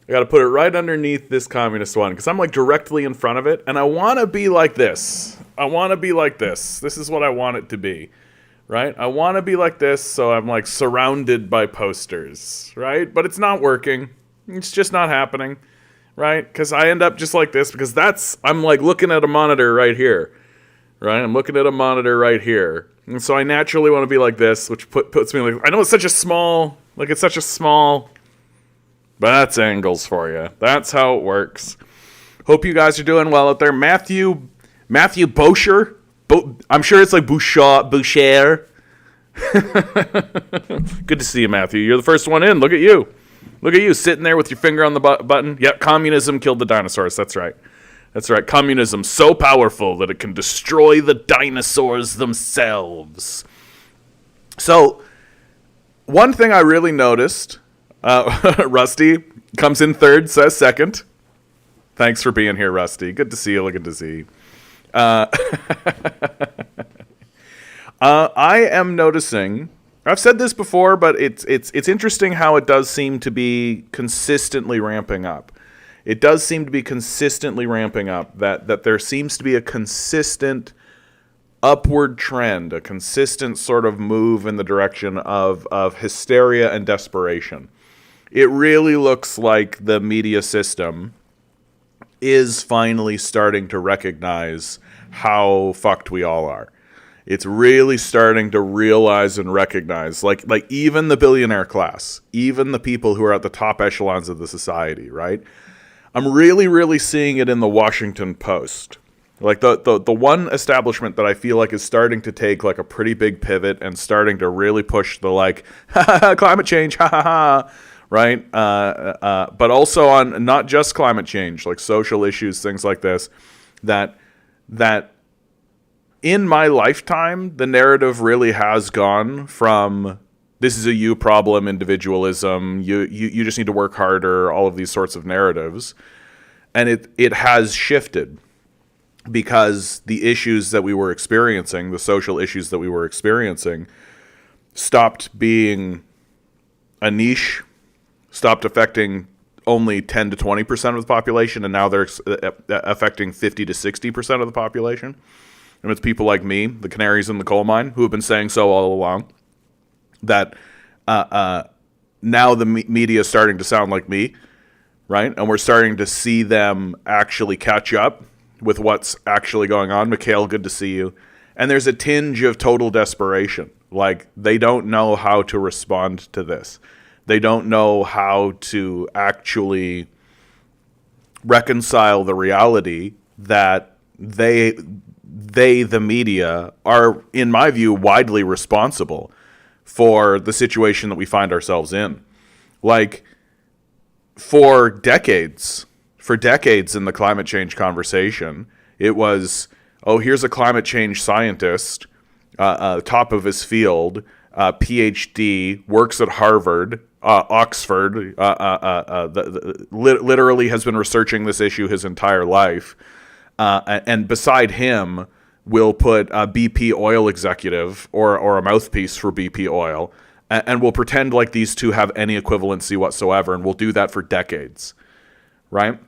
I got to put it right underneath this communist one because I'm like directly in front of it, and I want to be like this. I want to be like this. This is what I want it to be, right? I want to be like this, so I'm like surrounded by posters, right? But it's not working. It's just not happening, right? Because I end up just like this because I'm like looking at a monitor right here, right? I'm looking at a monitor right here. And so I naturally want to be like this, which puts me like, I know it's such a small, but that's angles for you. That's how it works. Hope you guys are doing well out there. Matthew Boucher. I'm sure it's like Boucher. Good to see you, Matthew. You're the first one in. Look at you. Look at you sitting there with your finger on the button. Yep, communism killed the dinosaurs. That's right. That's right. Communism so powerful that it can destroy the dinosaurs themselves. So, one thing I really noticed, Rusty comes in third, says second. Thanks for being here, Rusty. Good to see you. Good to see you. I am noticing, I've said this before, but it's interesting how it does seem to be consistently ramping up. It does seem to be consistently ramping up, that there seems to be a consistent upward trend, a consistent sort of move in the direction of hysteria and desperation. It really looks like the media system is finally starting to recognize how fucked we all are. It's really starting to realize and recognize, like even the billionaire class, even the people who are at the top echelons of the society, right? I'm really, really seeing it in the Washington Post. Like the one establishment that I feel like is starting to take like a pretty big pivot and starting to really push the like, climate change, ha ha ha, right? But also on not just climate change, like social issues, things like this, that in my lifetime, the narrative really has gone from this is a you problem, individualism, you just need to work harder, all of these sorts of narratives. And it has shifted because the issues that we were experiencing, the social issues that we were experiencing, stopped being a niche, stopped affecting only 10 to 20% of the population, and now they're affecting 50 to 60% of the population. And it's people like me, the canaries in the coal mine, who have been saying so all along, that now the media is starting to sound like me, right? And we're starting to see them actually catch up with what's actually going on. Mikhail, good to see you. And there's a tinge of total desperation. Like, they don't know how to respond to this. They don't know how to actually reconcile the reality that they, the media, are, in my view, widely responsible for the situation that we find ourselves in. Like, for decades in the climate change conversation, it was, oh, here's a climate change scientist, top of his field, PhD, works at Harvard, Oxford, literally has been researching this issue his entire life. And beside him, we'll put a BP oil executive or a mouthpiece for BP oil, and we'll pretend like these two have any equivalency whatsoever, and we'll do that for decades, right?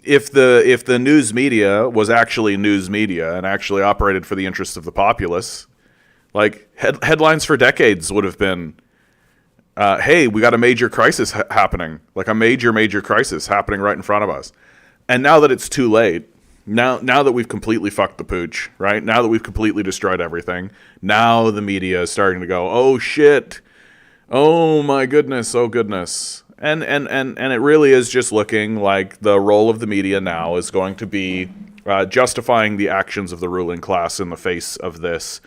If the news media was actually news media and actually operated for the interests of the populace, like headlines for decades would have been, hey, we got a major crisis happening, like a major crisis happening right in front of us. And now that it's too late, now that we've completely fucked the pooch, right? Now that we've completely destroyed everything, now the media is starting to go, oh shit, oh my goodness, oh goodness. And it really is just looking like the role of the media now is going to be justifying the actions of the ruling class in the face of this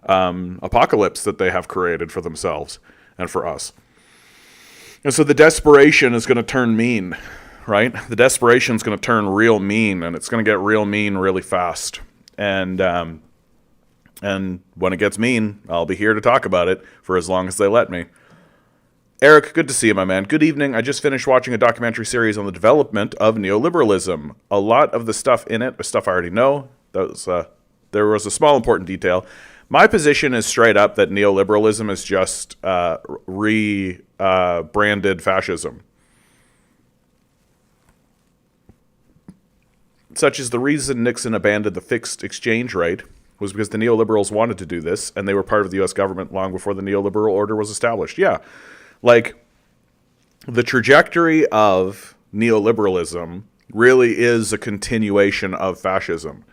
apocalypse that they have created for themselves and for us. And so the desperation is going to turn mean, right? The desperation is going to turn real mean, and it's going to get real mean really fast. And when it gets mean, I'll be here to talk about it for as long as they let me. Eric, good to see you, my man. Good evening. I just finished watching a documentary series on the development of neoliberalism. A lot of the stuff in it is stuff I already know. There was a small important detail. My position is straight up that neoliberalism is just branded fascism. Such as the reason Nixon abandoned the fixed exchange rate was because the neoliberals wanted to do this, and they were part of the U.S. government long before the neoliberal order was established. Yeah, like the trajectory of neoliberalism really is a continuation of fascism.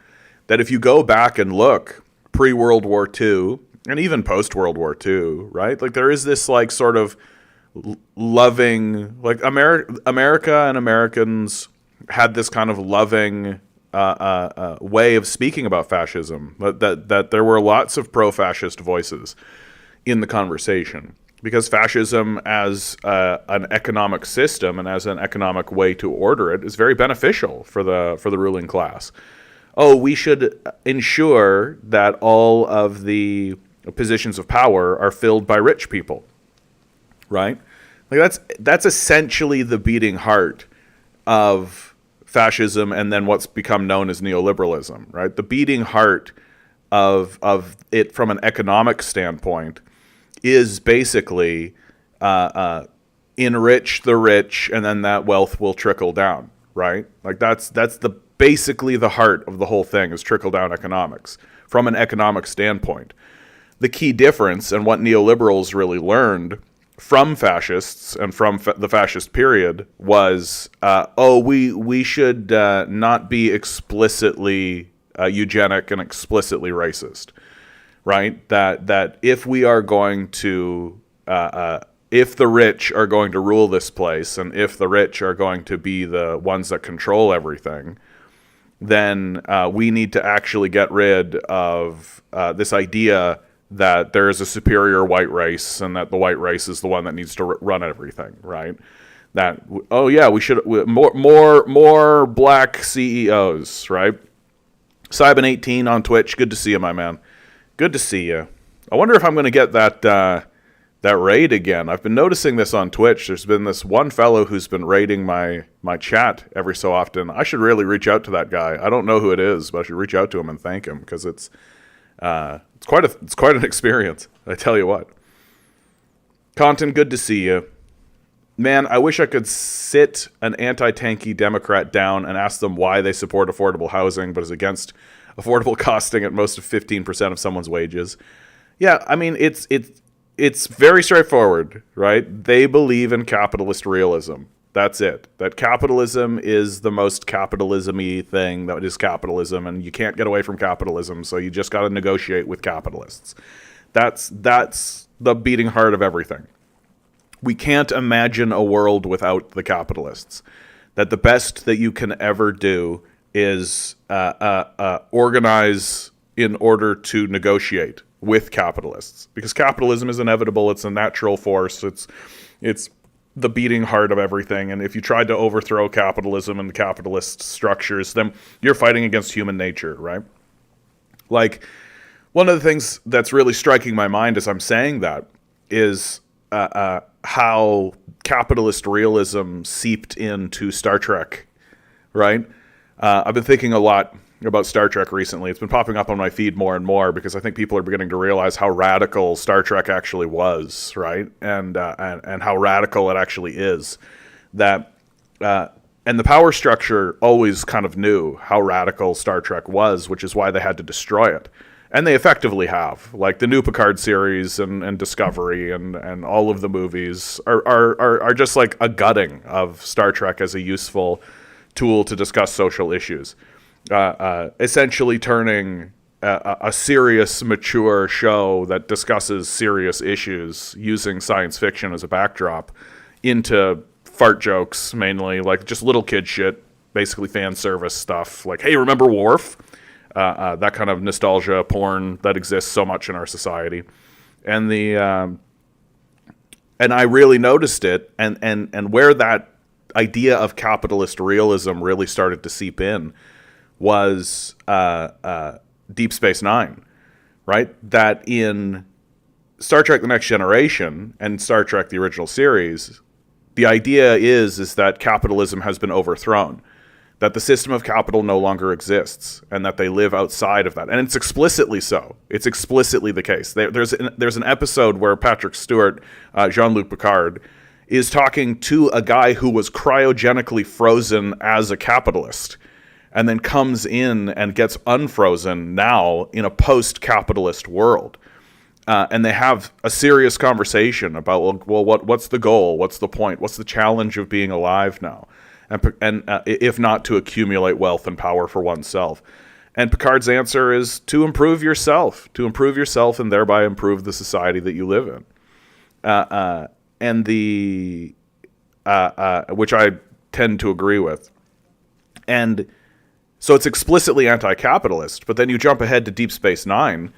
That if you go back and look pre-World War II and even post-World War II, right? Like there is this like sort of loving, like America and Americans had this kind of loving way of speaking about fascism. That there were lots of pro-fascist voices in the conversation. Because fascism as an economic system and as an economic way to order it is very beneficial for the ruling class. Oh, we should ensure that all of the positions of power are filled by rich people, right? Like that's essentially the beating heart of fascism and then what's become known as neoliberalism, right? The beating heart of it from an economic standpoint is basically enrich the rich, and then that wealth will trickle down, right? Like that's basically the heart of the whole thing is trickle down economics from an economic standpoint. The key difference and what neoliberals really learned from fascists and from the fascist period was, we should not be explicitly eugenic and explicitly racist. Right? That if we are going to, if the rich are going to rule this place, and if the rich are going to be the ones that control everything, then we need to actually get rid of this idea that there is a superior white race, and that the white race is the one that needs to run everything. Right? That we should more black CEOs. Right? Cybin18 on Twitch. Good to see you, my man. Good to see you. I wonder if I'm going to get that raid again. I've been noticing this on Twitch. There's been this one fellow who's been raiding my chat every so often. I should really reach out to that guy. I don't know who it is, but I should reach out to him and thank him because it's quite an experience. I tell you what. Compton, good to see you. Man, I wish I could sit an anti-tanky Democrat down and ask them why they support affordable housing, but is against affordable costing at most of 15% of someone's wages. Yeah, I mean, it's very straightforward, right? They believe in capitalist realism. That's it. That capitalism is the most capitalism-y thing that is capitalism, and you can't get away from capitalism, so you just got to negotiate with capitalists. That's the beating heart of everything. We can't imagine a world without the capitalists. That the best that you can ever do is organize in order to negotiate with capitalists, because capitalism is inevitable. It's a natural force. It's the beating heart of everything. And if you tried to overthrow capitalism and the capitalist structures, then you're fighting against human nature, right? Like one of the things that's really striking my mind as I'm saying that is how capitalist realism seeped into Star Trek, right? I've been thinking a lot about Star Trek recently. It's been popping up on my feed more and more because I think people are beginning to realize how radical Star Trek actually was, right? And how radical it actually is. And the power structure always kind of knew how radical Star Trek was, which is why they had to destroy it. And they effectively have. Like the new Picard series and Discovery and all of the movies are just like a gutting of Star Trek as a useful tool to discuss social issues, essentially turning a serious, mature show that discusses serious issues using science fiction as a backdrop into fart jokes, mainly, like just little kid shit, basically fan service stuff, like, hey, remember Worf? That kind of nostalgia porn that exists so much in our society. And and I really noticed it, and where that idea of capitalist realism really started to seep in was Deep Space Nine, right? That in Star Trek The Next Generation and Star Trek the original series, the idea is that capitalism has been overthrown, that the system of capital no longer exists and that they live outside of that. And it's explicitly so. It's explicitly the case. There's an episode where Patrick Stewart, Jean-Luc Picard, is talking to a guy who was cryogenically frozen as a capitalist and then comes in and gets unfrozen now in a post-capitalist world. And they have a serious conversation about, well, what's the goal? What's the point? What's the challenge of being alive now? And if not to accumulate wealth and power for oneself. And Picard's answer is to improve yourself and thereby improve the society that you live in. Which I tend to agree with. And so it's explicitly anti-capitalist, but then you jump ahead to Deep Space Nine,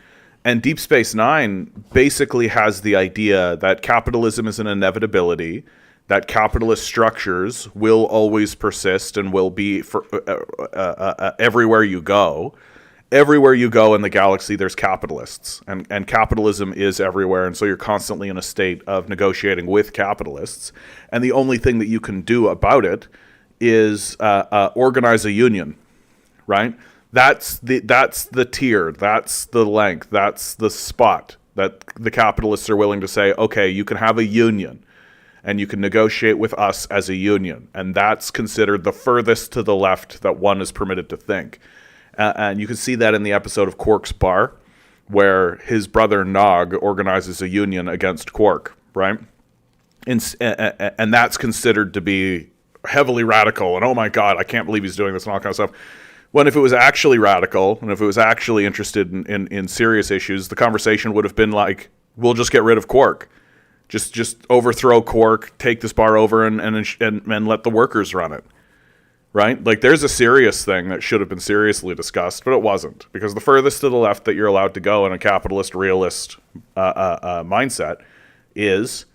and Deep Space Nine basically has the idea that capitalism is an inevitability, that capitalist structures will always persist and will be for everywhere you go. Everywhere you go in the galaxy, there's capitalists, and capitalism is everywhere, and so you're constantly in a state of negotiating with capitalists, and the only thing that you can do about it is organize a union, right? That's the tier, that's the length, that's the spot that the capitalists are willing to say, okay, you can have a union, and you can negotiate with us as a union. And that's considered the furthest to the left that one is permitted to think. And you can see that in the episode of Quark's Bar, where his brother Nog organizes a union against Quark, right? And that's considered to be heavily radical. And oh my God, I can't believe he's doing this and all kind of stuff. When if it was actually radical, and if it was actually interested in serious issues, the conversation would have been like, we'll just get rid of Quark. Just overthrow Quark, take this bar over, and let the workers run it, right? Like, there's a serious thing that should have been seriously discussed, but it wasn't, because the furthest to the left that you're allowed to go in a capitalist realist mindset is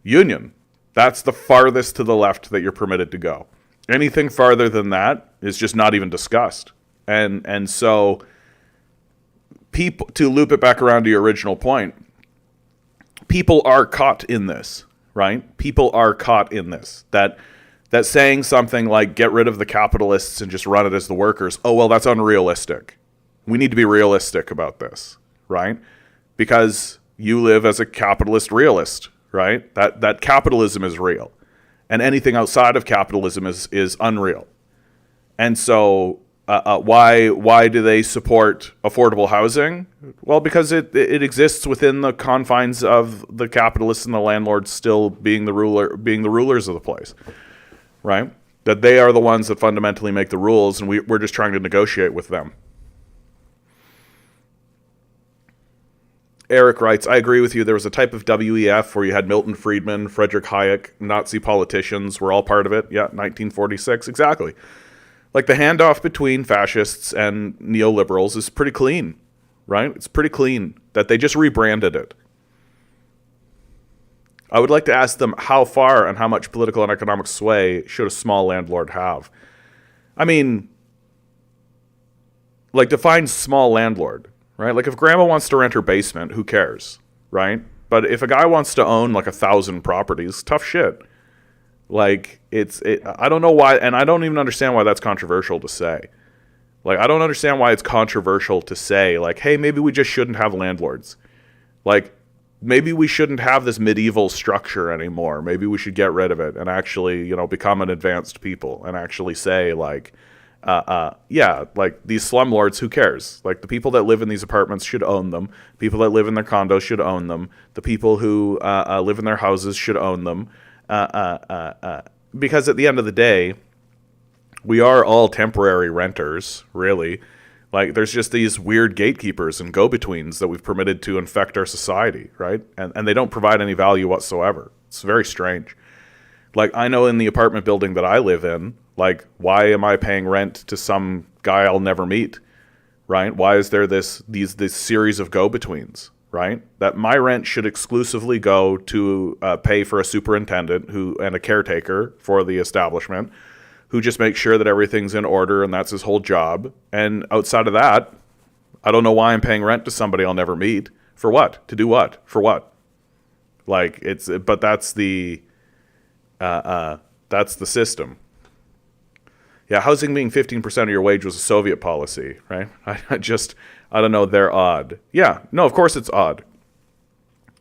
union. That's the farthest to the left that you're permitted to go. Anything farther than that is just not even discussed, and so people, to loop it back around to your original point. People are caught in this, right? People are caught in this. That saying something like, get rid of the capitalists and just run it as the workers, oh, well, that's unrealistic. We need to be realistic about this, right? Because you live as a capitalist realist, right? That capitalism is real. And anything outside of capitalism is unreal. And so why do they support affordable housing? Well, because it exists within the confines of the capitalists and the landlords still being the rulers of the place, right? That they are the ones that fundamentally make the rules, and we're just trying to negotiate with them. Eric writes, I agree with you. There was a type of WEF where you had Milton Friedman, Friedrich Hayek, Nazi politicians were all part of it. Yeah, 1946, exactly. Like, the handoff between fascists and neoliberals is pretty clean, right? It's pretty clean that they just rebranded it. I would like to ask them how far and how much political and economic sway should a small landlord have? I mean, like, define small landlord, right? Like, if grandma wants to rent her basement, who cares, right? But if a guy wants to own like 1,000 properties, tough shit. Like, I don't know why, and I don't even understand why that's controversial to say. Like, I don't understand why it's controversial to say, like, hey, maybe we just shouldn't have landlords. Like, maybe we shouldn't have this medieval structure anymore. Maybe we should get rid of it and actually, become an advanced people and actually say, like, yeah, like, these slumlords, who cares? Like, the people that live in these apartments should own them. People that live in their condos should own them. The people who live in their houses should own them. Because at the end of the day, we are all temporary renters, really. Like, there's just these weird gatekeepers and go-betweens that we've permitted to infect our society, right? And they don't provide any value whatsoever. It's very strange. Like, I know in the apartment building that I live in, like, why am I paying rent to some guy I'll never meet, right? Why is there this series of go-betweens, right? That my rent should exclusively go to pay for a superintendent and a caretaker for the establishment, who just makes sure that everything's in order, and that's his whole job. And outside of that, I don't know why I'm paying rent to somebody I'll never meet. For what? To do what? For what? Like, but that's the system. Yeah, housing being 15% of your wage was a Soviet policy, right? I don't know, they're odd. Yeah, no, of course it's odd.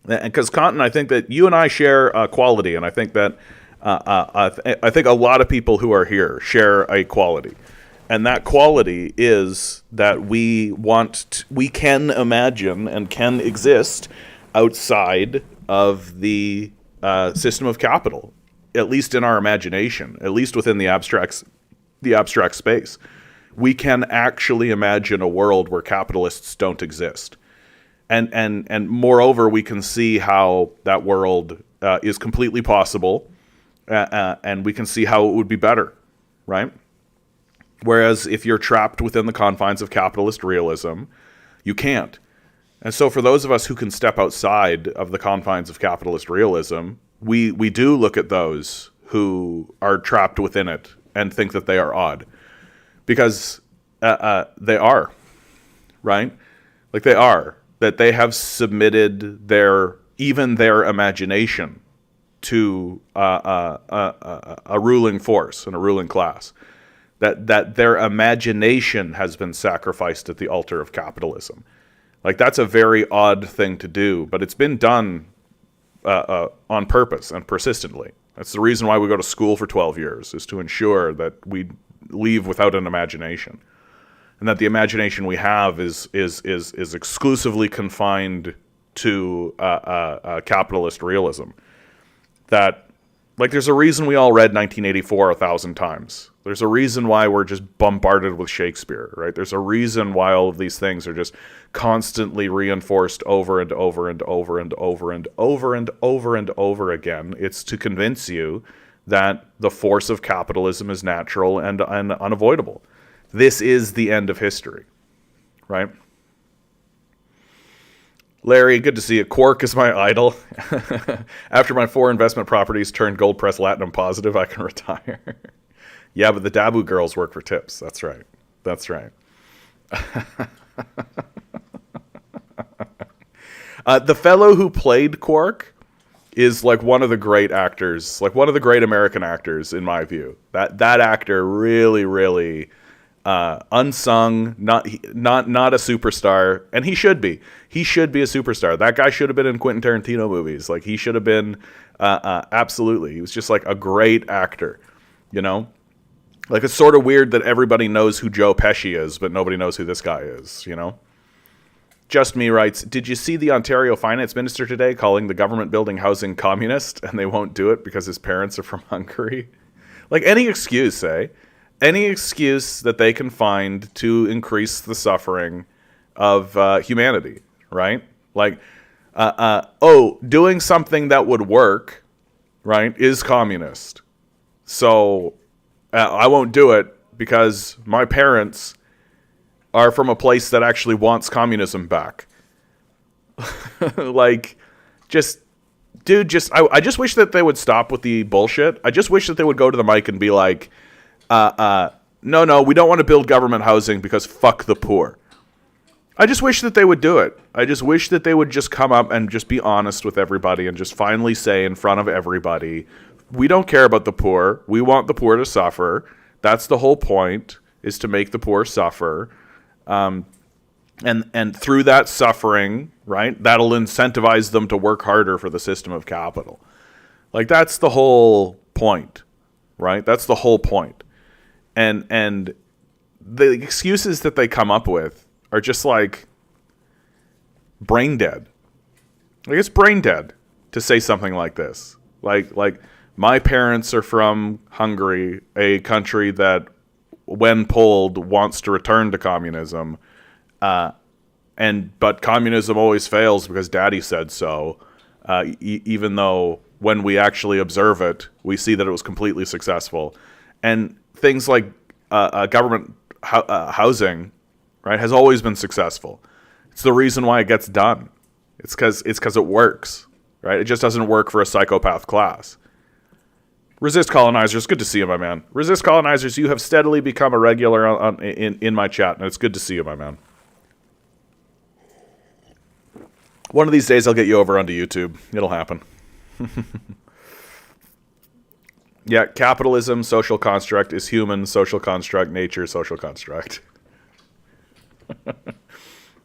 Because Cotton, I think that you and I share quality, and I think that I think a lot of people who are here share a quality, and that quality is that we can imagine and can exist outside of the system of capital, at least in our imagination, at least within the abstract space. We can actually imagine a world where capitalists don't exist. And moreover, we can see how that world is completely possible, and we can see how it would be better, right? Whereas if you're trapped within the confines of capitalist realism, you can't. And so for those of us who can step outside of the confines of capitalist realism, we do look at those who are trapped within it and think that they are odd. Because they are, right? Like they are. That they have submitted their imagination to a ruling force and a ruling class. That their imagination has been sacrificed at the altar of capitalism. Like that's a very odd thing to do, but it's been done on purpose and persistently. That's the reason why we go to school for 12 years, is to ensure that we leave without an imagination. And that the imagination we have is exclusively confined to capitalist realism. That, like, there's a reason we all read 1984 1,000 times. There's a reason why we're just bombarded with Shakespeare, right? There's a reason why all of these things are just constantly reinforced over and over and over and over and over and over and over again. It's to convince you that the force of capitalism is natural and unavoidable. This is the end of history, right? Larry, good to see you. Quark is my idol. After my 4 investment properties turned Gold Press Platinum positive, I can retire. Yeah, but the Dabu girls work for tips. That's right. That's right. The fellow who played Quark is like one of the great actors, like one of the great American actors, in my view. That actor really unsung, not a superstar, and he should be. He should be a superstar. That guy should have been in Quentin Tarantino movies. Like he should have been, absolutely. He was just like a great actor, you know. Like it's sort of weird that everybody knows who Joe Pesci is, but nobody knows who this guy is, you know. Just Me writes, did you see the Ontario Finance Minister today calling the government building housing communist, and they won't do it because his parents are from Hungary? Like any excuse, eh? Any excuse that they can find to increase the suffering of humanity, right? Like, doing something that would work, right, is communist. So I won't do it because my parents are from a place that actually wants communism back. Like, I just wish that they would stop with the bullshit. I just wish that they would go to the mic and be like, no, we don't want to build government housing because fuck the poor. I just wish that they would do it. I just wish that they would just come up and just be honest with everybody and just finally say in front of everybody, we don't care about the poor. We want the poor to suffer. That's the whole point, is to make the poor suffer. And through that suffering, right, that'll incentivize them to work harder for the system of capital. Like, that's the whole point, right? That's the whole point. And the excuses that they come up with are just like brain dead. Like, it's brain dead to say something like this. Like my parents are from Hungary, a country that, when polled, wants to return to communism. But communism always fails because Daddy said so. Even though when we actually observe it, we see that it was completely successful. And things like government housing, right, has always been successful. It's the reason why it gets done. It's because it works, right? It just doesn't work for a psychopath class. Resist Colonizers, good to see you, my man. Resist Colonizers, you have steadily become a regular in my chat, and it's good to see you, my man. One of these days, I'll get you over onto YouTube. It'll happen. Yeah, capitalism, social construct is human, social construct, nature, social construct.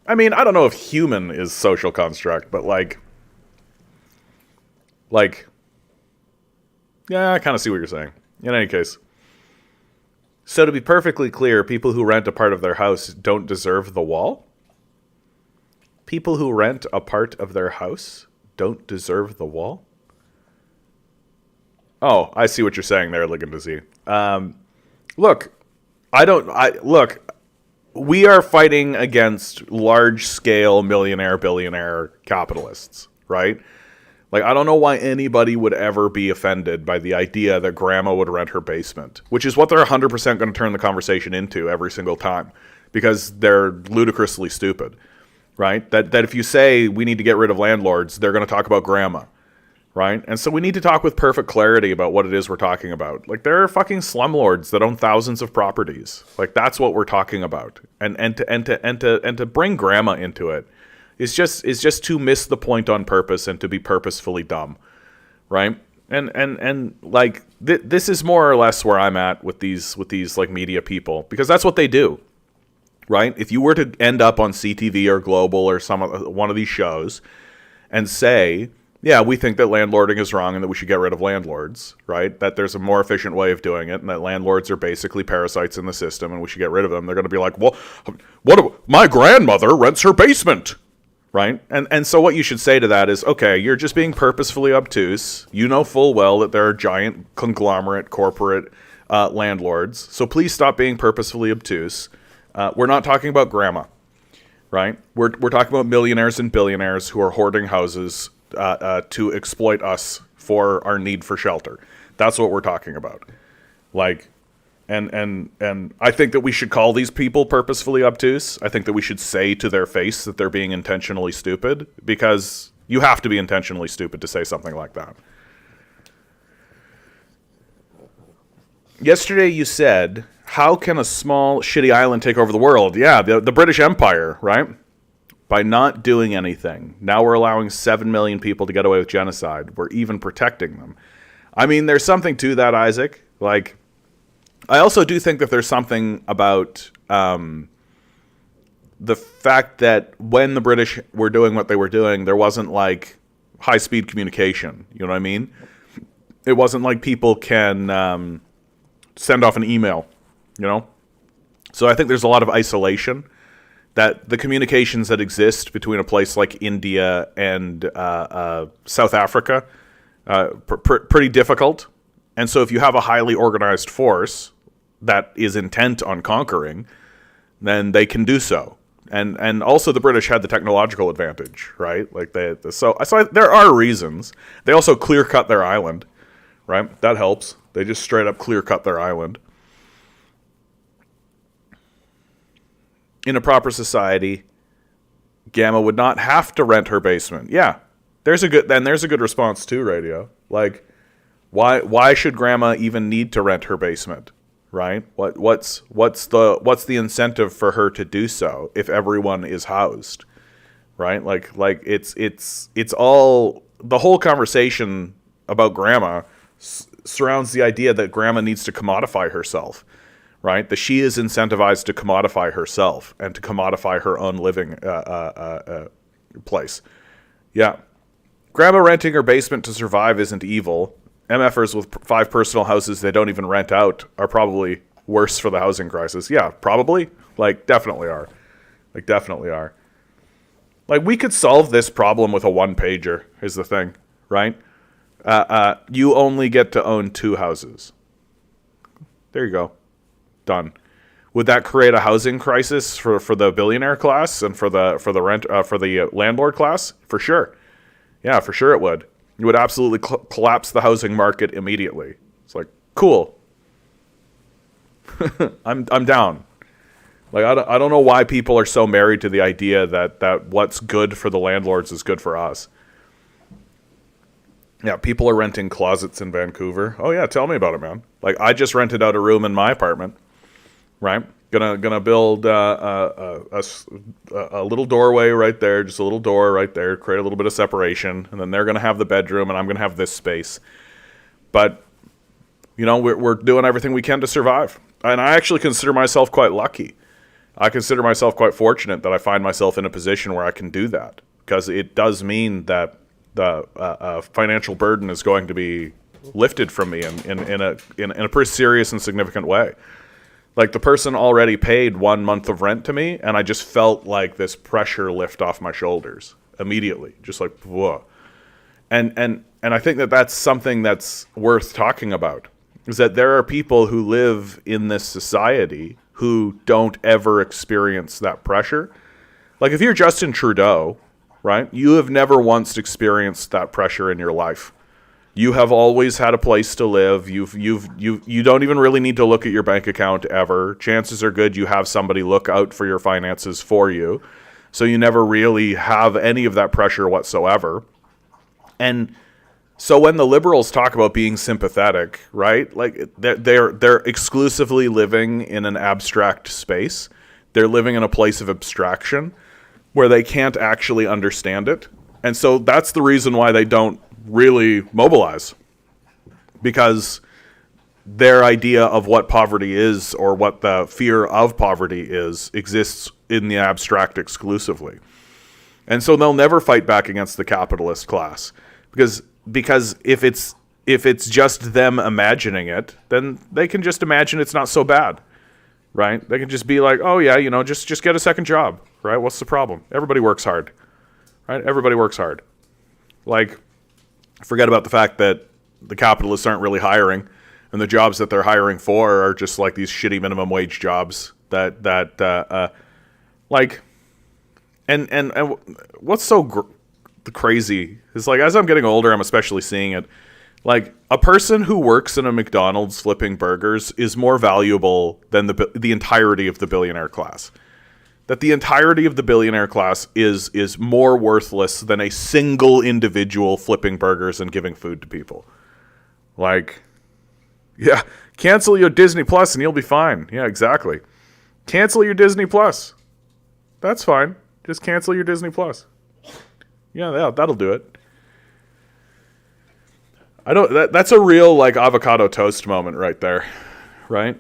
I mean, I don't know if human is social construct, but yeah, I kind of see what you're saying. In any case. So to be perfectly clear, people who rent a part of their house don't deserve the wall? People who rent a part of their house don't deserve the wall? Oh, I see what you're saying there, Ligon to Z. Look, we are fighting against large-scale millionaire, billionaire capitalists, right? Like, I don't know why anybody would ever be offended by the idea that grandma would rent her basement, which is what they're 100% going to turn the conversation into every single time, because they're ludicrously stupid, right? That if you say we need to get rid of landlords, they're going to talk about grandma, right? And so we need to talk with perfect clarity about what it is we're talking about. Like, there are fucking slumlords that own thousands of properties. Like, that's what we're talking about. And to bring grandma into it is just to miss the point on purpose and to be purposefully dumb, right? And like this is more or less where I'm at with these like media people, because that's what they do, right? If you were to end up on CTV or Global or one of these shows and say, yeah, we think that landlording is wrong and that we should get rid of landlords, right? That there's a more efficient way of doing it and that landlords are basically parasites in the system and we should get rid of them. They're going to be like, well, my grandmother rents her basement, right? And so what you should say to that is, okay, you're just being purposefully obtuse. You know full well that there are giant conglomerate corporate landlords. So please stop being purposefully obtuse. We're not talking about grandma, right? We're talking about millionaires and billionaires who are hoarding houses to exploit us for our need for shelter. That's what we're talking about. Like, and I think that we should call these people purposefully obtuse. I think that we should say to their face that they're being intentionally stupid, because you have to be intentionally stupid to say something like that. Yesterday you said, how can a small, shitty island take over the world? Yeah, the British Empire, right? By not doing anything. Now we're allowing 7 million people to get away with genocide. We're even protecting them. I mean, there's something to that, Isaac. Like, I also do think that there's something about the fact that when the British were doing what they were doing, there wasn't, like, high-speed communication. You know what I mean? It wasn't like people can send off an email, you know? So I think there's a lot of isolation. That the communications that exist between a place like India and South Africa, pretty difficult. And so if you have a highly organized force that is intent on conquering, then they can do so. And also the British had the technological advantage, right? Like so there are reasons. They also clear-cut their island, right? That helps. They just straight up clear-cut their island. In a proper society, Gamma would not have to rent her basement. Yeah, there's a good response too, Radio. Like, why should Grandma even need to rent her basement, right? What's the incentive for her to do so if everyone is housed, right? Like it's all, the whole conversation about Grandma surrounds the idea that Grandma needs to commodify herself. Right, that she is incentivized to commodify herself and to commodify her own living place. Yeah, Grandma renting her basement to survive isn't evil. MFers with 5 personal houses they don't even rent out are probably worse for the housing crisis. Yeah, probably. Like, definitely are. Like, we could solve this problem with a one-pager, is the thing, right? You only get to own 2 houses. There you go. Done. Would that create a housing crisis for the billionaire class and for the landlord class? For sure. Yeah, for sure it would. It would absolutely collapse the housing market immediately. It's like, cool. I'm down. Like, I don't know why people are so married to the idea that what's good for the landlords is good for us. Yeah, people are renting closets in Vancouver. Oh yeah, tell me about it, man. Like, I just rented out a room in my apartment. Right, gonna build a little doorway right there, just a little door right there, create a little bit of separation, and then they're gonna have the bedroom, and I'm gonna have this space. But we're doing everything we can to survive. And I actually consider myself quite lucky. I consider myself quite fortunate that I find myself in a position where I can do that, because it does mean that the financial burden is going to be lifted from me in a pretty serious and significant way. Like, the person already paid 1 month of rent to me, and I just felt like this pressure lift off my shoulders immediately, just like whoa. And I think that that's something that's worth talking about, is that there are people who live in this society who don't ever experience that pressure. Like, if you're Justin Trudeau, right, you have never once experienced that pressure in your life. You have always had a place to live. You don't even really need to look at your bank account ever. Chances are good you have somebody look out for your finances for you. So you never really have any of that pressure whatsoever. And so when the liberals talk about being sympathetic, right? Like, they're exclusively living in an abstract space. They're living in a place of abstraction where they can't actually understand it. And so that's the reason why they don't really mobilize, because their idea of what poverty is, or what the fear of poverty is, exists in the abstract exclusively. And so they'll never fight back against the capitalist class, because if it's just them imagining it, then they can just imagine it's not so bad, right? They can just be like, oh yeah, just get a second job, right? What's the problem? Everybody works hard, right? Everybody works hard. Like, forget about the fact that the capitalists aren't really hiring, and the jobs that they're hiring for are just like these shitty minimum wage jobs like, and what's so crazy is, like, as I'm getting older, I'm especially seeing it. Like, a person who works in a McDonald's flipping burgers is more valuable than the entirety of the billionaire class. That the entirety of the billionaire class is more worthless than a single individual flipping burgers and giving food to people. Like, yeah, cancel your Disney Plus and you'll be fine. Yeah, exactly. Cancel your Disney Plus. That's fine. Just cancel your Disney Plus. Yeah, that'll do it. That's a real, like, avocado toast moment right there, right?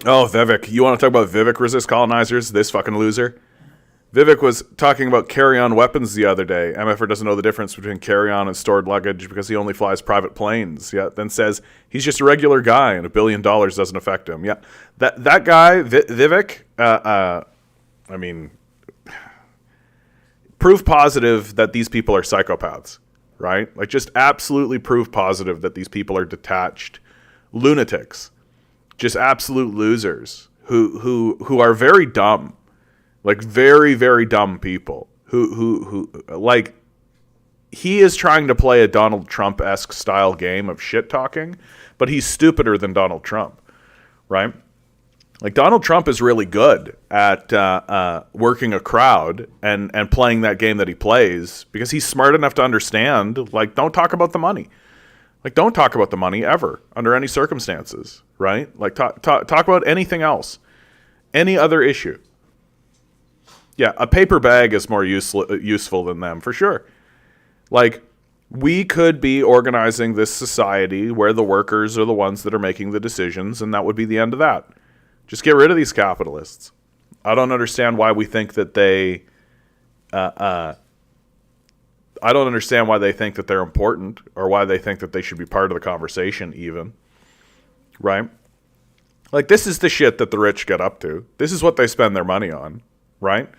Oh, Vivek. You want to talk about Vivek resist colonizers? This fucking loser. Vivek was talking about carry-on weapons the other day. MFR doesn't know the difference between carry-on and stored luggage because he only flies private planes. Yeah, then says he's just a regular guy and $1 billion doesn't affect him. Yeah, that guy, Vivek, I mean, proof positive that these people are psychopaths, right? Like, just absolutely proof positive that these people are detached lunatics. Just absolute losers who are very dumb, like very, very dumb people who like, he is trying to play a Donald Trump-esque style game of shit talking, but he's stupider than Donald Trump, right? Like, Donald Trump is really good at working a crowd and playing that game that he plays, because he's smart enough to understand, like, don't talk about the money. Like, don't talk about the money ever, under any circumstances, right? Like, talk about anything else, any other issue. Yeah, a paper bag is more useful than them, for sure. Like, we could be organizing this society where the workers are the ones that are making the decisions, and that would be the end of that. Just get rid of these capitalists. I don't understand why we think that they... I don't understand why they think that they're important, or why they think that they should be part of the conversation even, right? Like, this is the shit that the rich get up to. This is what they spend their money on, right?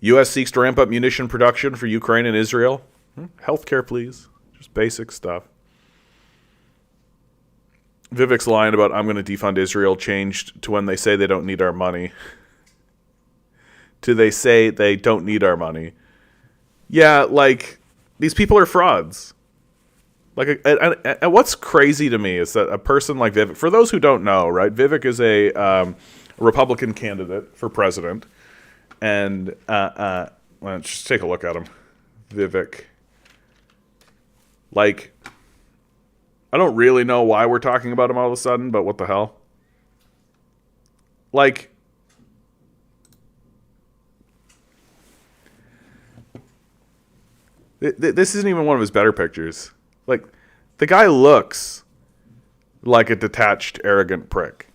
U.S. seeks to ramp up munition production for Ukraine and Israel. Healthcare, please. Just basic stuff. Vivek's line about I'm going to defund Israel changed to when they say they don't need our money. To they say they don't need our money. Yeah, like... These people are frauds. Like, and what's crazy to me is that a person like Vivek, for those who don't know, right, Vivek is a Republican candidate for president, and well, just take a look at him, Vivek. Like, I don't really know why we're talking about him all of a sudden, but what the hell? Like, this isn't even one of his better pictures. Like, the guy looks like a detached, arrogant prick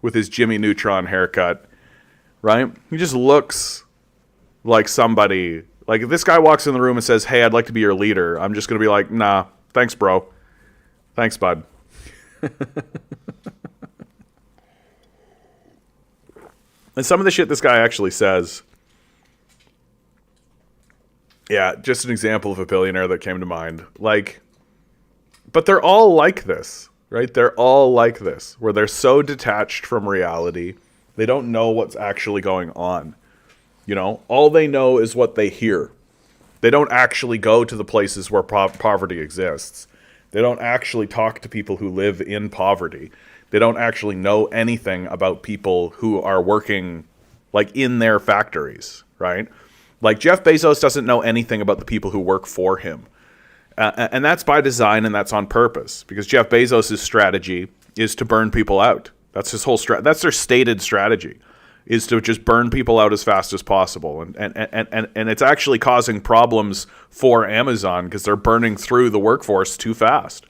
with his Jimmy Neutron haircut, right? He just looks like somebody. Like, if this guy walks in the room and says, hey, I'd like to be your leader, I'm just going to be like, nah, thanks, bro. Thanks, bud. And some of the shit this guy actually says, yeah, just an example of a billionaire that came to mind. Like, but they're all like this, right? They're all like this, where they're so detached from reality, they don't know what's actually going on. You know, all they know is what they hear. They don't actually go to the places where poverty exists. They don't actually talk to people who live in poverty. They don't actually know anything about people who are working, like, in their factories, right? Like, Jeff Bezos doesn't know anything about the people who work for him. And that's by design, and that's on purpose, because Jeff Bezos' strategy is to burn people out. That's his whole that's their stated strategy, is to just burn people out as fast as possible. And it's actually causing problems for Amazon because they're burning through the workforce too fast.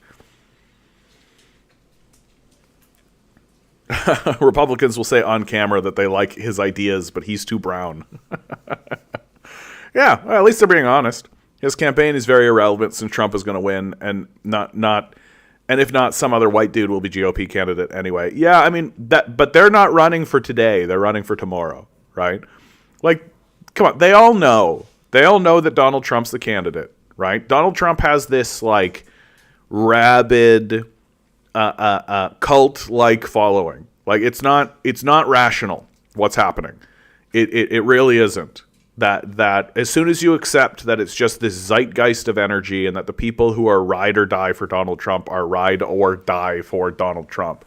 Republicans will say on camera that they like his ideas, but he's too brown. Yeah, well, at least they're being honest. His campaign is very irrelevant since Trump is going to win, and and if not, some other white dude will be GOP candidate anyway. Yeah, I mean but they're not running for today. They're running for tomorrow, right? Like, come on, they all know that Donald Trump's the candidate, right? Donald Trump has this like rabid cult-like following. Like, it's not rational what's happening. It really isn't. That as soon as you accept that it's just this zeitgeist of energy, and that the people who are ride or die for Donald Trump are ride or die for Donald Trump,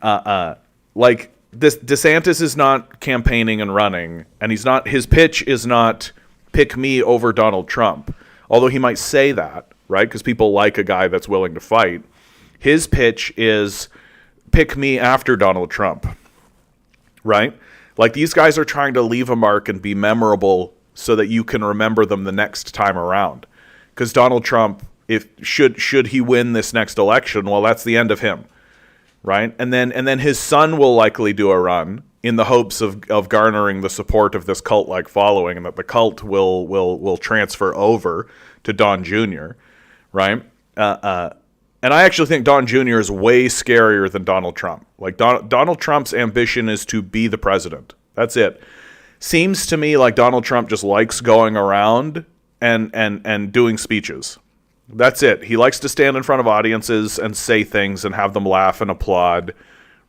like this, DeSantis is not campaigning and running, and his pitch is not pick me over Donald Trump, although he might say that, right? Because people like a guy that's willing to fight. His pitch is pick me after Donald Trump, right? Like, these guys are trying to leave a mark and be memorable so that you can remember them the next time around. Because Donald Trump, should he win this next election, well, that's the end of him, right? And then his son will likely do a run in the hopes of garnering the support of this cult-like following, and that the cult will transfer over to Don Jr., right? And I actually think Don Jr. is way scarier than Donald Trump. Like, Donald Trump's ambition is to be the president. That's it. Seems to me like Donald Trump just likes going around and doing speeches. That's it. He likes to stand in front of audiences and say things and have them laugh and applaud,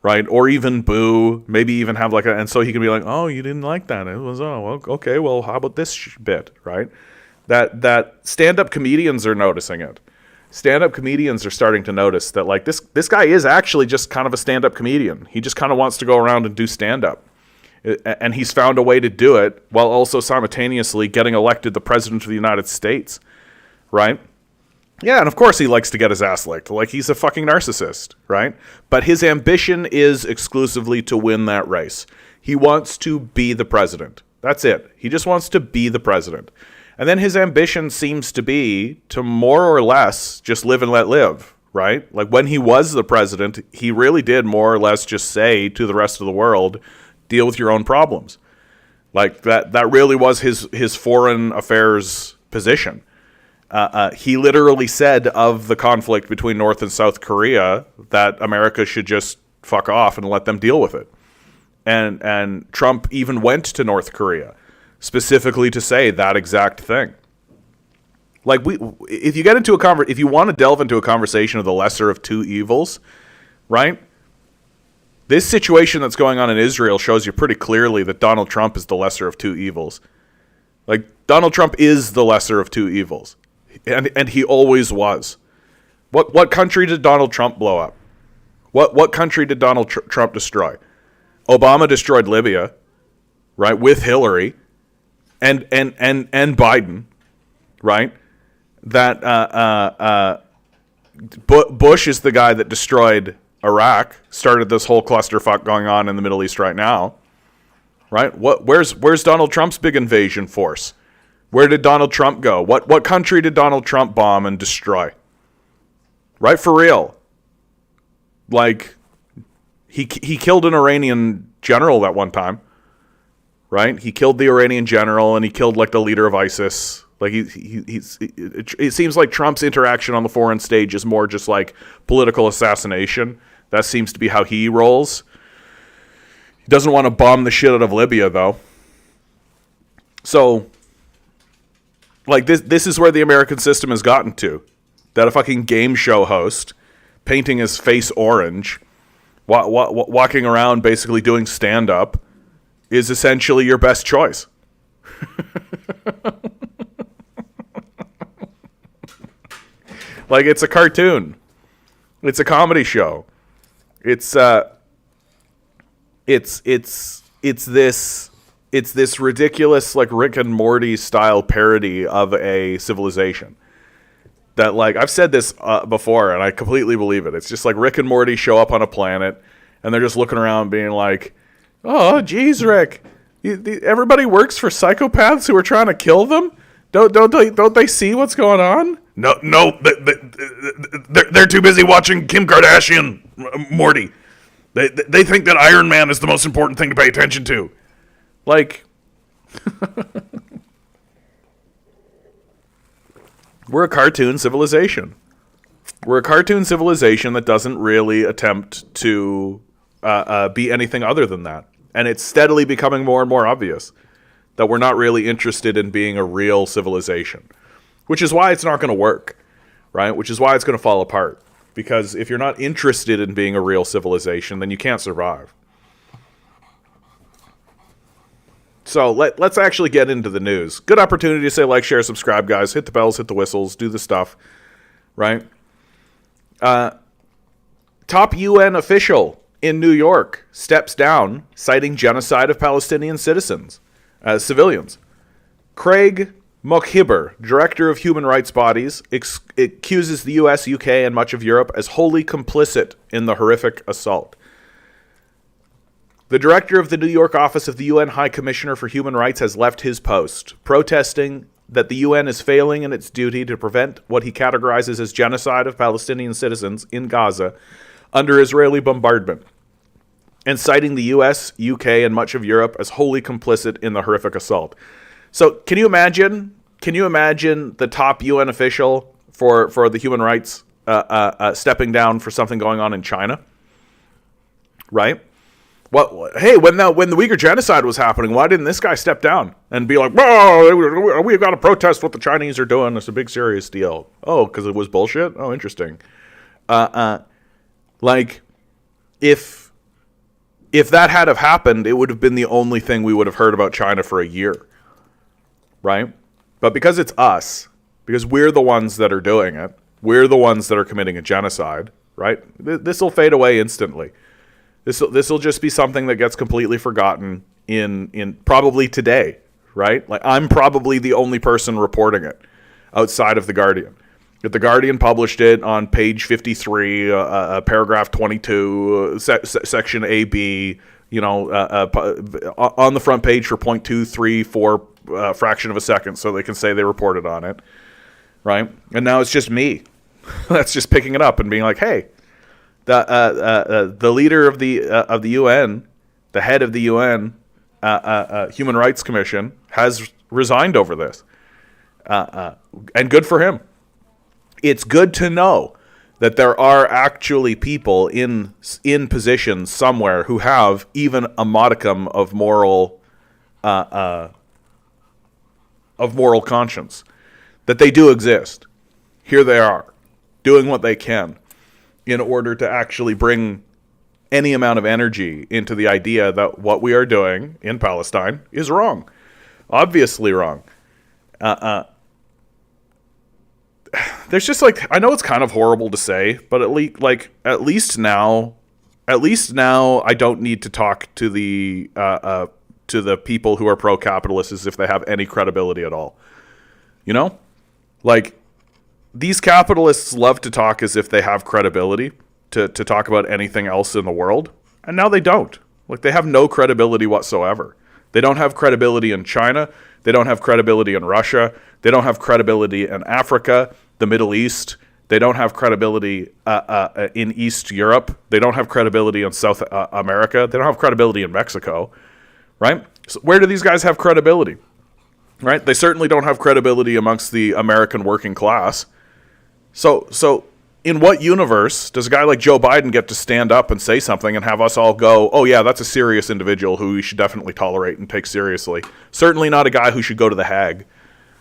right? Or even boo. Maybe even have like and so he can be like, oh, you didn't like that. It was, oh, okay, well, how about this bit, right? That stand-up comedians are noticing it. Stand-up comedians are starting to notice that, like, this guy is actually just kind of a stand-up comedian. He just kind of wants to go around and do stand-up. And he's found a way to do it while also simultaneously getting elected the president of the United States, right? Yeah, and of course he likes to get his ass licked. Like, he's a fucking narcissist, right? But his ambition is exclusively to win that race. He wants to be the president. That's it. He just wants to be the president. And then his ambition seems to be to more or less just live and let live, right? Like, when he was the president, he really did more or less just say to the rest of the world, deal with your own problems. Like, that really was his foreign affairs position. He literally said of the conflict between North and South Korea that America should just fuck off and let them deal with it. And Trump even went to North Korea specifically to say that exact thing. Like, if you get into if you want to delve into a conversation of the lesser of two evils, right? This situation that's going on in Israel shows you pretty clearly that Donald Trump is the lesser of two evils. Like, Donald Trump is the lesser of two evils, and he always was. What country did Donald Trump blow up? What country did Donald Trump destroy? Obama destroyed Libya, right, with Hillary. And Biden, right? That Bush is the guy that destroyed Iraq, started this whole clusterfuck going on in the Middle East right now, right? Where's Donald Trump's big invasion force? Where did Donald Trump go? What country did Donald Trump bomb and destroy? Right, for real. Like, he killed an Iranian general at one time, right? He killed the Iranian general, and he killed like the leader of ISIS. Like it seems like Trump's interaction on the foreign stage is more just like political assassination. That seems to be how he rolls. He doesn't want to bomb the shit out of Libya, though. So, like, this is where the American system has gotten to. That a fucking game show host painting his face orange, walking around basically doing stand-up, is essentially your best choice. Like, it's a cartoon. It's a comedy show. It's this ridiculous, like, Rick and Morty style parody of a civilization. That, like, I've said this before, and I completely believe it. It's just like Rick and Morty show up on a planet, and they're just looking around being like, "Oh, geez, Rick, everybody works for psychopaths who are trying to kill them? Don't they see what's going on?" No, they're too busy watching Kim Kardashian, Morty. They think that Iron Man is the most important thing to pay attention to. Like, we're a cartoon civilization. We're a cartoon civilization that doesn't really attempt to be anything other than that. And it's steadily becoming more and more obvious that we're not really interested in being a real civilization. Which is why it's not going to work, right? Which is why it's going to fall apart. Because if you're not interested in being a real civilization, then you can't survive. So let's actually get into the news. Good opportunity to say like, share, subscribe, guys. Hit the bells, hit the whistles, do the stuff, right? Top UN official in New York steps down, citing genocide of Palestinian civilians. Craig Mokhibber, director of human rights bodies, accuses the US, UK, and much of Europe as wholly complicit in the horrific assault. The director of the New York office of the UN High Commissioner for Human Rights has left his post, protesting that the UN is failing in its duty to prevent what he categorizes as genocide of Palestinian citizens in Gaza under Israeli bombardment, and citing the US, UK, and much of Europe as wholly complicit in the horrific assault. So can you imagine the top UN official for the human rights stepping down for something going on in China? Right? Hey, when the Uyghur genocide was happening, why didn't this guy step down and be like, "Whoa, we've got to protest what the Chinese are doing. It's a big serious deal." Oh, because it was bullshit? Oh, interesting. Like, if that had have happened, it would have been the only thing we would have heard about China for a year. Right? But because it's us, because we're the ones that are doing it, we're the ones that are committing a genocide, right? This will fade away instantly. This will just be something that gets completely forgotten in probably today, right? Like, I'm probably the only person reporting it outside of The Guardian. If The Guardian published it on page 53, paragraph 22, section AB, on the front page for 0.234 fraction of a second, so they can say they reported on it, right? And now it's just me that's just picking it up and being like, "Hey, the leader of the UN, the head of the UN Human Rights Commission, has resigned over this, and good for him. It's good to know that there are actually people in positions somewhere who have even a modicum of moral conscience, that they do exist. Here they are, doing what they can in order to actually bring any amount of energy into the idea that what we are doing in Palestine is wrong. Obviously wrong. There's just, like, I know it's kind of horrible to say, but at least now I don't need to talk to the people who are pro-capitalist as if they have any credibility at all. You know? Like, these capitalists love to talk as if they have credibility to talk about anything else in the world, and now they don't. Like, they have no credibility whatsoever. They don't have credibility in China. They don't have credibility in Russia. They don't have credibility in Africa, the Middle East, They don't have credibility in East Europe. They don't have credibility in South America. They don't have credibility in Mexico, right? So where do these guys have credibility, right? They certainly don't have credibility amongst the American working class. So in what universe does a guy like Joe Biden get to stand up and say something and have us all go, oh yeah, that's a serious individual who we should definitely tolerate and take seriously? Certainly not a guy who should go to the Hague.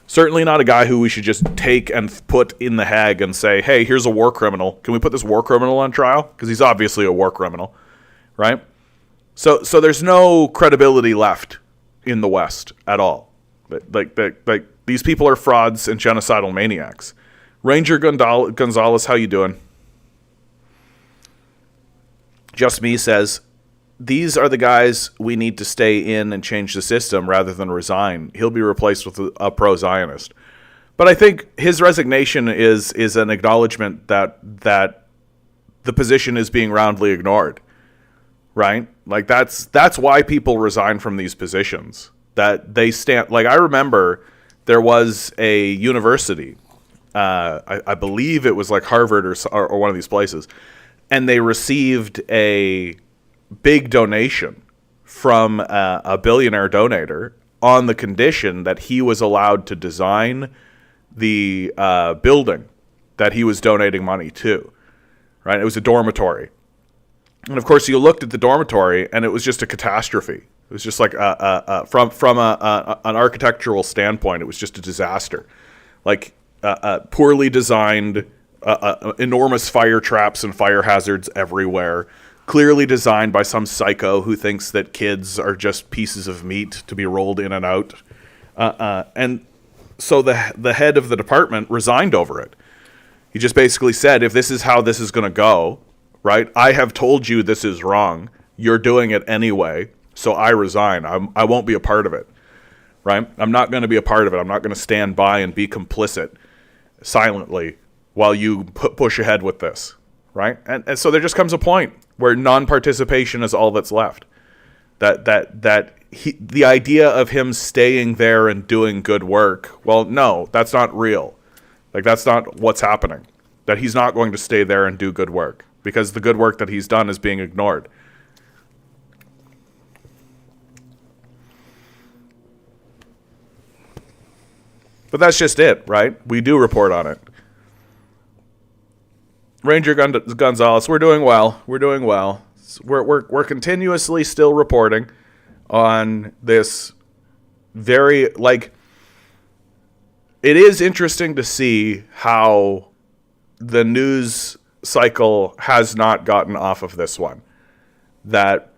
Certainly not a guy who we should just take and put in the Hague and say, hey, here's a war criminal. Can we put this war criminal on trial? Because he's obviously a war criminal, right? So there's no credibility left in the West at all. Like these people are frauds and genocidal maniacs. Ranger Gonzalez, how you doing? Just Me says, these are the guys we need to stay in and change the system rather than resign. He'll be replaced with a pro-Zionist. But I think his resignation is an acknowledgement that the position is being roundly ignored, right? Like that's why people resign from these positions. That they stand. Like I remember there was a university, I believe it was like Harvard or one of these places, and they received a big donation from a billionaire donator on the condition that he was allowed to design the building that he was donating money to, right? It was a dormitory. And of course you looked at the dormitory and it was just a catastrophe. It was just like from an architectural standpoint, it was just a disaster. Like poorly designed, enormous fire traps and fire hazards everywhere, clearly designed by some psycho who thinks that kids are just pieces of meat to be rolled in and out. And so the head of the department resigned over it. He just basically said, if this is how this is going to go, right, I have told you this is wrong. You're doing it anyway, so I resign. I won't be a part of it, right? I'm not going to be a part of it. I'm not going to stand by and be complicit silently while you push ahead with this, right? And so there just comes a point where non-participation is all that's left. The idea of him staying there and doing good work, well, no, that's not real. Like, that's not what's happening. That he's not going to stay there and do good work, because the good work that he's done is being ignored. But that's just it, right? We do report on it. Ranger Gonzalez, we're doing well. We're doing well. We're continuously still reporting on this very, like, it is interesting to see how the news cycle has not gotten off of this one. That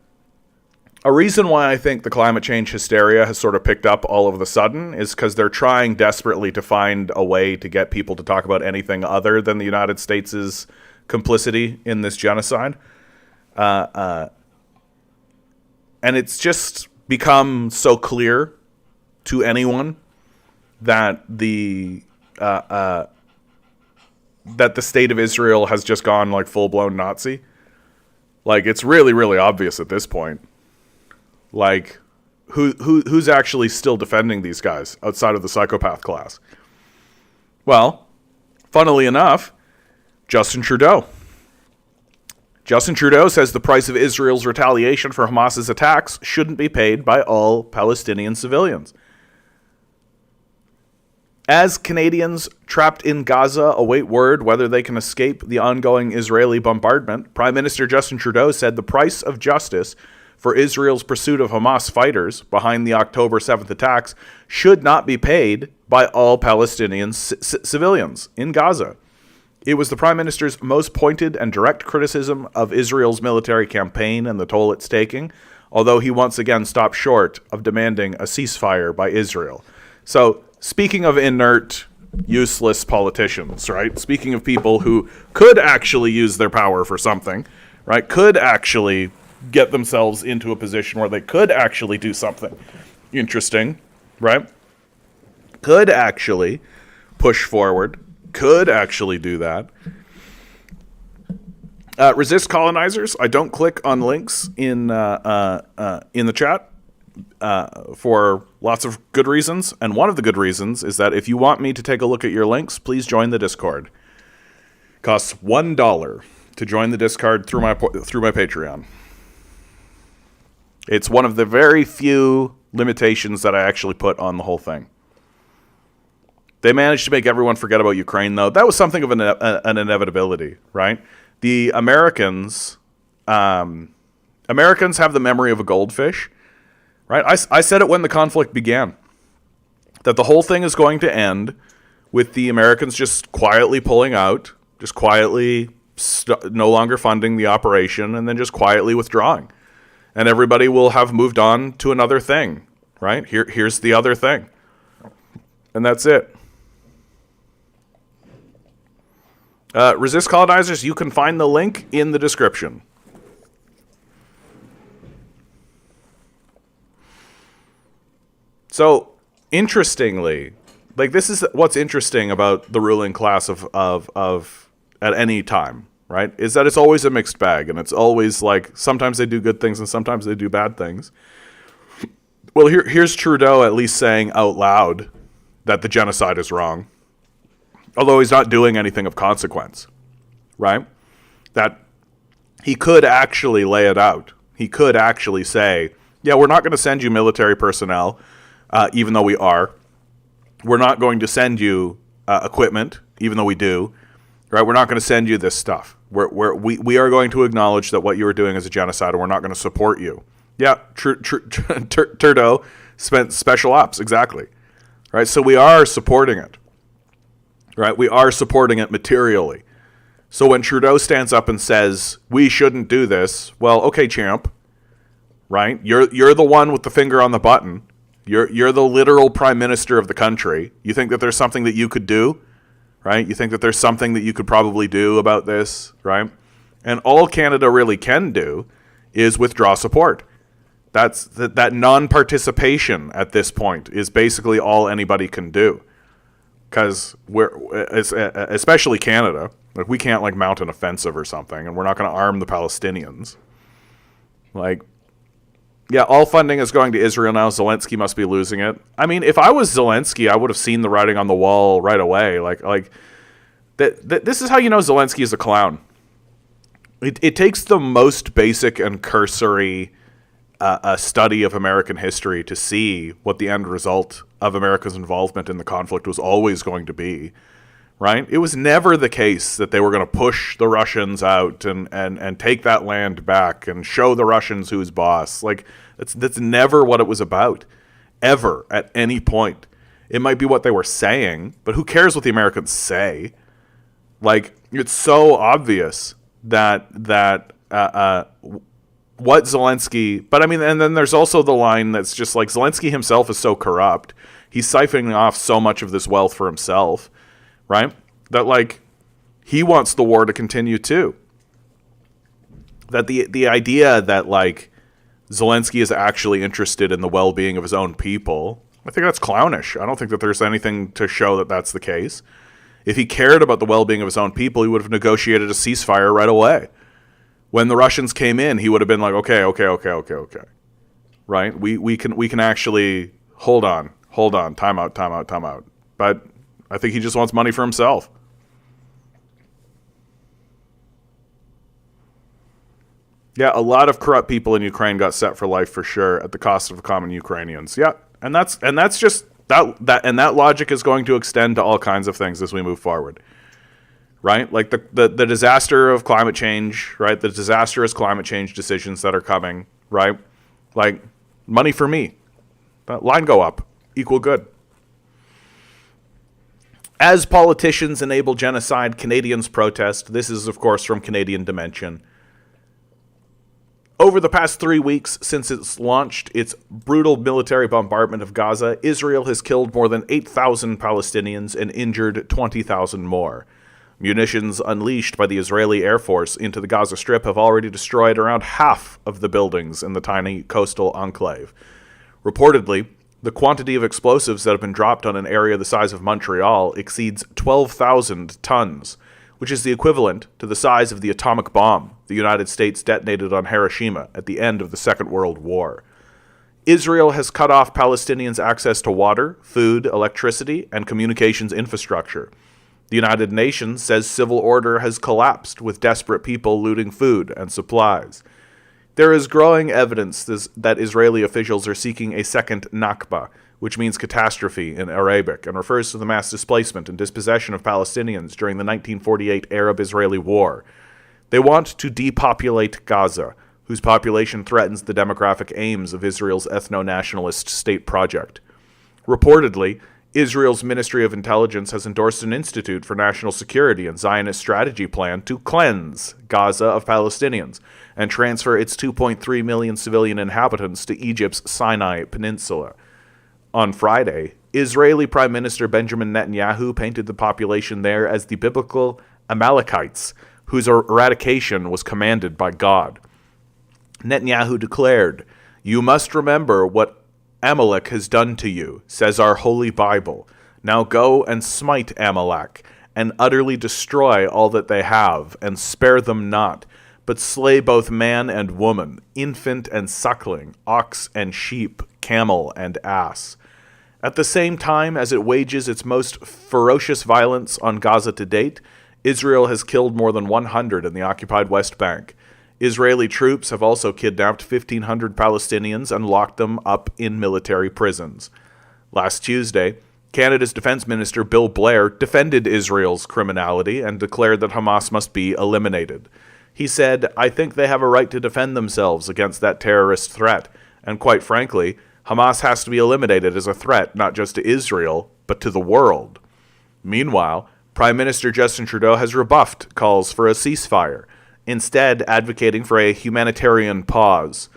a reason why I think the climate change hysteria has sort of picked up all of a sudden is because they're trying desperately to find a way to get people to talk about anything other than the United States' complicity in this genocide. And it's just become so clear to anyone that the state of Israel has just gone like full-blown Nazi. Like, it's really, really obvious at this point. Like, who's actually still defending these guys outside of the psychopath class? Well, funnily enough, Justin Trudeau. Justin Trudeau says the price of Israel's retaliation for Hamas's attacks shouldn't be paid by all Palestinian civilians. As Canadians trapped in Gaza await word whether they can escape the ongoing Israeli bombardment, Prime Minister Justin Trudeau said the price of justice for Israel's pursuit of Hamas fighters behind the October 7th attacks should not be paid by all Palestinian civilians in Gaza. It was the Prime Minister's most pointed and direct criticism of Israel's military campaign and the toll it's taking, although he once again stopped short of demanding a ceasefire by Israel. So, speaking of inert, useless politicians, right? Speaking of people who could actually use their power for something, right? Could actually get themselves into a position where they could actually do something interesting, right? Could actually push forward. Could actually do that. Resist colonizers. I don't click on links in the chat for lots of good reasons. And one of the good reasons is that if you want me to take a look at your links, please join the Discord. Costs $1 to join the Discord through my Patreon. It's one of the very few limitations that I actually put on the whole thing. They managed to make everyone forget about Ukraine, though. That was something of an inevitability, right? The Americans have the memory of a goldfish, right? I said it when the conflict began, that the whole thing is going to end with the Americans just quietly pulling out, just quietly no longer funding the operation, and then just quietly withdrawing. And everybody will have moved on to another thing, right? Here's the other thing. And that's it. Resist Colonizers, you can find the link in the description. So, interestingly, like, this is what's interesting about the ruling class of at any time, right? Is that it's always a mixed bag, and it's always like sometimes they do good things and sometimes they do bad things. Well, here's Trudeau at least saying out loud that the genocide is wrong, although he's not doing anything of consequence, right? That he could actually lay it out. He could actually say, yeah, we're not going to send you military personnel, even though we are. We're not going to send you equipment, even though we do. Right? We're not going to send you this stuff. We are going to acknowledge that what you are doing is a genocide, and we're not going to support you. Yeah, Trudeau spent special ops, exactly. Right? So we are supporting it. Right? We are supporting it materially. So when Trudeau stands up and says, we shouldn't do this, well, okay, champ. Right? You're the one with the finger on the button. You're the literal prime minister of the country. You think that there's something that you could do? Right? You think that there's something that you could probably do about this, right? And all Canada really can do is withdraw support. That non-participation at this point is basically all anybody can do. Because especially Canada, like, we can't like mount an offensive or something, and we're not going to arm the Palestinians. Like, yeah, all funding is going to Israel now. Zelensky must be losing it. I mean, if I was Zelensky, I would have seen the writing on the wall right away. Like this is how you know Zelensky is a clown. It takes the most basic and cursory study of American history to see what the end result of America's involvement in the conflict was always going to be. Right? It was never the case that they were going to push the Russians out and take that land back and show the Russians who's boss. Like, that's never what it was about, ever, at any point. It might be what they were saying, but who cares what the Americans say? Like, it's so obvious that what Zelensky... But, I mean, and then there's also the line that's just like, Zelensky himself is so corrupt. He's siphoning off so much of this wealth for himself. Right? That, like, he wants the war to continue too. That the idea that, like, Zelensky is actually interested in the well-being of his own people, I think that's clownish. I don't think that there's anything to show that that's the case. If he cared about the well-being of his own people, he would have negotiated a ceasefire right away. When the Russians came in, he would have been like, okay. Right? We can actually hold on, time out. But I think he just wants money for himself. Yeah, a lot of corrupt people in Ukraine got set for life for sure at the cost of common Ukrainians. Yeah, and that's just that logic is going to extend to all kinds of things as we move forward. Right? Like the disaster of climate change, right? The disastrous climate change decisions that are coming, right? Like, money for me. Line go up. Equal good. As politicians enable genocide, Canadians protest. This is, of course, from Canadian Dimension. Over the past 3 weeks since it's launched its brutal military bombardment of Gaza, Israel has killed more than 8,000 Palestinians and injured 20,000 more. Munitions unleashed by the Israeli Air Force into the Gaza Strip have already destroyed around half of the buildings in the tiny coastal enclave. Reportedly, the quantity of explosives that have been dropped on an area the size of Montreal exceeds 12,000 tons, which is the equivalent to the size of the atomic bomb the United States detonated on Hiroshima at the end of the Second World War. Israel has cut off Palestinians' access to water, food, electricity, and communications infrastructure. The United Nations says civil order has collapsed with desperate people looting food and supplies. There is growing evidence that Israeli officials are seeking a second Nakba, which means catastrophe in Arabic, and refers to the mass displacement and dispossession of Palestinians during the 1948 Arab-Israeli War. They want to depopulate Gaza, whose population threatens the demographic aims of Israel's ethno-nationalist state project. Reportedly, Israel's Ministry of Intelligence has endorsed an Institute for National Security and Zionist strategy plan to cleanse Gaza of Palestinians and transfer its 2.3 million civilian inhabitants to Egypt's Sinai Peninsula. On Friday, Israeli Prime Minister Benjamin Netanyahu painted the population there as the biblical Amalekites, whose eradication was commanded by God. Netanyahu declared, "You must remember what Amalek has done to you, says our holy Bible. Now go and smite Amalek, and utterly destroy all that they have, and spare them not, but slay both man and woman, infant and suckling, ox and sheep, camel and ass." At the same time as it wages its most ferocious violence on Gaza to date, Israel has killed more than 100 in the occupied West Bank. Israeli troops have also kidnapped 1,500 Palestinians and locked them up in military prisons. Last Tuesday, Canada's Defense Minister Bill Blair defended Israel's criminality and declared that Hamas must be eliminated. He said, "I think they have a right to defend themselves against that terrorist threat, and quite frankly, Hamas has to be eliminated as a threat not just to Israel, but to the world." Meanwhile, Prime Minister Justin Trudeau has rebuffed calls for a ceasefire, instead advocating for a humanitarian pause.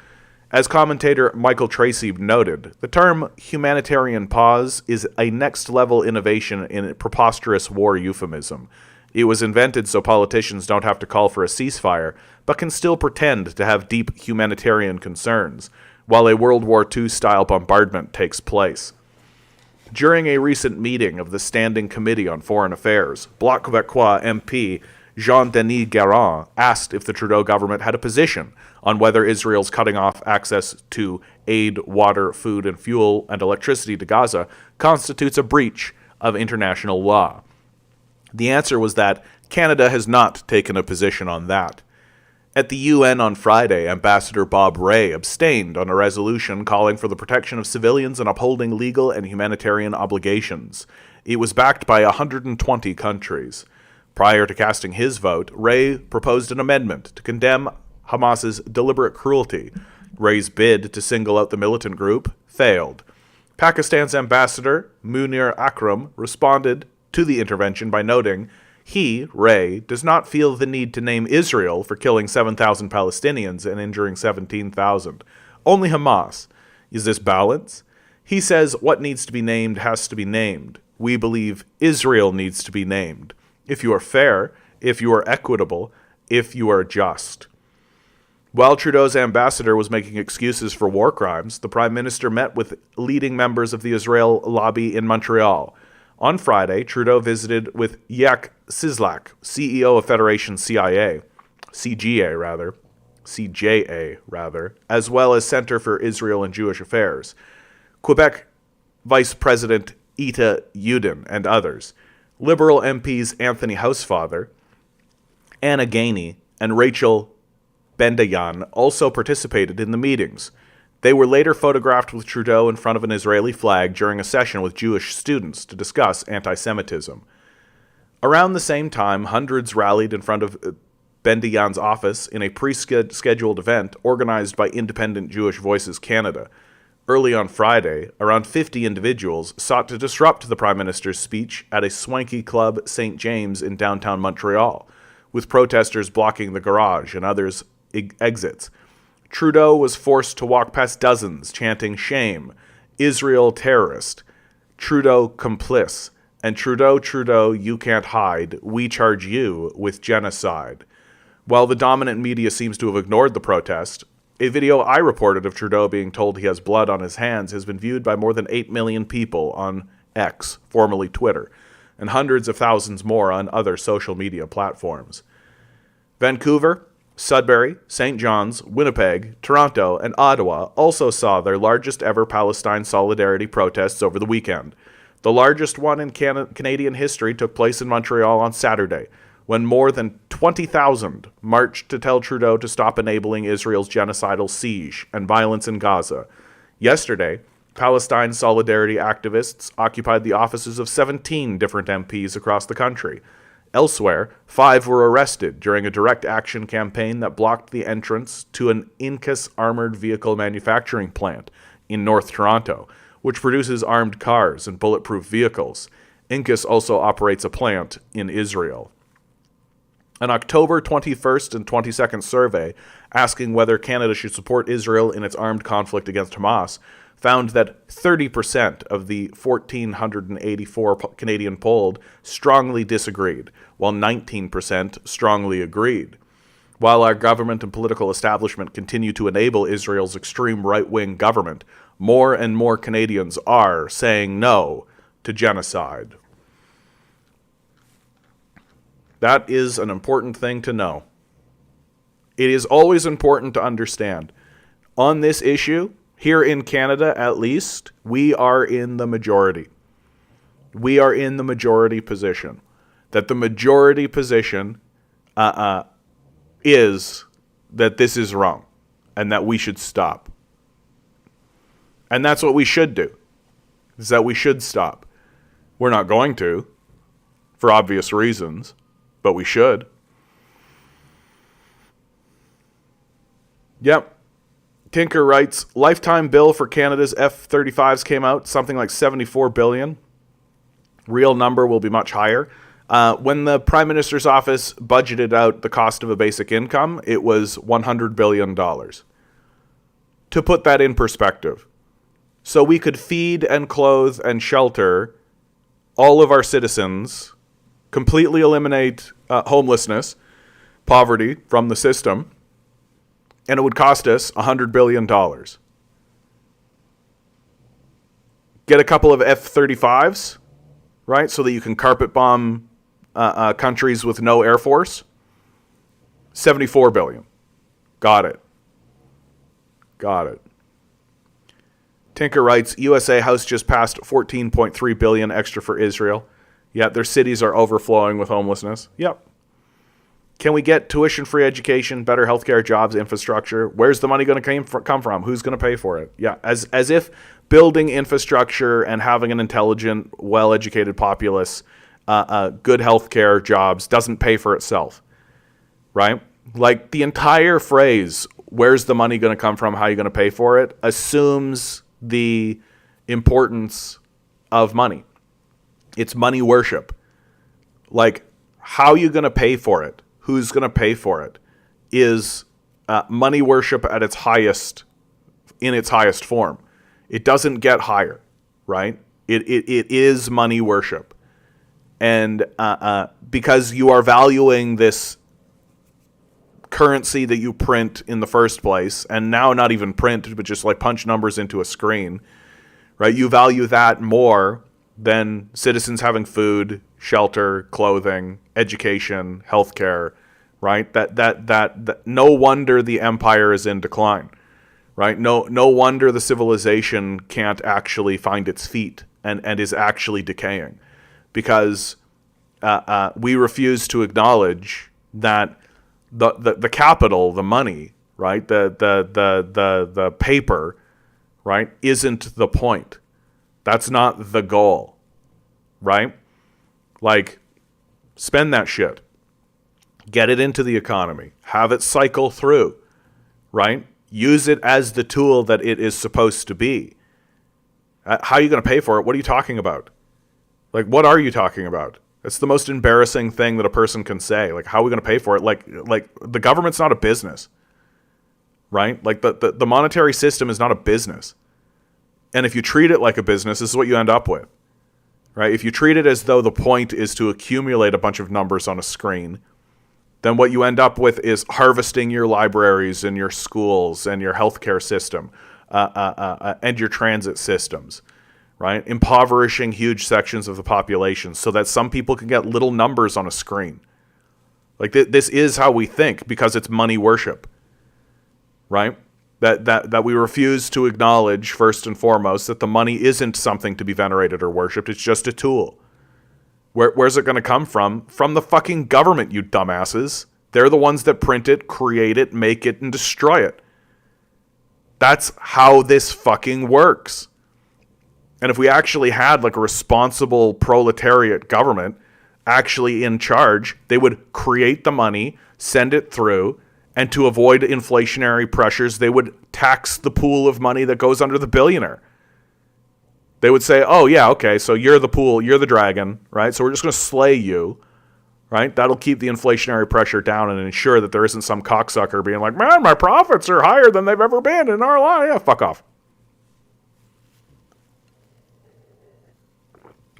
As commentator Michael Tracy noted, the term humanitarian pause is a next-level innovation in preposterous war euphemism. It was invented so politicians don't have to call for a ceasefire, but can still pretend to have deep humanitarian concerns, while a World War II-style bombardment takes place. During a recent meeting of the Standing Committee on Foreign Affairs, Bloc Québécois MP Jean-Denis Guérin asked if the Trudeau government had a position on whether Israel's cutting off access to aid, water, food, and fuel and electricity to Gaza constitutes a breach of international law. The answer was that Canada has not taken a position on that. At the UN on Friday, Ambassador Bob Rae abstained on a resolution calling for the protection of civilians and upholding legal and humanitarian obligations. It was backed by 120 countries. Prior to casting his vote, Rae proposed an amendment to condemn Hamas's deliberate cruelty. Rae's bid to single out the militant group failed. Pakistan's ambassador, Munir Akram, responded to the intervention by noting he, Rae, does not feel the need to name Israel for killing 7,000 Palestinians and injuring 17,000. Only Hamas. Is this balance? He says what needs to be named has to be named. We believe Israel needs to be named. If you are fair, if you are equitable, if you are just. While Trudeau's ambassador was making excuses for war crimes, the Prime Minister met with leading members of the Israel lobby in Montreal. On Friday, Trudeau visited with Yak Sislak, CEO of Federation CJA, as well as Center for Israel and Jewish Affairs, Quebec Vice President Ita Yudin, and others. Liberal MPs Anthony Housefather, Anna Gainey, and Rachel Bendayan also participated in the meetings. They were later photographed with Trudeau in front of an Israeli flag during a session with Jewish students to discuss anti-Semitism. Around the same time, hundreds rallied in front of Bendayan's office in a pre-scheduled event organized by Independent Jewish Voices Canada. Early on Friday, around 50 individuals sought to disrupt the Prime Minister's speech at a swanky club, St. James, in downtown Montreal, with protesters blocking the garage and others' exits. Trudeau was forced to walk past dozens, chanting shame, Israel terrorist, Trudeau complice, and Trudeau, Trudeau, you can't hide, we charge you with genocide. While the dominant media seems to have ignored the protest, a video I reported of Trudeau being told he has blood on his hands has been viewed by more than 8 million people on X, formerly Twitter, and hundreds of thousands more on other social media platforms. Vancouver, Sudbury, St. John's, Winnipeg, Toronto, and Ottawa also saw their largest ever Palestine solidarity protests over the weekend. The largest one in Canadian history took place in Montreal on Saturday, when more than 20,000 marched to tell Trudeau to stop enabling Israel's genocidal siege and violence in Gaza. Yesterday, Palestine solidarity activists occupied the offices of 17 different MPs across the country. Elsewhere, 5 were arrested during a direct action campaign that blocked the entrance to an Incas armored vehicle manufacturing plant in North Toronto, which produces armed cars and bulletproof vehicles. Incas also operates a plant in Israel. An October 21st and 22nd survey asking whether Canada should support Israel in its armed conflict against Hamas found that 30% of the 1,484 Canadian polled strongly disagreed, while 19% strongly agreed. While our government and political establishment continue to enable Israel's extreme right-wing government, more and more Canadians are saying no to genocide. That is an important thing to know. It is always important to understand. On this issue, here in Canada at least, we are in the majority. We are in the majority position. That the majority position is that this is wrong and that we should stop. And that's what we should do, is that we should stop. We're not going to, for obvious reasons, but we should. Yep. Tinker writes, lifetime bill for Canada's F-35s came out, something like $74 billion. Real number will be much higher. When the Prime Minister's office budgeted out the cost of a basic income, it was $100 billion. To put that in perspective, so we could feed and clothe and shelter all of our citizens, completely eliminate homelessness, poverty from the system, and it would cost us $100 billion. Get a couple of F-35s, right, so that you can carpet bomb countries with no air force. $74 billion. Got it. Tinker writes, USA House just passed $14.3 billion extra for Israel. Yet their cities are overflowing with homelessness. Yep. Can we get tuition-free education, better healthcare, jobs, infrastructure? Where's the money going to come from? Who's going to pay for it? Yeah, as if building infrastructure and having an intelligent, well-educated populace, good healthcare, jobs, doesn't pay for itself, right? Like the entire phrase, where's the money going to come from, how are you going to pay for it, assumes the importance of money. It's money worship. Like, how are you going to pay for it? Who's going to pay for it? Is money worship at its highest, in its highest form. It doesn't get higher, right? It is money worship. And because you are valuing this currency that you print in the first place, and now not even print, but just like punch numbers into a screen, right? You value that more than citizens having food, shelter, clothing, education, healthcare, right? That no wonder the empire is in decline, right? No wonder the civilization can't actually find its feet and is actually decaying, because we refuse to acknowledge that the capital, the money, right? The paper, right, isn't the point. That's not the goal, right? Like, spend that shit. Get it into the economy. Have it cycle through, right? Use it as the tool that it is supposed to be. How are you going to pay for it? What are you talking about? Like, what are you talking about? It's the most embarrassing thing that a person can say. Like, how are we going to pay for it? Like the government's not a business, right? Like, the monetary system is not a business. And if you treat it like a business, this is what you end up with, right? If you treat it as though the point is to accumulate a bunch of numbers on a screen, then what you end up with is harvesting your libraries and your schools and your healthcare system and your transit systems, right? Impoverishing huge sections of the population so that some people can get little numbers on a screen. Like, this is how we think, because it's money worship, right? that we refuse to acknowledge, first and foremost, that the money isn't something to be venerated or worshipped. It's just a tool. Where's it going to come from? From the fucking government, you dumbasses. They're the ones that print it, create it, make it, and destroy it. That's how this fucking works. And if we actually had like a responsible proletariat government actually in charge, they would create the money, send it through, and to avoid inflationary pressures, they would tax the pool of money that goes under the billionaire. They would say, oh yeah, okay, so you're the pool, you're the dragon, right? So we're just going to slay you, right? That'll keep the inflationary pressure down and ensure that there isn't some cocksucker being like, man, my profits are higher than they've ever been in our life. Yeah, fuck off.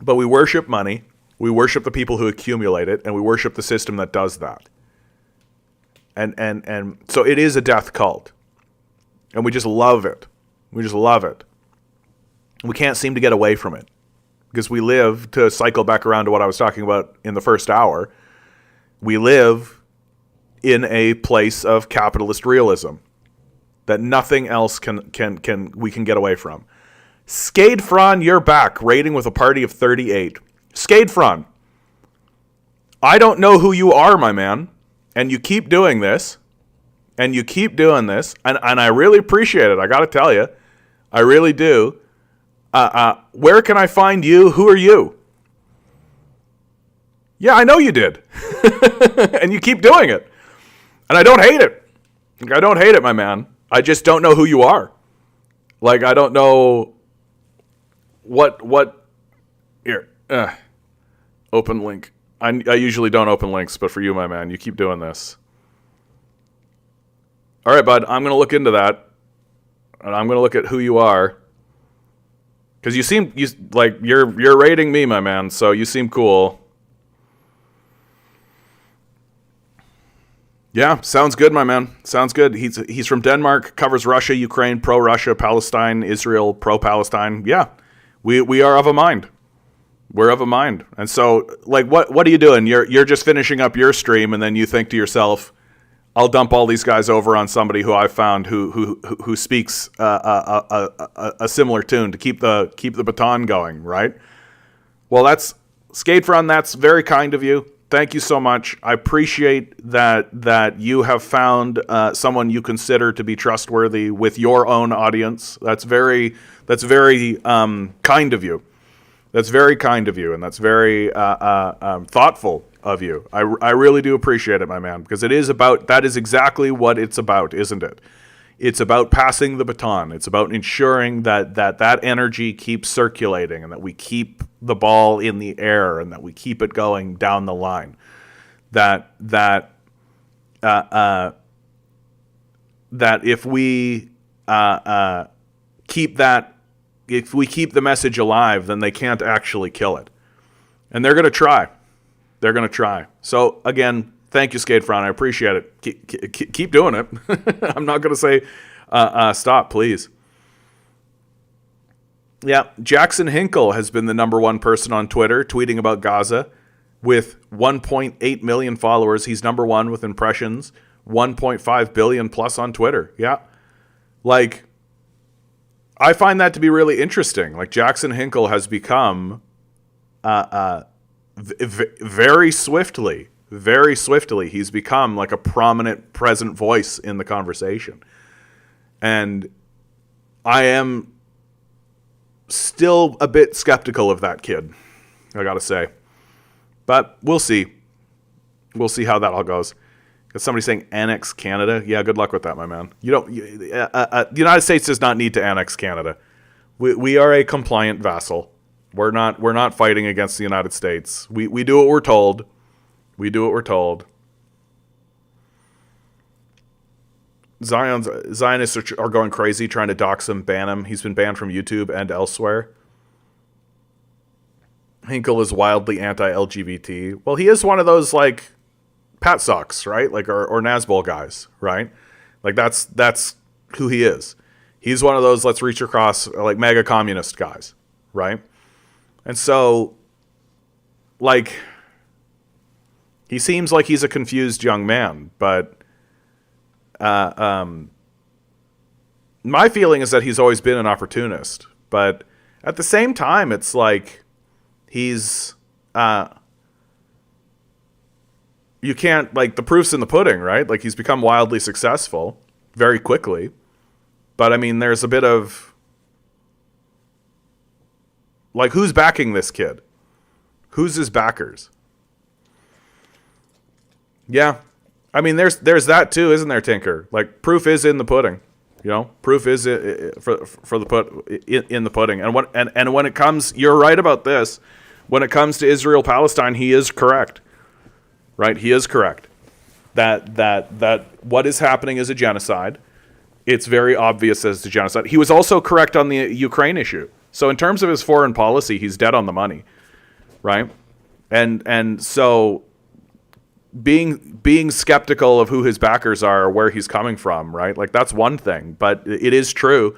But we worship money, we worship the people who accumulate it, and we worship the system that does that. And so it is a death cult. And we just love it. We just love it. We can't seem to get away from it. Because we live, to cycle back around to what I was talking about in the first hour, we live in a place of capitalist realism that nothing else we can get away from. Skadefron, you're back, rating with a party of 38. Skadefron, I don't know who you are, my man, and you keep doing this, and I really appreciate it, I gotta tell you. I really do. Where can I find you? Who are you? Yeah, I know you did. And you keep doing it. And I don't hate it. I don't hate it, my man. I just don't know who you are. Like, I don't know what here. Open link. I usually don't open links, but for you, my man, you keep doing this. All right, bud, I'm going to look into that. And I'm going to look at who you are. Because you're rating me, my man, so you seem cool. Yeah, sounds good, my man. Sounds good. He's from Denmark, covers Russia, Ukraine, pro-Russia, Palestine, Israel, pro-Palestine. Yeah, we are of a mind. We're of a mind. And so, like, what are you doing? You're just finishing up your stream, and then you think to yourself, I'll dump all these guys over on somebody who I've found who speaks a similar tune to keep the baton going, right? Well, that's Skatefront. That's very kind of you. Thank you so much. I appreciate that you have found someone you consider to be trustworthy with your own audience. That's very kind of you. That's very kind of you, and that's very thoughtful of you. I really do appreciate it, my man, because that is exactly what it's about, isn't it? It's about passing the baton. It's about ensuring that energy keeps circulating and that we keep the ball in the air and that we keep it going down the line. That if we if we keep the message alive, then they can't actually kill it. And they're going to try. They're going to try. So, again, thank you, Skatefron. I appreciate it. Keep doing it. I'm not going to say stop, please. Yeah, Jackson Hinkle has been the number one person on Twitter tweeting about Gaza with 1.8 million followers. He's number one with impressions, 1.5 billion plus on Twitter. Yeah. Like, I find that to be really interesting. Like, Jackson Hinkle has become very swiftly, he's become like a prominent present voice in the conversation. And I am still a bit skeptical of that kid, I gotta say. But we'll see. We'll see how that all goes. Is somebody saying annex Canada? Yeah, good luck with that, my man. The United States does not need to annex Canada. We are a compliant vassal. We're not fighting against the United States. We do what we're told. We do what we're told. Zionists are going crazy trying to dox him, ban him. He's been banned from YouTube and elsewhere. Hinkle is wildly anti-LGBT. Well, he is one of those, like, Pat Socks, right? Like, or Nazbol guys, right? Like, that's who he is. He's one of those let's reach across, like, mega communist guys, right? And so, like, he seems like he's a confused young man, but my feeling is that he's always been an opportunist, but at the same time, it's like he's you can't, like, the proof's in the pudding, right? Like, he's become wildly successful very quickly, but I mean, there's a bit of, like, who's backing this kid? Who's his backers? Yeah, I mean, there's that too, isn't there, Tinker? Like, proof is in the pudding. You know, proof is for the in the pudding. And when it comes, you're right about this. When it comes to Israel Palestine, he is correct. Right, he is correct. That what is happening is a genocide. It's very obvious as a genocide. He was also correct on the Ukraine issue. So in terms of his foreign policy, he's dead on the money. Right, and so being skeptical of who his backers are or where he's coming from, right? Like, that's one thing. But it is true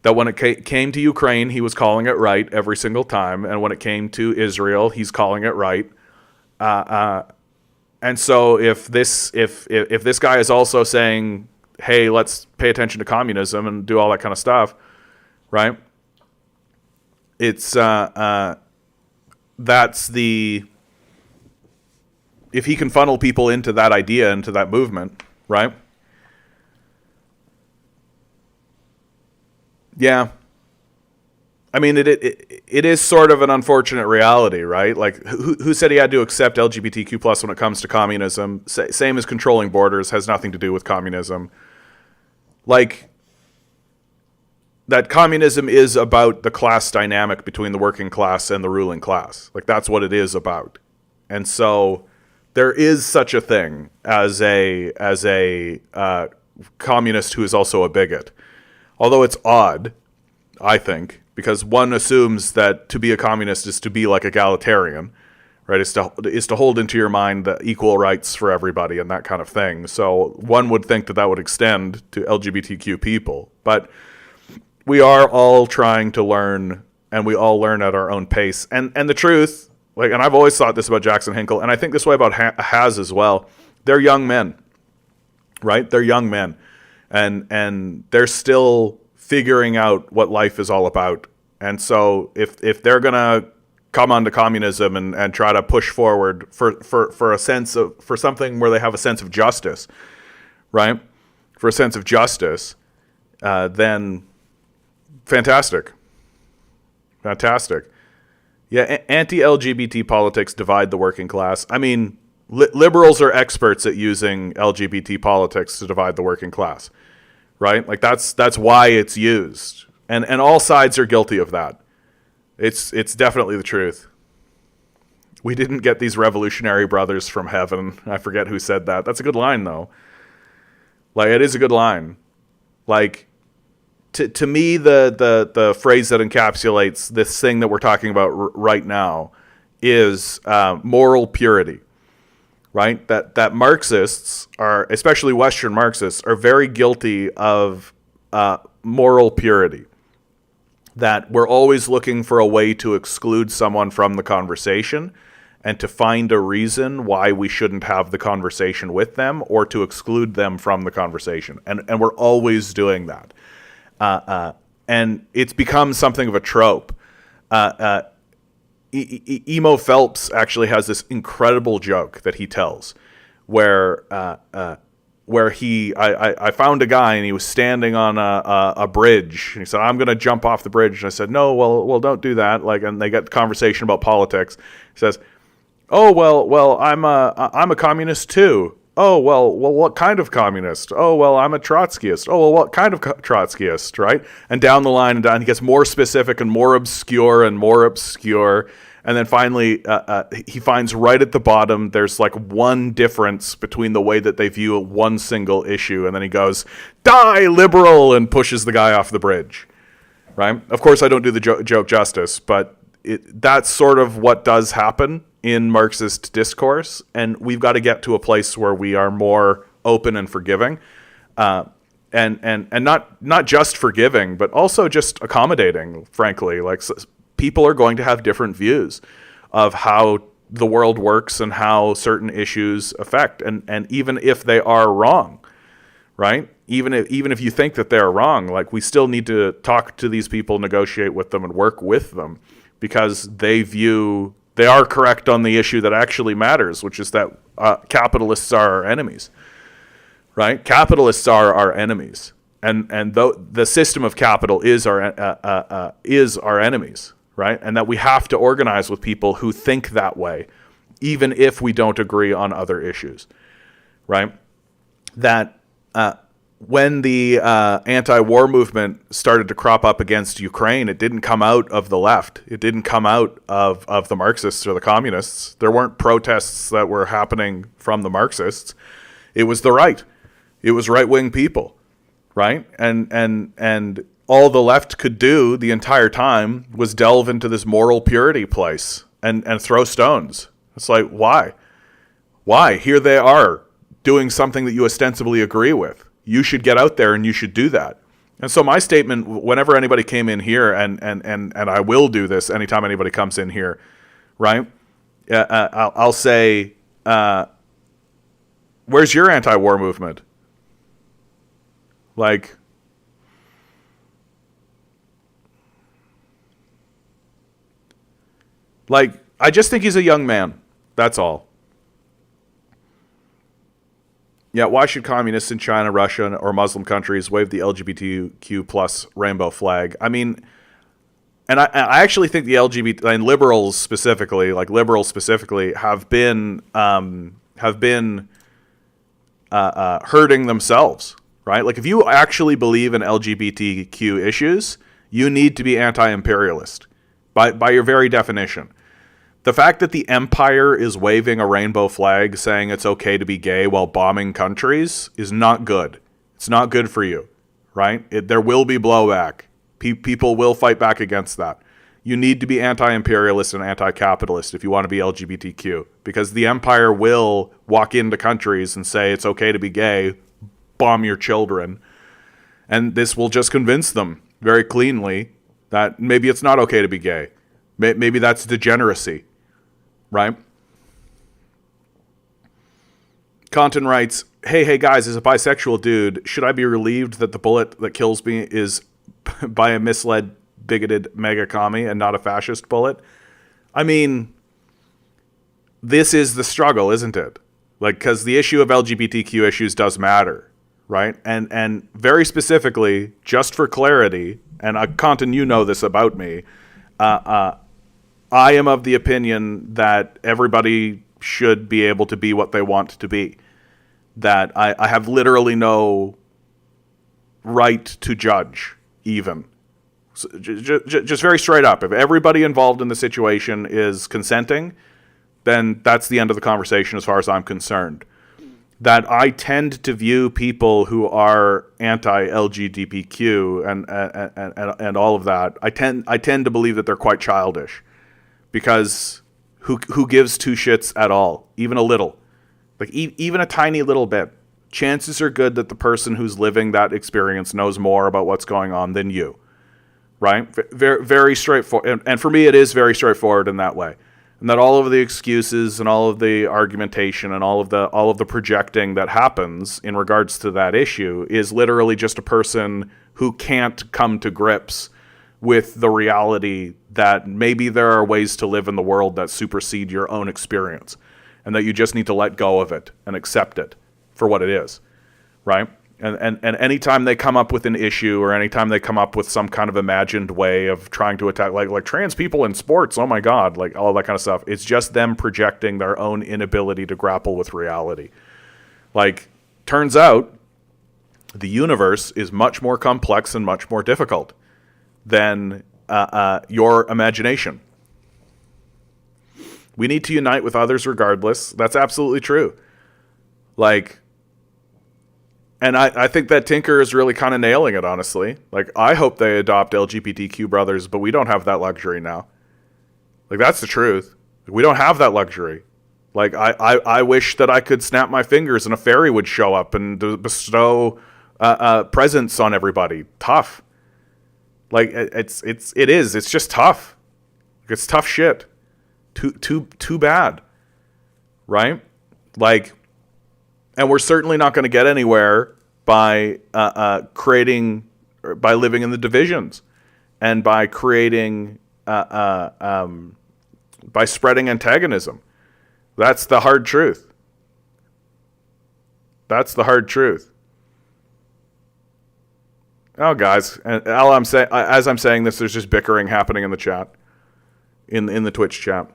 that when it came to Ukraine, he was calling it right every single time. And when it came to Israel, he's calling it right. And so if this guy is also saying, hey, let's pay attention to communism and do all that kind of stuff, right? It's that's the, if he can funnel people into that idea, into that movement, right? Yeah. I mean, it is sort of an unfortunate reality, right? Like, who said he had to accept LGBTQ plus when it comes to communism? Same as controlling borders, has nothing to do with communism. Like, that communism is about the class dynamic between the working class and the ruling class. Like, that's what it is about. And so there is such a thing as a communist who is also a bigot. Although it's odd, I think, because one assumes that to be a communist is to be like egalitarian, right? Is to hold into your mind the equal rights for everybody and that kind of thing. So one would think that would extend to LGBTQ people. But we are all trying to learn, and we all learn at our own pace. And the truth, like, and I've always thought this about Jackson Hinkle, and I think this way about Has as well. They're young men, right? They're young men, and they're still figuring out what life is all about. And so if they're gonna come onto communism and try to push forward for a sense of, for something where they have a sense of justice, right? For a sense of justice, then fantastic. Yeah, anti-LGBT politics divide the working class. I mean, liberals are experts at using LGBT politics to divide the working class, right? Like, that's why it's used. And all sides are guilty of that. It's definitely the truth. We didn't get these revolutionary brothers from heaven. I forget who said that. That's a good line, though. Like, it is a good line. Like, to me, the phrase that encapsulates this thing that we're talking about right now is moral purity, right? That Marxists are, especially Western Marxists, are very guilty of moral purity. That we're always looking for a way to exclude someone from the conversation and to find a reason why we shouldn't have the conversation with them or to exclude them from the conversation. And we're always doing that. And it's become something of a trope. Emo Phelps actually has this incredible joke that he tells where I found a guy and he was standing on a bridge and he said, I'm going to jump off the bridge. And I said, no, well, don't do that. Like, and they got conversation about politics. He says, oh, well, I'm a communist too. Oh, well, what kind of communist? Oh, well, I'm a Trotskyist. Oh, well, what kind of Trotskyist, right? And down the line and down, he gets more specific and more obscure and more obscure. And then finally, he finds right at the bottom, there's like one difference between the way that they view one single issue. And then he goes, die, liberal, and pushes the guy off the bridge, right? Of course, I don't do the joke justice, but that's sort of what does happen in Marxist discourse. And we've got to get to a place where we are more open and forgiving. And not just forgiving, but also just accommodating, frankly. Like, people are going to have different views of how the world works and how certain issues affect, and even if they are wrong, right? Even if you think that they're wrong, like, we still need to talk to these people, negotiate with them, and work with them, because they are correct on the issue that actually matters, which is that capitalists are our enemies, right? Capitalists are our enemies, and the system of capital is our enemies, right? And that we have to organize with people who think that way, even if we don't agree on other issues, right? That when the anti-war movement started to crop up against Ukraine, it didn't come out of the left. It didn't come out of the Marxists or the communists. There weren't protests that were happening from the Marxists. It was the right. It was right-wing people, right? And all the left could do the entire time was delve into this moral purity place and throw stones. It's like, why? Why? Here they are doing something that you ostensibly agree with. You should get out there and you should do that. And so my statement, whenever anybody came in here, and I will do this anytime anybody comes in here, right? I'll say, where's your anti-war movement? Like, I just think he's a young man. That's all. Yeah, why should communists in China, Russia, or Muslim countries wave the LGBTQ plus rainbow flag? I mean, and I actually think the LGBT and liberals specifically, have been hurting themselves, right? Like, if you actually believe in LGBTQ issues, you need to be anti-imperialist by your very definition. The fact that the empire is waving a rainbow flag saying it's okay to be gay while bombing countries is not good. It's not good for you, right? There will be blowback. People will fight back against that. You need to be anti-imperialist and anti-capitalist if you want to be LGBTQ, because the empire will walk into countries and say it's okay to be gay, bomb your children, and this will just convince them very cleanly that maybe it's not okay to be gay. Maybe that's degeneracy. Right? Conton writes, hey guys, as a bisexual dude, should I be relieved that the bullet that kills me is by a misled, bigoted mega commie and not a fascist bullet? I mean, this is the struggle, isn't it? Like, because the issue of LGBTQ issues does matter, right? And very specifically, just for clarity, and Conton, you know this about me, I am of the opinion that everybody should be able to be what they want to be. That I have literally no right to judge, even. So, just very straight up. If everybody involved in the situation is consenting, then that's the end of the conversation as far as I'm concerned. That I tend to view people who are anti-LGBTQ and all of that, I tend to believe that they're quite childish. Because who gives two shits at all? Even a little. Like, even a tiny little bit. Chances are good that the person who's living that experience knows more about what's going on than you. Right? Very, very straightforward. And for me, it is very straightforward in that way. And that all of the excuses and all of the argumentation and all of the projecting that happens in regards to that issue is literally just a person who can't come to grips with the reality that maybe there are ways to live in the world that supersede your own experience, and that you just need to let go of it and accept it for what it is, right? And anytime they come up with an issue, or anytime they come up with some kind of imagined way of trying to attack, like trans people in sports, oh my God, like all that kind of stuff, it's just them projecting their own inability to grapple with reality. Like, turns out the universe is much more complex and much more difficult than your imagination. We need to unite with others regardless. That's absolutely true. Like, and I think that Tinker is really kind of nailing it, honestly. Like, I hope they adopt LGBTQ brothers, but we don't have that luxury now. Like, that's the truth. We don't have that luxury. Like, I wish that I could snap my fingers and a fairy would show up and bestow presents on everybody. Tough. Like, it's just tough. It's tough shit. Too bad. Right? Like, and we're certainly not going to get anywhere by by living in the divisions, and by creating by spreading antagonism. That's the hard truth. That's the hard truth. Oh, guys, and as I'm saying this, there's just bickering happening in the chat, in the Twitch chat.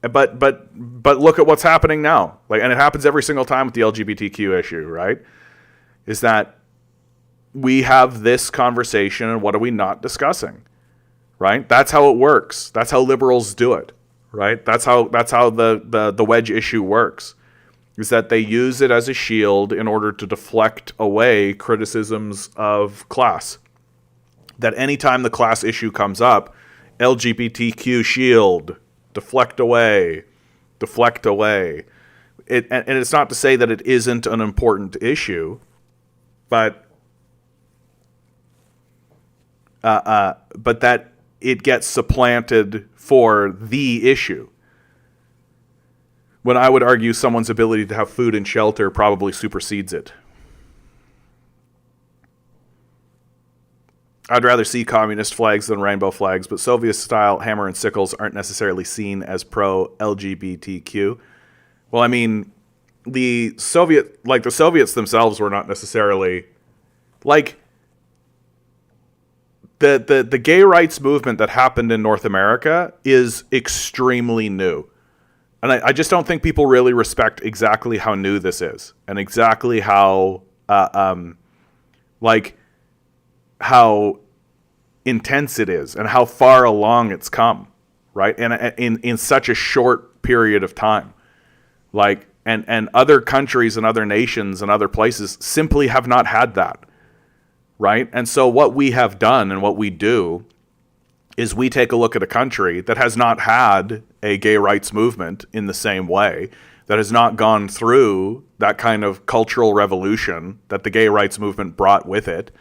But look at what's happening now. And it happens every single time with the LGBTQ issue, right? Is that we have this conversation, and what are we not discussing? Right? That's how it works. That's how liberals do it. Right? That's how the wedge issue works. Is that they use it as a shield in order to deflect away criticisms of class. That anytime the class issue comes up, LGBTQ shield, deflect away. And it's not to say that it isn't an important issue, but that it gets supplanted for the issue. When I would argue someone's ability to have food and shelter probably supersedes it. I'd rather see communist flags than rainbow flags, but Soviet-style hammer and sickles aren't necessarily seen as pro-LGBTQ. Well, I mean, the Soviets themselves were not necessarily the gay rights movement that happened in North America is extremely new. And I just don't think people really respect exactly how new this is, and exactly how how intense it is, and how far along it's come, right? And in such a short period of time, and other countries and other nations and other places simply have not had that, right? And so what we have done and what we do is we take a look at a country that has not had a gay rights movement in the same way, that has not gone through that kind of cultural revolution that the gay rights movement brought with it.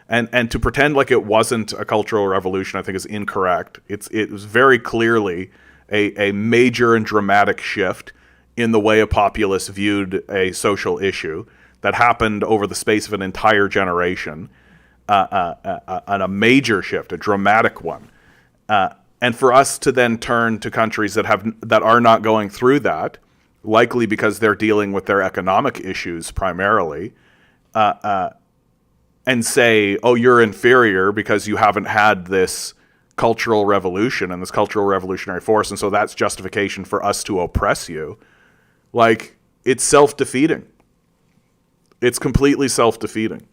And to pretend like it wasn't a cultural revolution, I think, is incorrect. It was very clearly a major and dramatic shift in the way a populace viewed a social issue that happened over the space of an entire generation, and a major shift, a dramatic one. And for us to then turn to countries that are not going through that, likely because they're dealing with their economic issues primarily, and say, oh, you're inferior because you haven't had this cultural revolution and this cultural revolutionary force, and so that's justification for us to oppress you. It's self-defeating. It's completely self-defeating.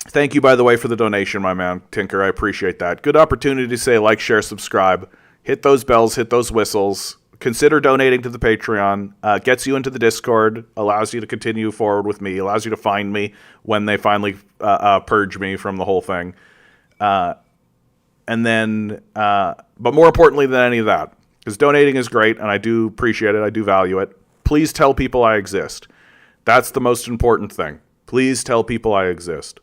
Thank you, by the way, for the donation, my man, Tinker. I appreciate that. Good opportunity to say like, share, subscribe. Hit those bells, hit those whistles. Consider donating to the Patreon. Gets you into the Discord, allows you to continue forward with me, allows you to find me when they finally purge me from the whole thing. But more importantly than any of that, because donating is great, and I do appreciate it, I do value it, please tell people I exist. That's the most important thing. Please tell people I exist.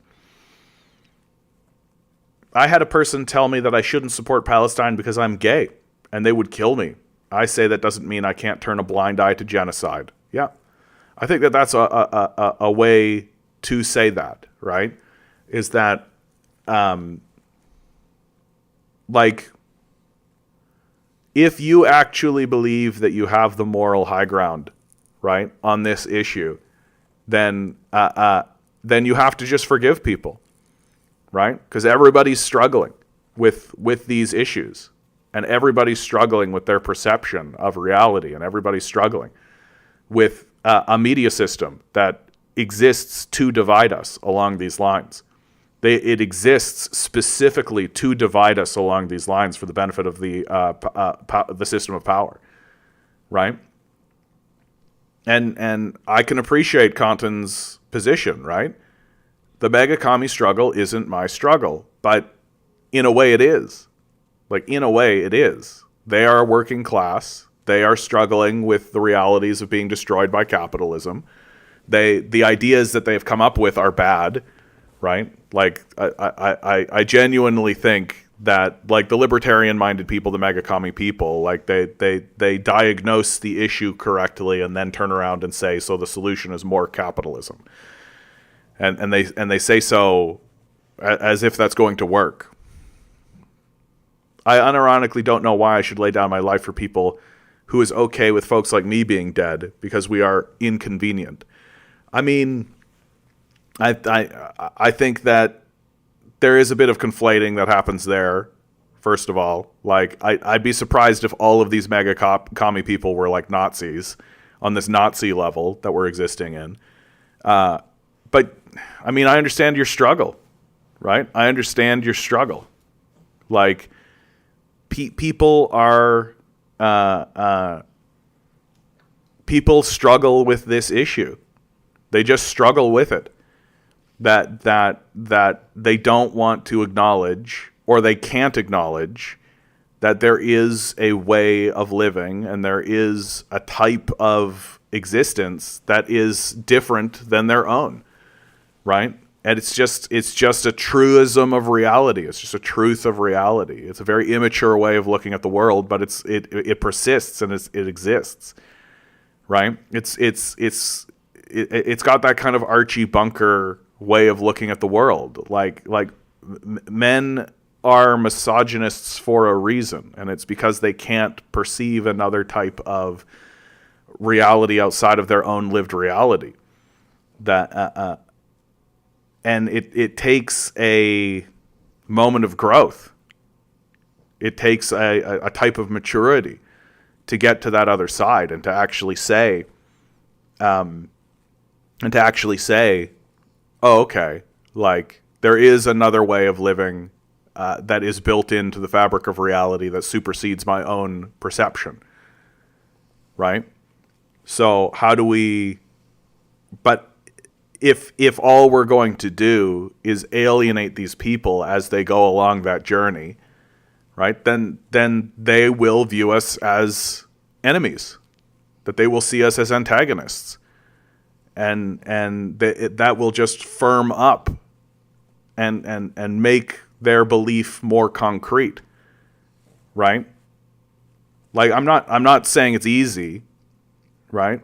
I had a person tell me that I shouldn't support Palestine because I'm gay, and they would kill me. I say that doesn't mean I can't turn a blind eye to genocide. Yeah. I think that that's a way to say that, right? Is that, if you actually believe that you have the moral high ground, right, on this issue, then you have to just forgive people, right? Because everybody's struggling with these issues. And everybody's struggling with their perception of reality, and everybody's struggling with a media system that exists to divide us along these lines. It exists specifically to divide us along these lines for the benefit of the system of power, right? And I can appreciate Compton's position, right? The mega commie struggle isn't my struggle, but in a way it is. In a way, it is. They are working class. They are struggling with the realities of being destroyed by capitalism. The ideas that they've come up with are bad, right? I genuinely think that like the libertarian-minded people, the mega-commie people, like they diagnose the issue correctly and then turn around and say, so the solution is more capitalism, and they say so as if that's going to work. I unironically don't know why I should lay down my life for people who is okay with folks like me being dead because we are inconvenient. I mean, I think that there is a bit of conflating that happens there, first of all. Like, I'd be surprised if all of these mega commie people were like Nazis on this Nazi level that we're existing in. But, I mean, I understand your struggle, right? I understand your struggle. Like, people are... people struggle with this issue. They just struggle with it. That they don't want to acknowledge, or they can't acknowledge, that there is a way of living and there is a type of existence that is different than their own, right? And it's just a truism of reality. It's just a truth of reality. It's a very immature way of looking at the world, but it persists and it exists, right? It's got that kind of Archie Bunker way of looking at the world. Like men are misogynists for a reason, and it's because they can't perceive another type of reality outside of their own lived reality. And it takes a moment of growth. It takes a type of maturity to get to that other side and to actually say, oh, okay, like there is another way of living that is built into the fabric of reality that supersedes my own perception, right? So how do we... But if all we're going to do is alienate these people as they go along that journey, right, then they will view us as enemies, that they will see us as antagonists. And that will just firm up and make their belief more concrete, right? Like I'm not saying it's easy, right?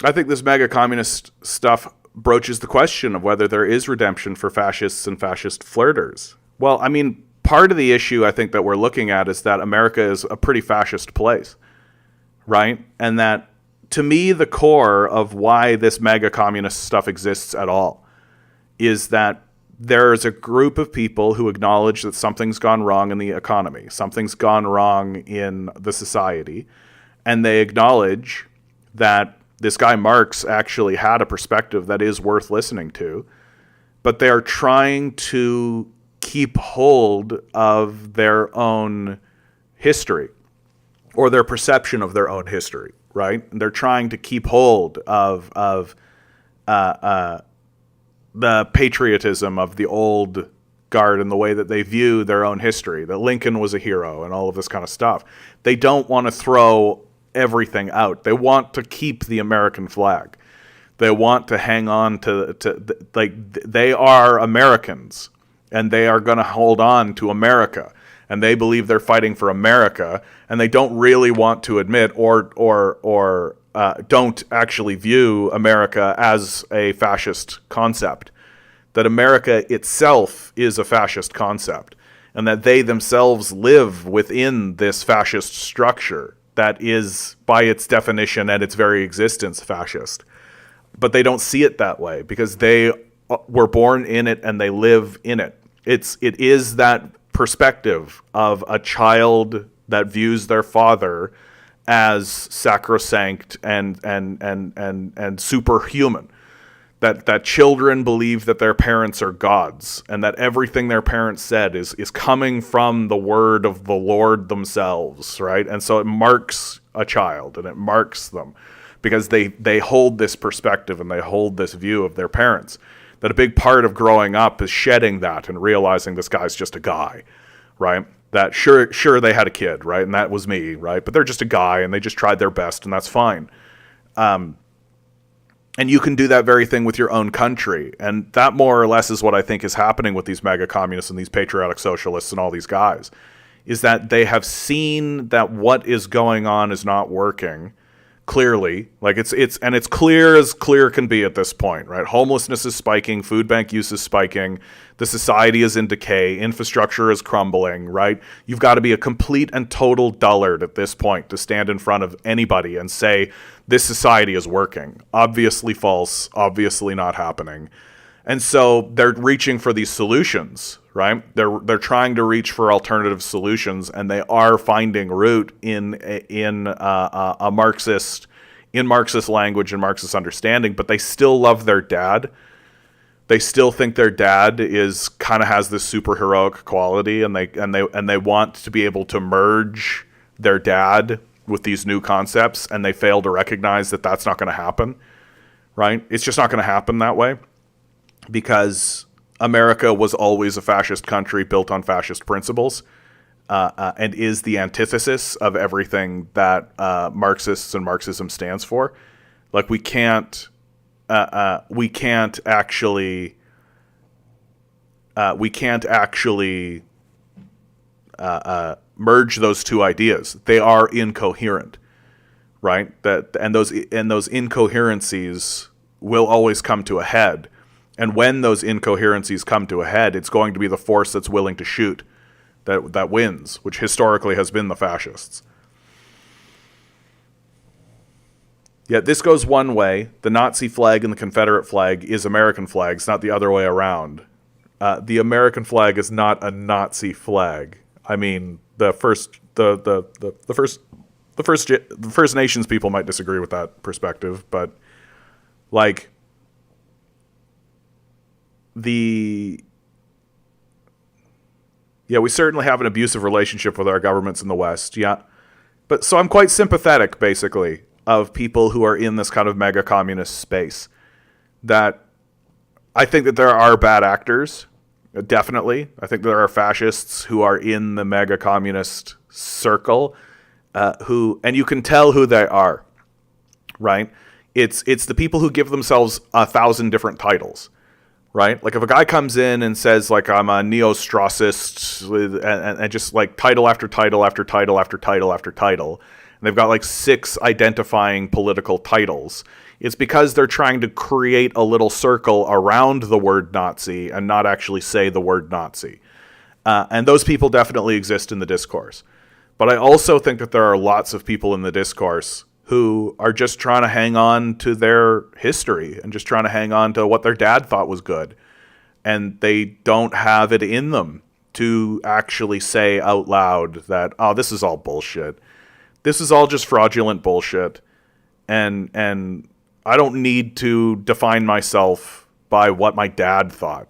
I think this mega communist stuff broaches the question of whether there is redemption for fascists and fascist flirters. Well, I mean, part of the issue I think that we're looking at is that America is a pretty fascist place, right? And that, to me, the core of why this mega communist stuff exists at all is that there's a group of people who acknowledge that something's gone wrong in the economy, something's gone wrong in the society, and they acknowledge that this guy Marx actually had a perspective that is worth listening to, but they are trying to keep hold of their own history or their perception of their own history, right? And they're trying to keep hold of the patriotism of the old guard and the way that they view their own history, that Lincoln was a hero and all of this kind of stuff. They don't want to throw everything out. They want to keep the American flag. They want to hang on to like, they are Americans and they are going to hold on to America, and they believe they're fighting for America, and they don't really want to admit or don't actually view America as a fascist concept, that America itself is a fascist concept, and that they themselves live within this fascist structure that is, by its definition and its very existence, fascist. But they don't see it that way because they were born in it and they live in it. It is that perspective of a child that views their father as sacrosanct and superhuman. That children believe that their parents are gods, and that everything their parents said is coming from the word of the Lord themselves, right? And so it marks a child, and it marks them because they hold this perspective and they hold this view of their parents. That a big part of growing up is shedding that and realizing this guy's just a guy, right? That sure they had a kid, right? And that was me, right? But they're just a guy and they just tried their best, and that's fine. And you can do that very thing with your own country. And that more or less is what I think is happening with these mega communists and these patriotic socialists and all these guys, is that they have seen that what is going on is not working clearly. Like it's clear as clear can be at this point, right? Homelessness is spiking, food bank use is spiking, the society is in decay, infrastructure is crumbling, right? You've got to be a complete and total dullard at this point to stand in front of anybody and say this society is working. Obviously false, obviously not happening. And so they're reaching for these solutions, right? They're trying to reach for alternative solutions, and they are finding root in a Marxist language and Marxist understanding. But they still love their dad. They still think their dad is kind of has this superheroic quality, and they want to be able to merge their dad with these new concepts, and they fail to recognize that that's not going to happen, right? It's just not going to happen that way. Because America was always a fascist country built on fascist principles, and is the antithesis of everything that Marxists and Marxism stands for. Like we can't actually merge those two ideas. They are incoherent, right? And those incoherencies will always come to a head. And when those incoherencies come to a head, it's going to be the force that's willing to shoot that wins, which historically has been the fascists. Yet this goes one way. The Nazi flag and the Confederate flag is American flags, not the other way around. The American flag is not a Nazi flag. I mean, the First Nations people might disagree with that perspective, but like. We certainly have an abusive relationship with our governments in the West, yeah. But so I'm quite sympathetic, basically, of people who are in this kind of mega communist space. That I think that there are bad actors, definitely. I think there are fascists who are in the mega communist circle, and you can tell who they are, right? It's the people who give themselves 1,000 different titles. Right? Like if a guy comes in and says like I'm a neo-Straussist and just like title after title after title after title after title, and they've got like 6 identifying political titles, it's because they're trying to create a little circle around the word Nazi and not actually say the word Nazi. And those people definitely exist in the discourse. But I also think that there are lots of people in the discourse who are just trying to hang on to their history and just trying to hang on to what their dad thought was good. And they don't have it in them to actually say out loud that, oh, this is all bullshit. This is all just fraudulent bullshit. And I don't need to define myself by what my dad thought,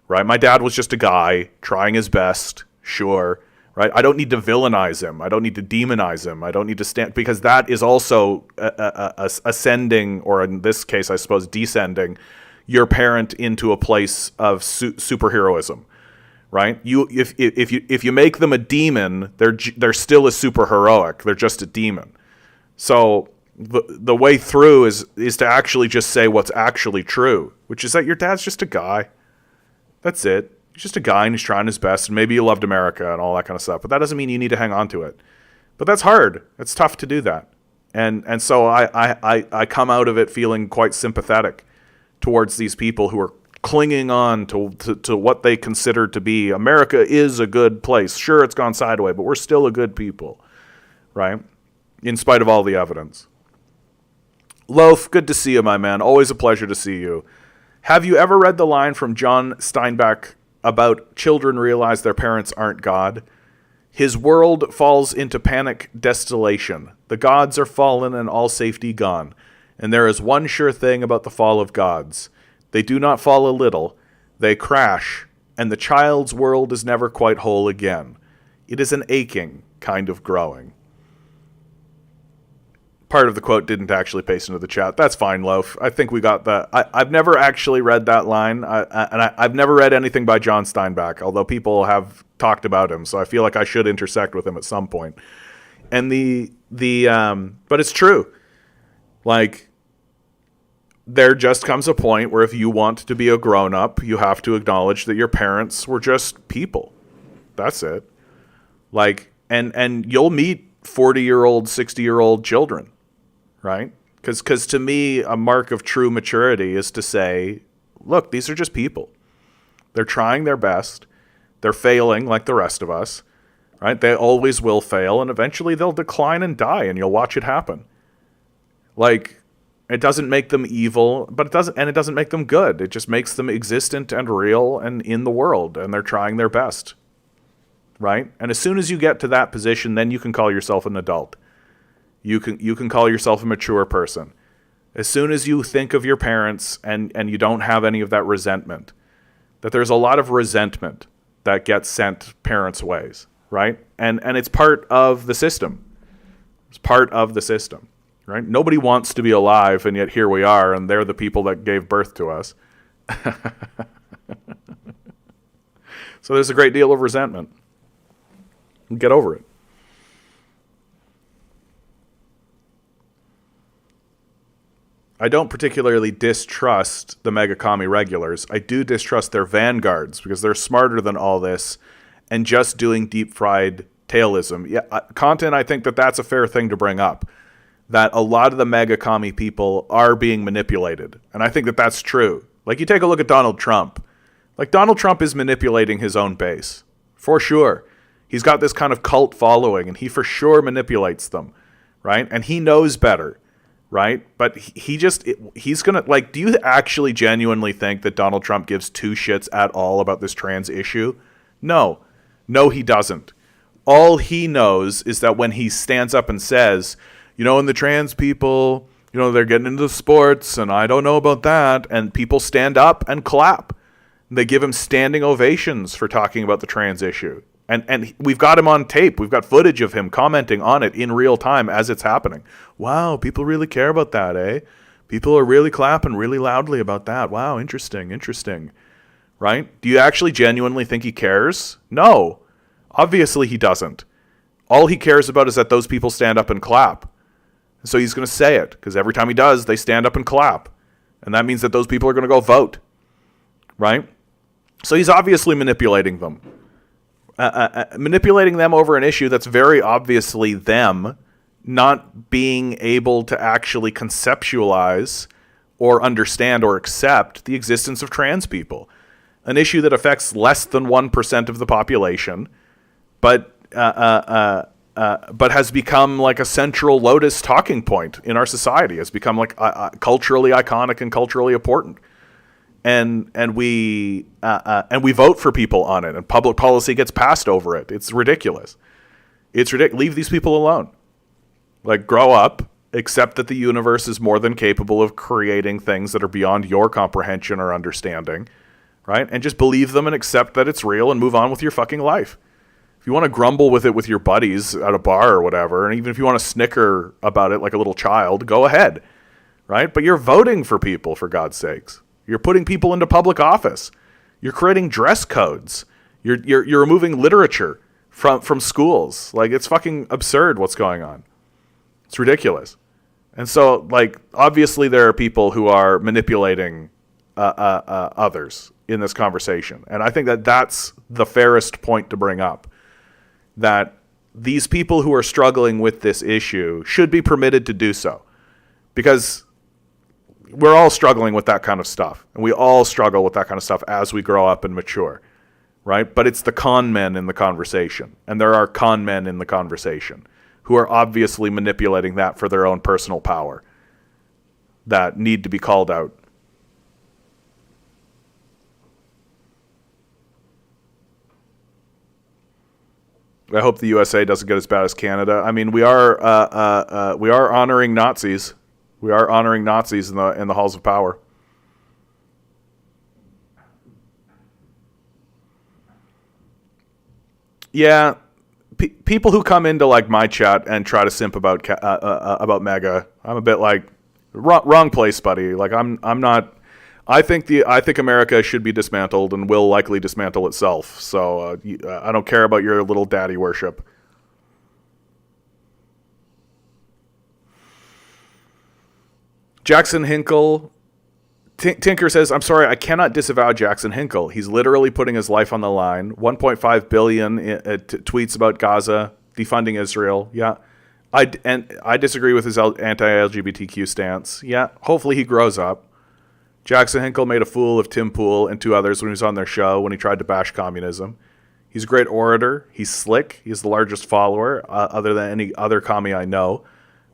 right? My dad was just a guy trying his best, sure. Right? I don't need to villainize him. I don't need to demonize him. I don't need to stand, because that is also ascending, or in this case, I suppose, descending your parent into a place of superheroism. Right? If you make them a demon, they're still as superheroic. They're just a demon. So the way through is to actually just say what's actually true, which is that your dad's just a guy. That's it. He's just a guy and he's trying his best, and maybe you loved America and all that kind of stuff, but that doesn't mean you need to hang on to it. But that's hard. It's tough to do that. And so I come out of it feeling quite sympathetic towards these people who are clinging on to what they consider to be America is a good place. Sure, it's gone sideways, but we're still a good people, right? In spite of all the evidence. Loaf, good to see you, my man. Always a pleasure to see you. Have you ever read the line from John Steinbeck about children realize their parents aren't God? His world falls into panic distillation. The gods are fallen and all safety gone. And there is one sure thing about the fall of gods. They do not fall a little. They crash, and the child's world is never quite whole again. It is an aching kind of growing. Part of the quote didn't actually paste into the chat. That's fine, Loaf. I think we got that. I've never actually read that line, and I've never read anything by John Steinbeck, although people have talked about him, so I feel like I should intersect with him at some point. And but it's true. Like, there just comes a point where if you want to be a grown-up, you have to acknowledge that your parents were just people. That's it. Like, and you'll meet 40-year-old, 60-year-old children, right? Because to me, a mark of true maturity is to say, look, these are just people. They're trying their best. They're failing like the rest of us, right? They always will fail, and eventually they'll decline and die, and you'll watch it happen. Like, it doesn't make them evil, but it doesn't make them good. It just makes them existent and real and in the world, and they're trying their best, right? And as soon as you get to that position, then you can call yourself an adult. You can call yourself a mature person. As soon as you think of your parents and you don't have any of that resentment, that there's a lot of resentment that gets sent parents' ways, right? And it's part of the system. It's part of the system, right? Nobody wants to be alive, and yet here we are, and they're the people that gave birth to us. So there's a great deal of resentment. Get over it. I don't particularly distrust the mega commie regulars. I do distrust their vanguards because they're smarter than all this and just doing deep fried tailism. Yeah, content, I think that's a fair thing to bring up. That a lot of the mega commie people are being manipulated. And I think that's true. Like, you take a look at Donald Trump. Like, Donald Trump is manipulating his own base. For sure. He's got this kind of cult following, and he for sure manipulates them, right? And he knows better. Right? But he's going to, like, do you actually genuinely think that Donald Trump gives two shits at all about this trans issue? No. No, he doesn't. All he knows is that when he stands up and says, and the trans people, they're getting into sports and I don't know about that. And people stand up and clap. They give him standing ovations for talking about the trans issue. And we've got him on tape. We've got footage of him commenting on it in real time as it's happening. Wow, people really care about that, eh? People are really clapping really loudly about that. Wow, interesting. Right? Do you actually genuinely think he cares? No. Obviously he doesn't. All he cares about is that those people stand up and clap. So he's going to say it, because every time he does, they stand up and clap. And that means that those people are going to go vote. Right? So he's obviously manipulating them. Manipulating them over an issue that's very obviously them not being able to actually conceptualize or understand or accept the existence of trans people. An issue that affects less than 1% of the population, but has become like a central lotus talking point in our society. It's become like culturally iconic and culturally important. And we vote for people on it, and public policy gets passed over it. It's ridiculous. Leave these people alone. Like, grow up, accept that the universe is more than capable of creating things that are beyond your comprehension or understanding, right? And just believe them and accept that it's real and move on with your fucking life. If you want to grumble with it with your buddies at a bar or whatever, and even if you want to snicker about it like a little child, go ahead, right? But you're voting for people, for God's sakes. You're putting people into public office. You're creating dress codes. You're removing literature from schools. Like, it's fucking absurd what's going on. It's ridiculous. And so, like, obviously there are people who are manipulating others in this conversation. And I think that's the fairest point to bring up. That these people who are struggling with this issue should be permitted to do so. Because we're all struggling with that kind of stuff. And we all struggle with that kind of stuff as we grow up and mature, right? But it's the con men in the conversation. And there are con men in the conversation who are obviously manipulating that for their own personal power that need to be called out. I hope the USA doesn't get as bad as Canada. I mean, we are honoring Nazis. We are honoring Nazis in the halls of power. Yeah, people who come into like my chat and try to simp about MAGA, I'm a bit like wrong place, buddy. Like I'm not. I think America should be dismantled and will likely dismantle itself. So I don't care about your little daddy worship. Jackson Hinkle Tinker says, I'm sorry, I cannot disavow Jackson Hinkle. He's literally putting his life on the line. 1.5 billion tweets about Gaza, defunding Israel. Yeah. I disagree with his anti-LGBTQ stance. Yeah. Hopefully he grows up. Jackson Hinkle made a fool of Tim Pool and two others when he was on their show when he tried to bash communism. He's a great orator. He's slick. He's the largest follower other than any other commie I know.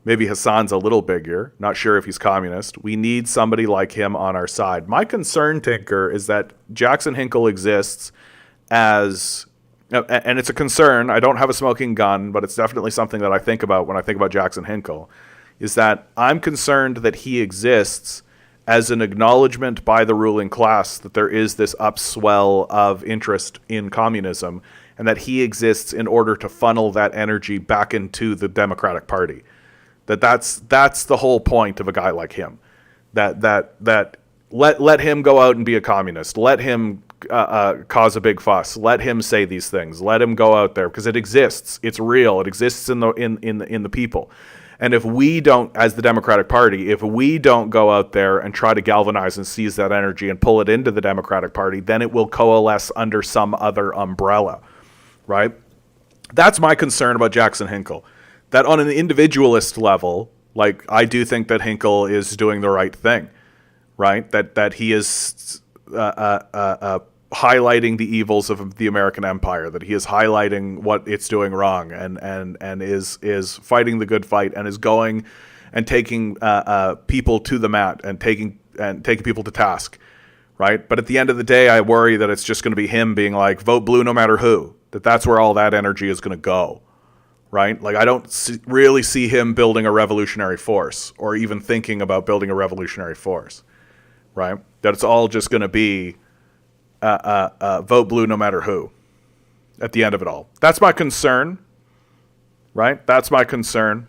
Maybe Hassan's a little bigger. Not sure if he's communist. We need somebody like him on our side. My concern, Tinker, is that Jackson Hinkle exists as, and it's a concern. I don't have a smoking gun, but it's definitely something that I think about when I think about Jackson Hinkle, is that I'm concerned that he exists as an acknowledgement by the ruling class that there is this upswell of interest in communism, and that he exists in order to funnel that energy back into the Democratic Party. That's the whole point of a guy like him. That let him go out and be a communist. Let him cause a big fuss. Let him say these things. Let him go out there because it exists. It's real. It exists in the people. And if we don't, as the Democratic Party, if we don't go out there and try to galvanize and seize that energy and pull it into the Democratic Party, then it will coalesce under some other umbrella, right? That's my concern about Jackson Hinkle. That on an individualist level, like, I do think that Hinkle is doing the right thing, right? That he is highlighting the evils of the American empire, that he is highlighting what it's doing wrong, and is fighting the good fight, and is going and taking people to the mat and taking people to task, right? But at the end of the day, I worry that it's just going to be him being like, vote blue no matter who. That's where all that energy is going to go. Right? Like, I don't really see him building a revolutionary force or even thinking about building a revolutionary force, right? That it's all just going to be vote blue no matter who at the end of it all. That's my concern, right? That's my concern.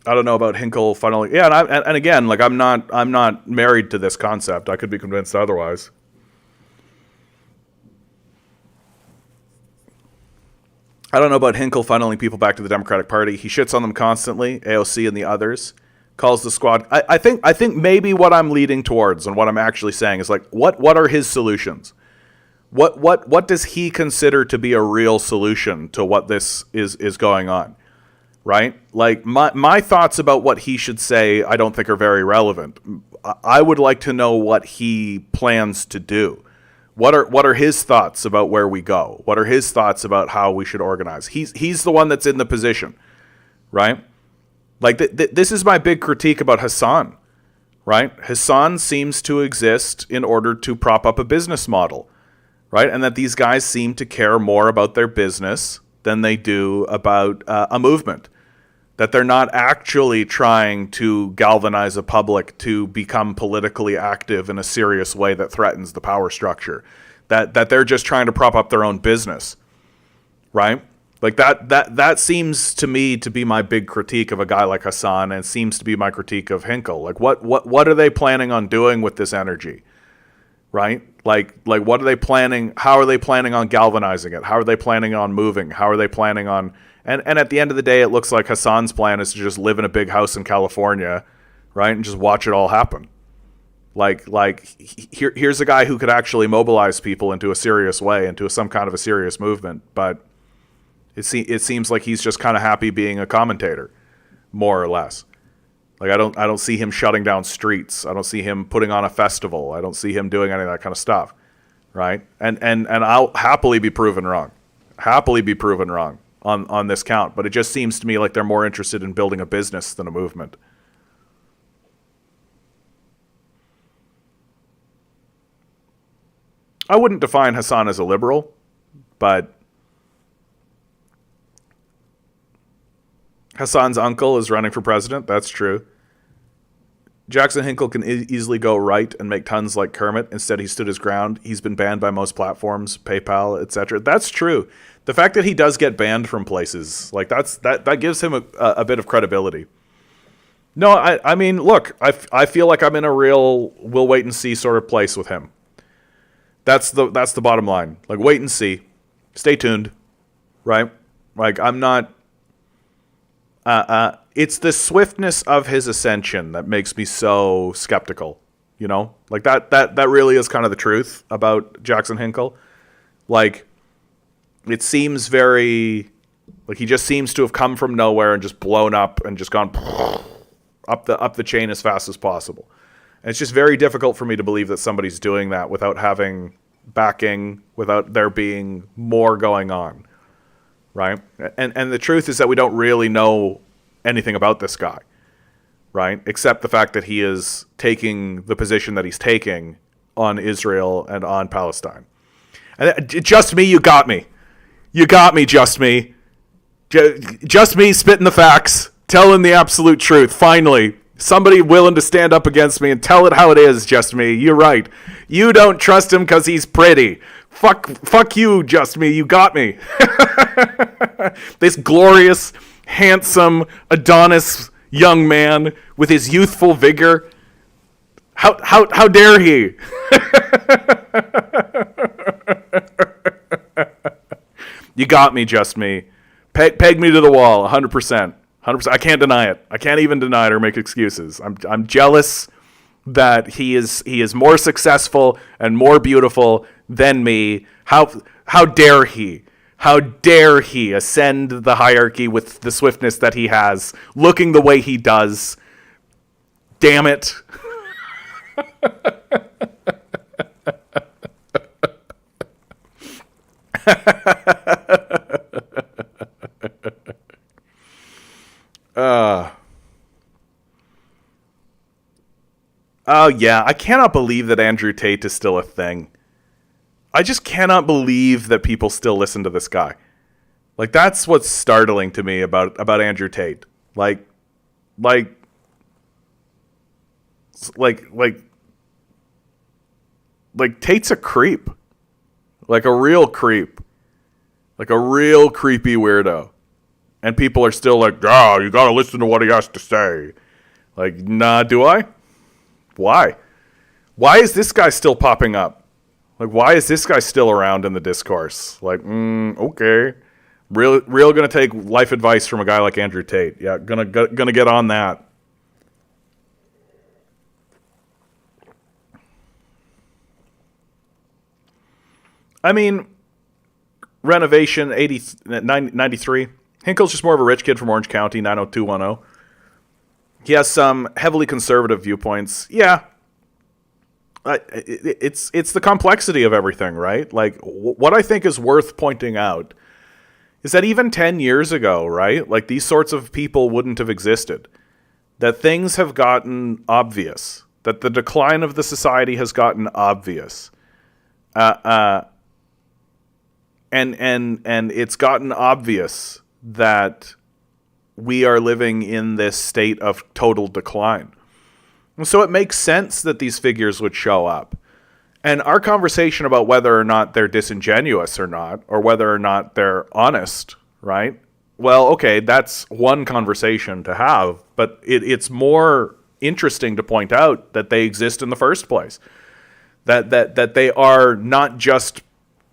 I don't know about Hinkle funneling. Yeah, and again, like, I'm not married to this concept. I could be convinced otherwise. I don't know about Hinkle funneling people back to the Democratic Party. He shits on them constantly, AOC and the others. Calls the squad. I think maybe what I'm leading towards and what I'm actually saying is, like, what are his solutions? What does he consider to be a real solution to what this is going on? Right? Like, my thoughts about what he should say, I don't think are very relevant. I would like to know what he plans to do. What are his thoughts about where we go? What are his thoughts about how we should organize? He's the one that's in the position, right? Like, this is my big critique about Hassan, right? Hassan seems to exist in order to prop up a business model, right? And that these guys seem to care more about their business than they do about a movement. That they're not actually trying to galvanize a public to become politically active in a serious way that threatens the power structure. That they're just trying to prop up their own business, right? Like, that seems to me to be my big critique of a guy like Hassan, and seems to be my critique of Hinkle. Like, what are they planning on doing with this energy? Right? Like what are they planning? How are they planning on galvanizing it? How are they planning on moving? How are they planning on, and at the end of the day, it looks like Hassan's plan is to just live in a big house in California, right? And just watch it all happen. Here's a guy who could actually mobilize people into a serious way, into some kind of a serious movement. But it seems like he's just kind of happy being a commentator, more or less. Like, I don't see him shutting down streets. I don't see him putting on a festival. I don't see him doing any of that kind of stuff, right? And I'll happily be proven wrong. Happily be proven wrong on this count. But it just seems to me like they're more interested in building a business than a movement. I wouldn't define Hassan as a liberal, but Hassan's uncle is running for president. That's true. Jackson Hinkle can easily go right and make tons like Kermit. Instead, he stood his ground. He's been banned by most platforms, PayPal, etc. That's true. The fact that he does get banned from places, like, that gives him a bit of credibility. No, I mean, look, I feel like I'm in a real we'll wait and see sort of place with him. That's the bottom line. Like, wait and see. Stay tuned, right? Like, I'm not It's the swiftness of his ascension that makes me so skeptical. You know, like that really is kind of the truth about Jackson Hinkle. Like, it seems very, like he just seems to have come from nowhere and just blown up and just gone up the chain as fast as possible. And it's just very difficult for me to believe that somebody's doing that without having backing, without there being more going on, right? And the truth is that we don't really know anything about this guy, right? Except the fact that he is taking the position that he's taking on Israel and on Palestine. And just me, you got me. You got me, just me. Just me spitting the facts, telling the absolute truth. Finally, somebody willing to stand up against me and tell it how it is, just me. You're right. You don't trust him because he's pretty. Fuck you, just me. You got me. This glorious, handsome Adonis young man with his youthful vigor. How dare he? You got me, just me. Peg me to the wall, 100%. 100%. I can't deny it. I can't even deny it or make excuses. I'm jealous that he is more successful and more beautiful than me. How dare he? How dare he ascend the hierarchy with the swiftness that he has, looking the way he does? Damn it. Oh, yeah. I cannot believe that Andrew Tate is still a thing. I just cannot believe that people still listen to this guy. Like, that's what's startling to me about Andrew Tate. Like Tate's a creep. Like a real creep. Like a real creepy weirdo. And people are still like, you gotta listen to what he has to say. Like, nah, do I? Why? Why is this guy still popping up? Like, why is this guy still around in the discourse? Like, okay. Real gonna take life advice from a guy like Andrew Tate. Yeah, gonna get on that. I mean, renovation 93. Hinkle's just more of a rich kid from Orange County, 90210. He has some heavily conservative viewpoints. Yeah. It's the complexity of everything, right? Like, what I think is worth pointing out is that even 10 years ago, right, like these sorts of people wouldn't have existed. That things have gotten obvious. That the decline of the society has gotten obvious. And it's gotten obvious that we are living in this state of total decline. And so it makes sense that these figures would show up. And our conversation about whether or not they're disingenuous or not, or whether or not they're honest, right? Well, okay, that's one conversation to have, but it's more interesting to point out that they exist in the first place. That they are not just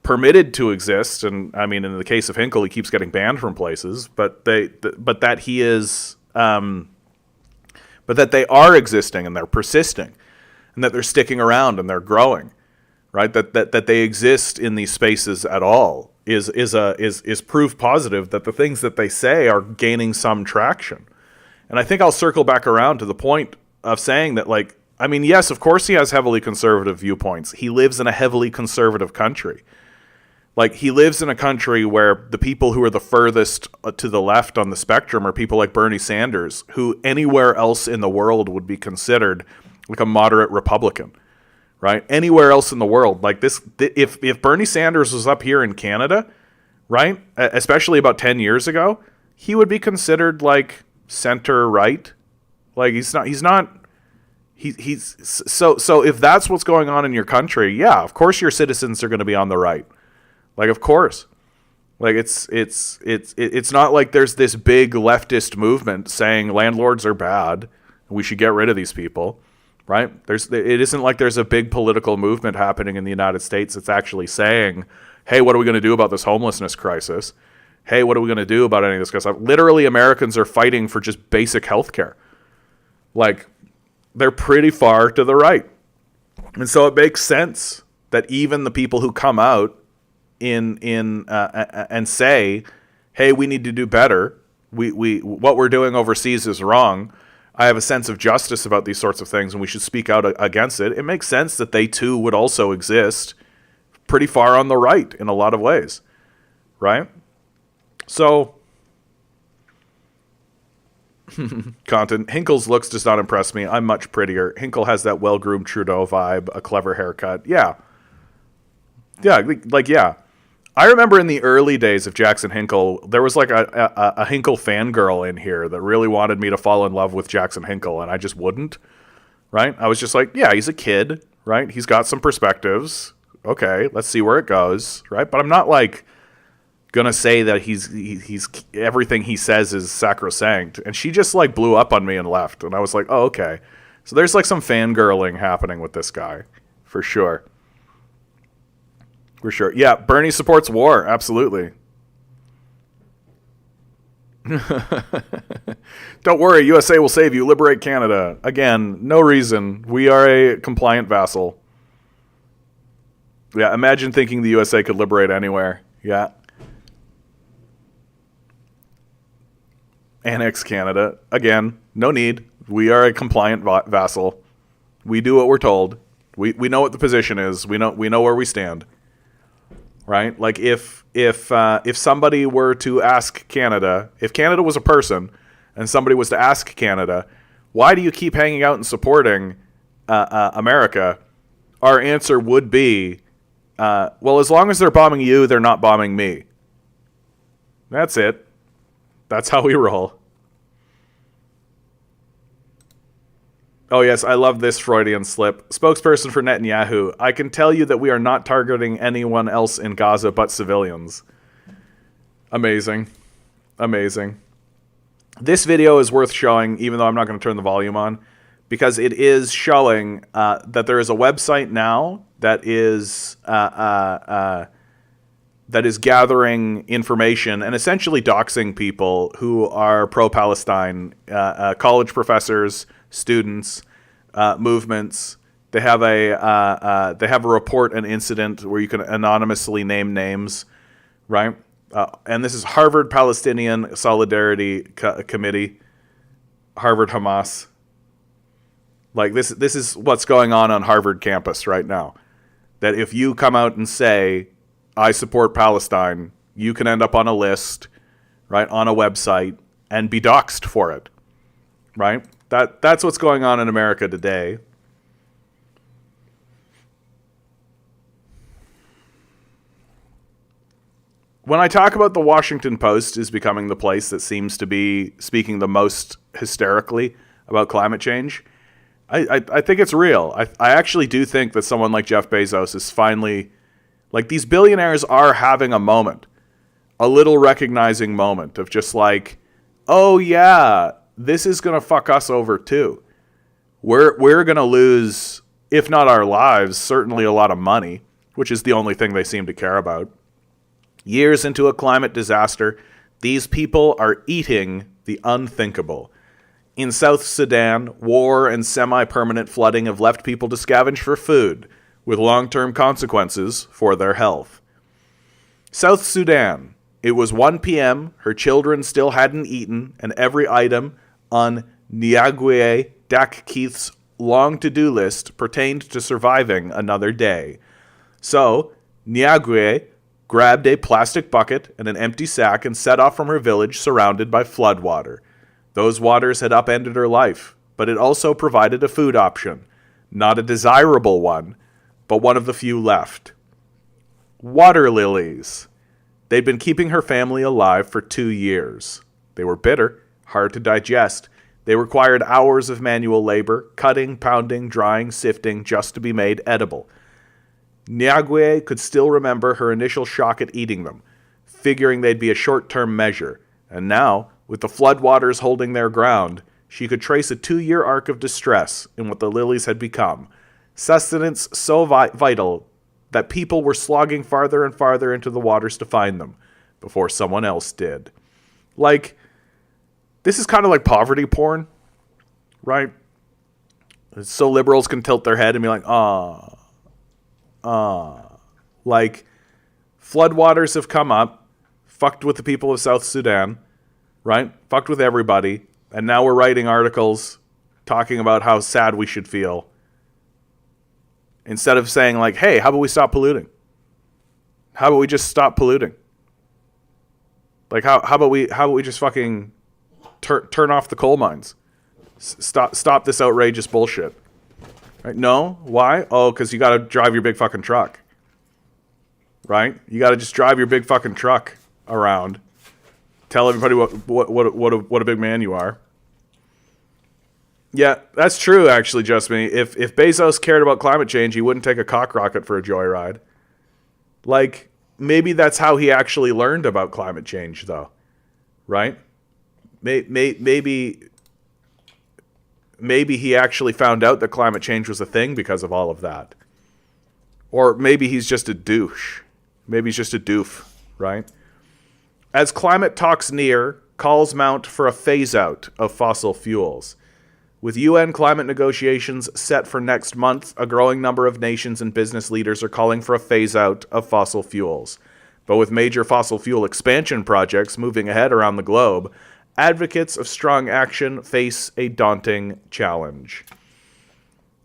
permitted to exist, and I mean, in the case of Hinkle, he keeps getting banned from places, but that he is, but that they are existing and they're persisting, and that they're sticking around and they're growing, right? That they exist in these spaces at all is proof positive that the things that they say are gaining some traction. And I think I'll circle back around to the point of saying that, like, I mean, yes, of course he has heavily conservative viewpoints. He lives in a heavily conservative country. Like, he lives in a country where the people who are the furthest to the left on the spectrum are people like Bernie Sanders, who anywhere else in the world would be considered like a moderate Republican, right? Anywhere else in the world. Like this, if Bernie Sanders was up here in Canada, right, especially about 10 years ago, he would be considered like center right. Like he's so if that's what's going on in your country, yeah, of course your citizens are going to be on the right. Like, of course. Like, it's not like there's this big leftist movement saying landlords are bad, we should get rid of these people, right? It isn't like there's a big political movement happening in the United States that's actually saying, hey, what are we going to do about this homelessness crisis? hey, what are we going to do about any of this kind of stuff? Literally, Americans are fighting for just basic health care. Like, they're pretty far to the right. And so it makes sense that even the people who come out and say, hey, we need to do better. We what we're doing overseas is wrong. I have a sense of justice about these sorts of things, and we should speak out against it. It makes sense that they too would also exist pretty far on the right in a lot of ways, right? So, content. Hinkle's looks does not impress me. I'm much prettier. Hinkle has that well-groomed Trudeau vibe, a clever haircut. Yeah. Yeah. I remember in the early days of Jackson Hinkle, there was like a Hinkle fangirl in here that really wanted me to fall in love with Jackson Hinkle, and I just wouldn't, right? I was just like, yeah, he's a kid, right? He's got some perspectives. Okay, let's see where it goes, right? But I'm not like gonna say that he's everything he says is sacrosanct. And she just like blew up on me and left, and I was like, oh, okay. So there's like some fangirling happening with this guy, for sure. For sure. Yeah, Bernie supports war. Absolutely. Don't worry, USA will save you. Liberate Canada. Again, no reason. We are a compliant vassal. Yeah, imagine thinking the USA could liberate anywhere. Yeah. Annex Canada. Again, no need. We are a compliant vassal. We do what we're told. We know what the position is. We know where we stand. Right? Like if somebody were to ask Canada, if Canada was a person and somebody was to ask Canada, why do you keep hanging out and supporting America? Our answer would be, well, as long as they're bombing you, they're not bombing me. That's it. That's how we roll. Oh, yes, I love this Freudian slip. Spokesperson for Netanyahu, I can tell you that we are not targeting anyone else in Gaza but civilians. Amazing. Amazing. This video is worth showing, even though I'm not going to turn the volume on, because it is showing that there is a website now that is gathering information and essentially doxing people who are pro-Palestine, college professors, students, movements. They have a report an incident where you can anonymously name names, right? And this is Harvard Palestinian Solidarity Committee, Harvard Hamas. Like this is what's going on Harvard campus right now. That if you come out and say, I support Palestine, you can end up on a list, right, on a website and be doxxed for it, right? That's what's going on in America today. When I talk about the Washington Post is becoming the place that seems to be speaking the most hysterically about climate change, I think it's real. I actually do think that someone like Jeff Bezos is finally, like, these billionaires are having a moment, a little recognizing moment of just like, oh yeah, this is going to fuck us over too. We're going to lose, if not our lives, certainly a lot of money, which is the only thing they seem to care about. Years into a climate disaster, these people are eating the unthinkable. In South Sudan, war and semi-permanent flooding have left people to scavenge for food, with long-term consequences for their health. South Sudan. It was 1 p.m., her children still hadn't eaten, and every item on Niagwe Dak Keith's long to-do list pertained to surviving another day. So, Niagwe grabbed a plastic bucket and an empty sack and set off from her village surrounded by floodwater. Those waters had upended her life, but it also provided a food option. Not a desirable one, but one of the few left. Water lilies. They'd been keeping her family alive for 2 years. They were bitter, hard to digest. They required hours of manual labor, cutting, pounding, drying, sifting, just to be made edible. Niagwe could still remember her initial shock at eating them, figuring they'd be a short-term measure. And now, with the floodwaters holding their ground, she could trace a 2-year arc of distress in what the lilies had become. Sustenance so vital that people were slogging farther and farther into the waters to find them. before someone else did. Like, this is kind of like poverty porn, right? So liberals can tilt their head and be like, like, floodwaters have come up, fucked with the people of South Sudan, right? Fucked with everybody. And now we're writing articles talking about how sad we should feel. Instead of saying, like, hey, how about we stop polluting? How about we just stop polluting? Like, how about we just fucking turn off the coal mines? Stop this outrageous bullshit. Right? No? Why? Oh, because you got to drive your big fucking truck. Right? You got to just drive your big fucking truck around. Tell everybody what a big man you are. Yeah, that's true, actually, just me. If Bezos cared about climate change, he wouldn't take a cock rocket for a joyride. Like, maybe that's how he actually learned about climate change, though. Right? Maybe he actually found out that climate change was a thing because of all of that. Or maybe he's just a douche. Maybe he's just a doof, right? As climate talks near, calls mount for a phase-out of fossil fuels. With UN climate negotiations set for next month, a growing number of nations and business leaders are calling for a phase-out of fossil fuels. But with major fossil fuel expansion projects moving ahead around the globe, advocates of strong action face a daunting challenge.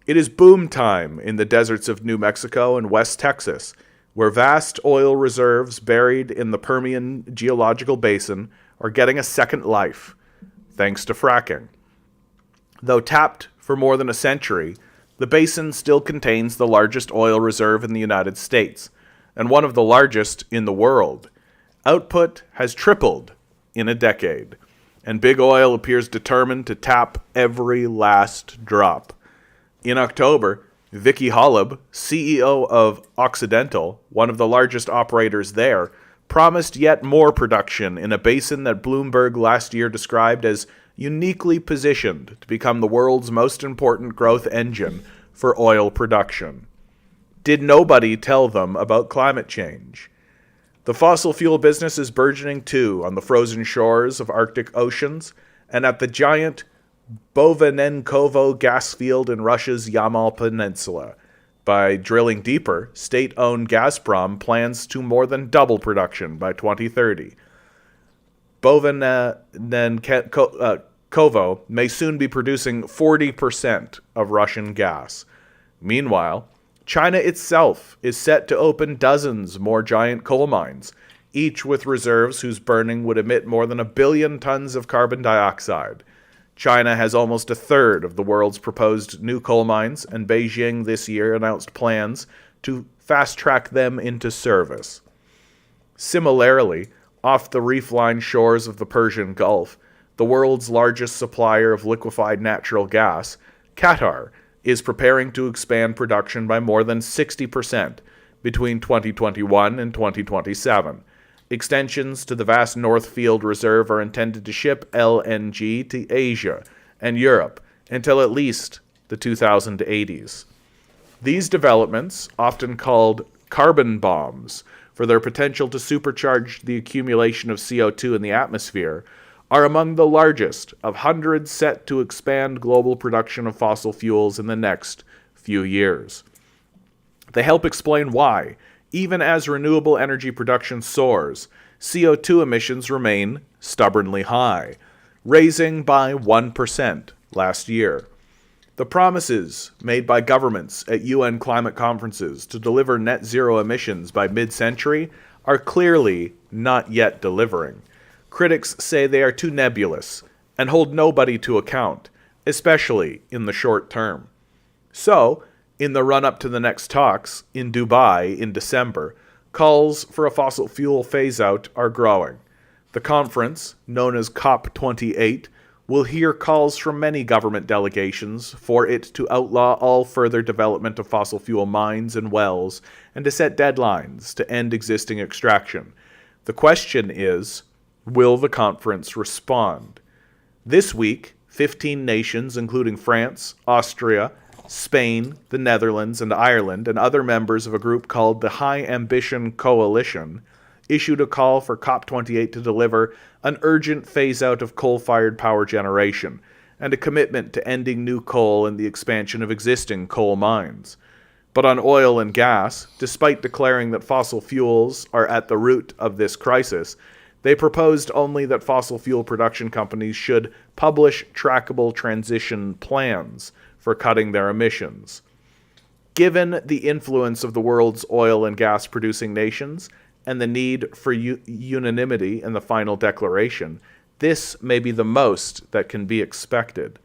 It is boom time in the deserts of New Mexico and West Texas, where vast oil reserves buried in the Permian geological basin are getting a second life, thanks to fracking. Though tapped for more than a century, the basin still contains the largest oil reserve in the United States, and one of the largest in the world. Output has tripled in a decade, and Big Oil appears determined to tap every last drop. In October, Vicky Holub, CEO of Occidental, one of the largest operators there, promised yet more production in a basin that Bloomberg last year described as uniquely positioned to become the world's most important growth engine for oil production. Did nobody tell them about climate change? The fossil fuel business is burgeoning too on the frozen shores of Arctic oceans and at the giant Bovenenkovo gas field in Russia's Yamal Peninsula. By drilling deeper, state-owned Gazprom plans to more than double production by 2030. Bovenenkovo may soon be producing 40% of Russian gas. Meanwhile, China itself is set to open dozens more giant coal mines, each with reserves whose burning would emit more than 1 billion tons of carbon dioxide. China has almost a third of the world's proposed new coal mines, and Beijing this year announced plans to fast-track them into service. Similarly, off the reef-lined shores of the Persian Gulf, the world's largest supplier of liquefied natural gas, Qatar, is preparing to expand production by more than 60% between 2021 and 2027. Extensions to the vast North Field Reserve are intended to ship LNG to Asia and Europe until at least the 2080s. These developments, often called carbon bombs, for their potential to supercharge the accumulation of CO2 in the atmosphere, are among the largest of hundreds set to expand global production of fossil fuels in the next few years. They help explain why, even as renewable energy production soars, CO2 emissions remain stubbornly high, raising by 1% last year. The promises made by governments at UN climate conferences to deliver net zero emissions by mid-century are clearly not yet delivering. Critics say they are too nebulous and hold nobody to account, especially in the short term. So, in the run-up to the next talks in Dubai in December, calls for a fossil fuel phase-out are growing. The conference, known as COP28, will hear calls from many government delegations for it to outlaw all further development of fossil fuel mines and wells and to set deadlines to end existing extraction. The question is, will the conference respond? This week, 15 nations, including France, Austria, Spain, the Netherlands, and Ireland, and other members of a group called the High Ambition Coalition, issued a call for COP28 to deliver an urgent phase-out of coal-fired power generation and a commitment to ending new coal and the expansion of existing coal mines. But on oil and gas, despite declaring that fossil fuels are at the root of this crisis, they proposed only that fossil fuel production companies should publish trackable transition plans for cutting their emissions. Given the influence of the world's oil and gas producing nations and the need for unanimity in the final declaration, this may be the most that can be expected.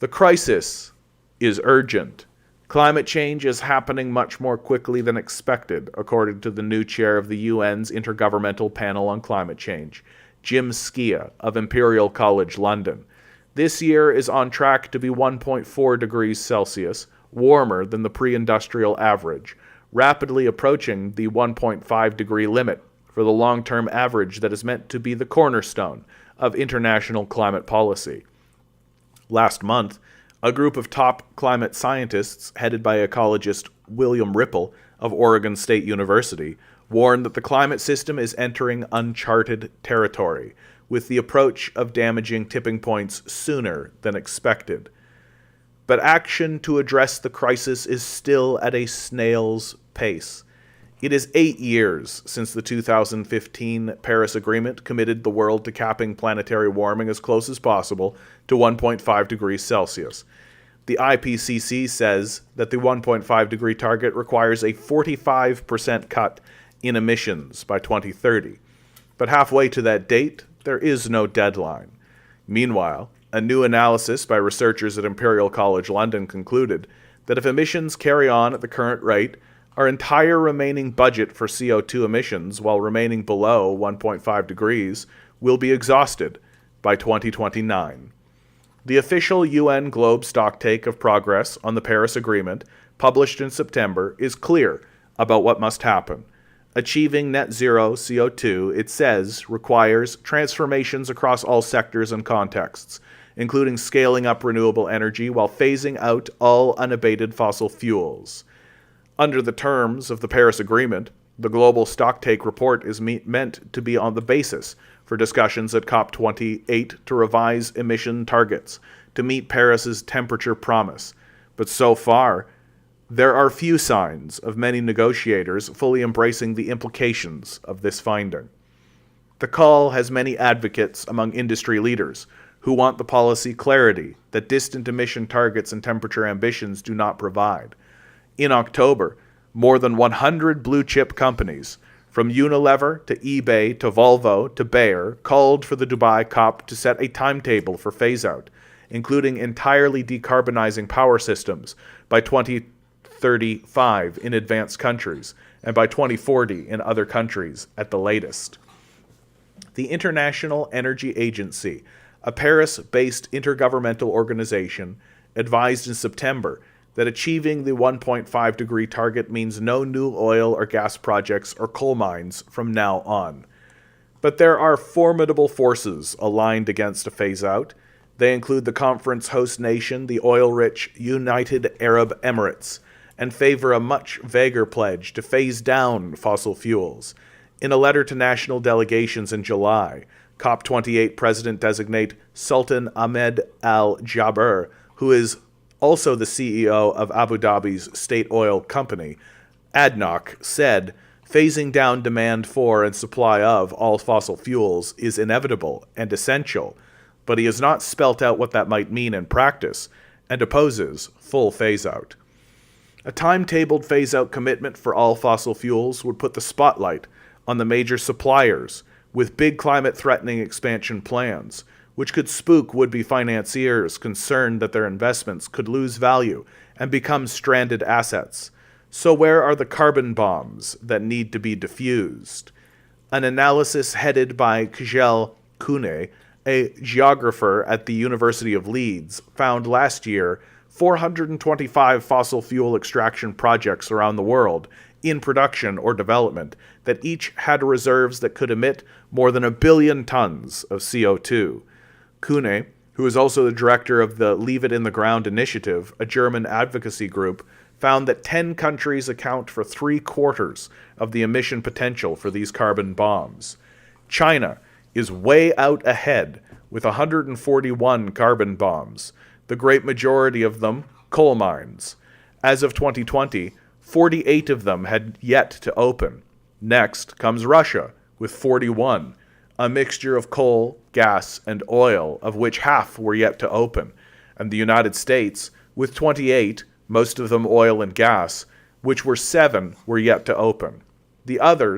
The crisis is urgent. Climate change is happening much more quickly than expected, according to the new chair of the UN's Intergovernmental Panel on Climate Change, Jim Skia of Imperial College London. This year is on track to be 1.4 degrees Celsius, warmer than the pre-industrial average, rapidly approaching the 1.5 degree limit for the long-term average that is meant to be the cornerstone of international climate policy. Last month, a group of top climate scientists, headed by ecologist William Ripple of Oregon State University, warned that the climate system is entering uncharted territory, with the approach of damaging tipping points sooner than expected. But action to address the crisis is still at a snail's pace. It is 8 years since the 2015 Paris Agreement committed the world to capping planetary warming as close as possible to 1.5 degrees Celsius. The IPCC says that the 1.5 degree target requires a 45% cut in emissions by 2030. But halfway to that date, there is no deadline. Meanwhile, a new analysis by researchers at Imperial College London concluded that if emissions carry on at the current rate, our entire remaining budget for CO2 emissions, while remaining below 1.5 degrees, will be exhausted by 2029. The official UN Globe stocktake of progress on the Paris Agreement, published in September, is clear about what must happen. Achieving net zero CO2, it says, requires transformations across all sectors and contexts, including scaling up renewable energy while phasing out all unabated fossil fuels. Under the terms of the Paris Agreement, the global stocktake report is meant to be on the basis for discussions at COP28 to revise emission targets to meet Paris's temperature promise. But so far, there are few signs of many negotiators fully embracing the implications of this finding. The call has many advocates among industry leaders who want the policy clarity that distant emission targets and temperature ambitions do not provide. In October, more than 100 blue-chip companies, from Unilever to eBay to Volvo to Bayer, called for the Dubai COP to set a timetable for phase-out, including entirely decarbonizing power systems by 2035 in advanced countries and by 2040 in other countries at the latest. The International Energy Agency, a Paris-based intergovernmental organization, advised in September that achieving the 1.5 degree target means no new oil or gas projects or coal mines from now on. But there are formidable forces aligned against a phase-out. They include the conference host nation, the oil-rich United Arab Emirates, and favor a much vaguer pledge to phase down fossil fuels. In a letter to national delegations in July, COP28 President-designate Sultan Ahmed Al Jaber, who is also the CEO of Abu Dhabi's state oil company, ADNOC, said, phasing down demand for and supply of all fossil fuels is inevitable and essential, but he has not spelt out what that might mean in practice and opposes full phase-out. A timetabled phase-out commitment for all fossil fuels would put the spotlight on the major suppliers with big climate-threatening expansion plans, which could spook would-be financiers concerned that their investments could lose value and become stranded assets. So where are the carbon bombs that need to be diffused? An analysis headed by Kjell Kune, a geographer at the University of Leeds, found last year 425 fossil fuel extraction projects around the world in production or development that each had reserves that could emit more than 1 billion tons of CO2. Kune, who is also the director of the Leave It in the Ground initiative, a German advocacy group found that 10 countries account for 3/4 of the emission potential for these carbon bombs. China is way out ahead with 141 carbon bombs, the great majority of them coal mines. As of 2020, 48 of them had yet to open. Next comes Russia with 41, a mixture of coal, gas, and oil, of which half were yet to open, and the United States with 28, most of them oil and gas, which were 7 were yet to open. The other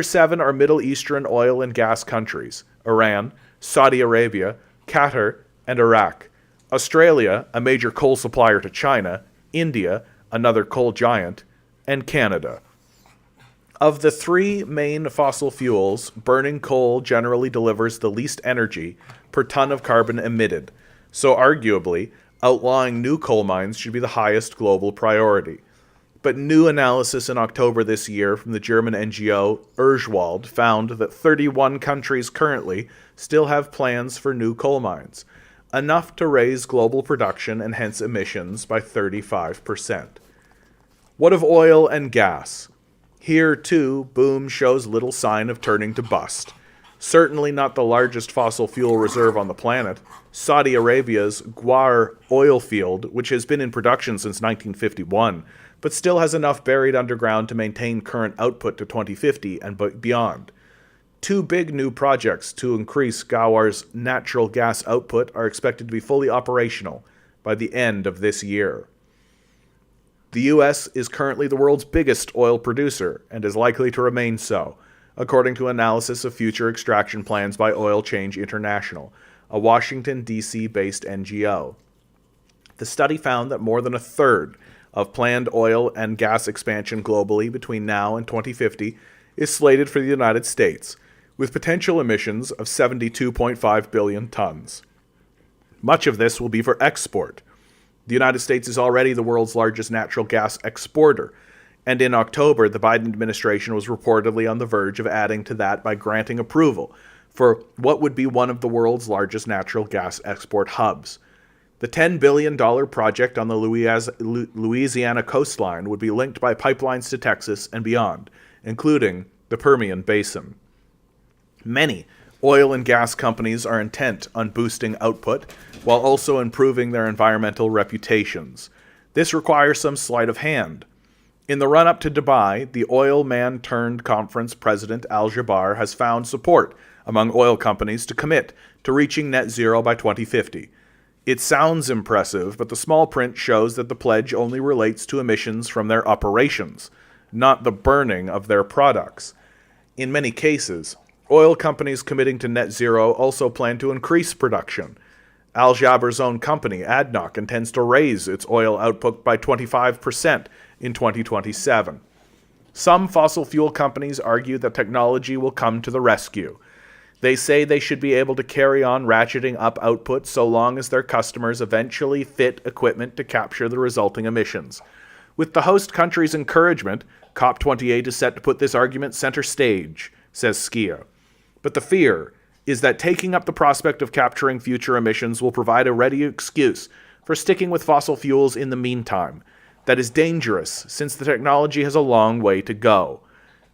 7 are Middle Eastern oil and gas countries: Iran, Saudi Arabia, Qatar, and Iraq. Australia, a major coal supplier to China, India, another coal giant, and Canada. Of the 3 main fossil fuels, burning coal generally delivers the least energy per ton of carbon emitted, so arguably, outlawing new coal mines should be the highest global priority. But new analysis in October this year from the German NGO Urschwald found that 31 countries currently still have plans for new coal mines, enough to raise global production and hence emissions by 35%. What of oil and gas? Here, too, boom shows little sign of turning to bust. Certainly not the largest fossil fuel reserve on the planet. Saudi Arabia's Ghawar oil field, which has been in production since 1951, but still has enough buried underground to maintain current output to 2050 and beyond. 2 big new projects to increase Ghawar's natural gas output are expected to be fully operational by the end of this year. The U.S. is currently the world's biggest oil producer and is likely to remain so, according to analysis of future extraction plans by Oil Change International, a Washington, D.C.-based NGO. The study found that more than 1/3 of planned oil and gas expansion globally between now and 2050 is slated for the United States, with potential emissions of 72.5 billion tons. Much of this will be for export. The United States is already the world's largest natural gas exporter, and in October, the Biden administration was reportedly on the verge of adding to that by granting approval for what would be one of the world's largest natural gas export hubs. The $10 billion project on the Louisiana coastline would be linked by pipelines to Texas and beyond, including the Permian Basin. Many oil and gas companies are intent on boosting output while also improving their environmental reputations. This requires some sleight of hand. In the run-up to Dubai, the oil man-turned-conference president Al-Jaber has found support among oil companies to commit to reaching net zero by 2050. It sounds impressive, but the small print shows that the pledge only relates to emissions from their operations, not the burning of their products. In many cases, oil companies committing to net zero also plan to increase production. Al-Jaber's own company, ADNOC, intends to raise its oil output by 25% in 2027. Some fossil fuel companies argue that technology will come to the rescue. They say they should be able to carry on ratcheting up output so long as their customers eventually fit equipment to capture the resulting emissions. With the host country's encouragement, COP28 is set to put this argument center stage, says Skia. But the fear is that taking up the prospect of capturing future emissions will provide a ready excuse for sticking with fossil fuels in the meantime. That is dangerous, since the technology has a long way to go.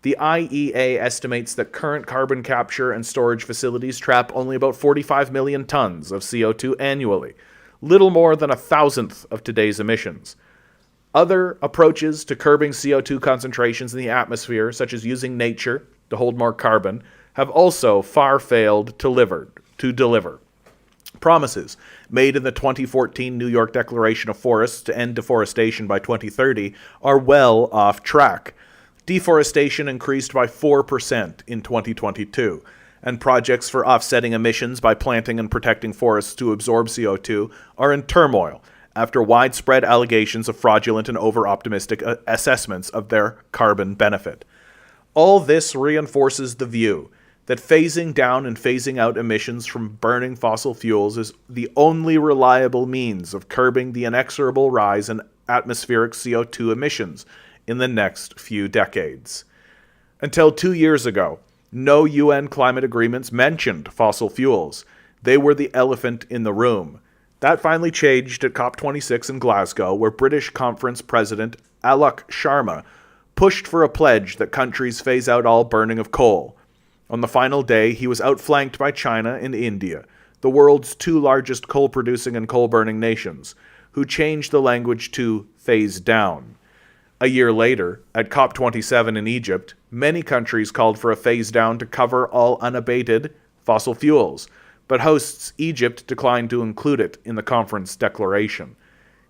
The IEA estimates that current carbon capture and storage facilities trap only about 45 million tons of CO2 annually, little more than 1,000th of today's emissions. Other approaches to curbing CO2 concentrations in the atmosphere, such as using nature to hold more carbon, have also far failed to deliver. Promises made in the 2014 New York Declaration of Forests to end deforestation by 2030 are well off track. Deforestation increased by 4% in 2022, and projects for offsetting emissions by planting and protecting forests to absorb CO2 are in turmoil after widespread allegations of fraudulent and over-optimistic assessments of their carbon benefit. All this reinforces the view that phasing down and phasing out emissions from burning fossil fuels is the only reliable means of curbing the inexorable rise in atmospheric CO2 emissions in the next few decades. Until 2 years ago, no UN climate agreements mentioned fossil fuels. They were the elephant in the room. That finally changed at COP26 in Glasgow, where British Conference President Alok Sharma pushed for a pledge that countries phase out all burning of coal. On the final day, he was outflanked by China and India, the world's two largest coal-producing and coal-burning nations, who changed the language to phase down. A year later, at COP27 in Egypt, many countries called for a phase down to cover all unabated fossil fuels, but hosts Egypt declined to include it in the conference declaration.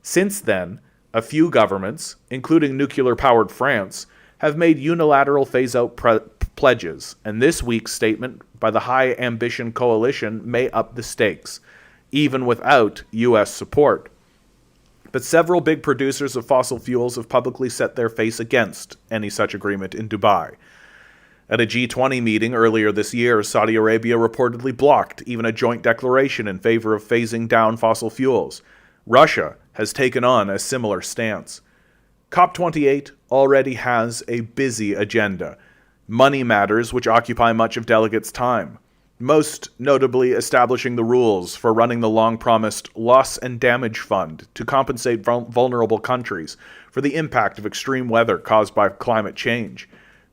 Since then, a few governments, including nuclear-powered France, have made unilateral phase-out pledges, and this week's statement by the High Ambition Coalition may up the stakes, even without U.S. support. But several big producers of fossil fuels have publicly set their face against any such agreement in Dubai. At a G20 meeting earlier this year, Saudi Arabia reportedly blocked even a joint declaration in favor of phasing down fossil fuels. Russia has taken on a similar stance. COP28 already has a busy agenda. Money matters, which occupy much of delegates' time, most notably establishing the rules for running the long-promised Loss and Damage Fund to compensate vulnerable countries for the impact of extreme weather caused by climate change.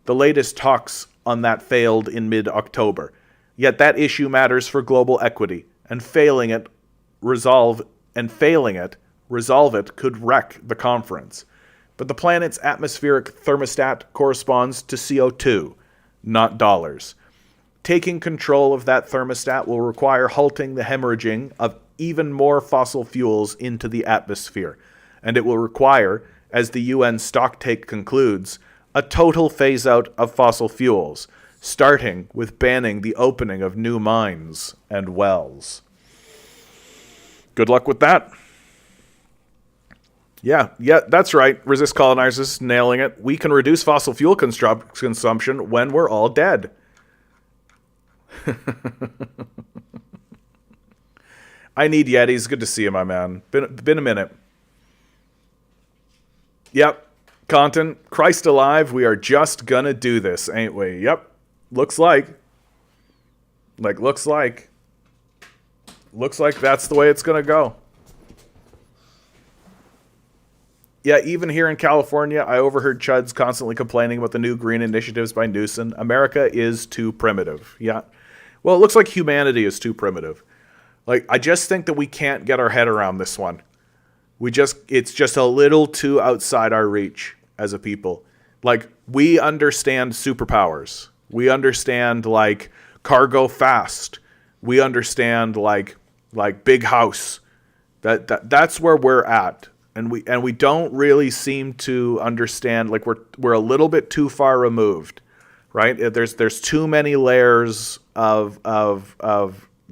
The latest talks on that failed in mid-October. Yet that issue matters for global equity, and failing it, resolve it could wreck the conference. But the planet's atmospheric thermostat corresponds to CO2, not dollars. Taking control of that thermostat will require halting the hemorrhaging of even more fossil fuels into the atmosphere, and it will require, as the UN stocktake concludes, a total phase-out of fossil fuels, starting with banning the opening of new mines and wells. Good luck with that. Yeah, that's right. Resist Colonizers, nailing it. We can reduce fossil fuel consumption when we're all dead. I need Yetis. Good to see you, my man. Been a minute. Yep. Content. Christ alive, we are just gonna do this, ain't we? Yep. Looks like that's the way it's gonna go. Yeah, even here in California, I overheard Chuds constantly complaining about the new green initiatives by Newsom. America is too primitive. Yeah. Well, it looks like humanity is too primitive. Like, I just think that we can't get our head around this one. It's just a little too outside our reach as a people. Like, we understand superpowers. We understand, like, cargo fast. We understand, like big house. That's where we're at. And we don't really seem to understand, like, we're a little bit too far removed, right? There's too many layers of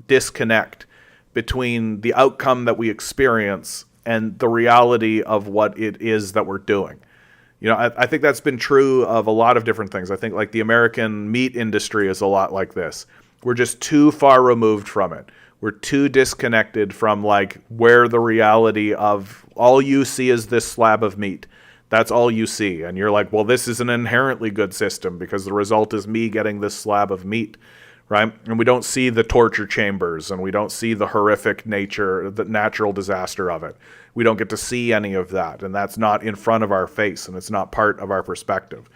disconnect between the outcome that we experience and the reality of what it is that we're doing. You know, I think that's been true of a lot of different things. I think, like, the American meat industry is a lot like this. We're just too far removed from it. We're too disconnected from, like, where the reality of all you see is this slab of meat. That's all you see. And you're like, well, this is an inherently good system because the result is me getting this slab of meat, right? And we don't see the torture chambers, and we don't see the horrific nature, the natural disaster of it. We don't get to see any of that, and that's not in front of our face, and it's not part of our perspective.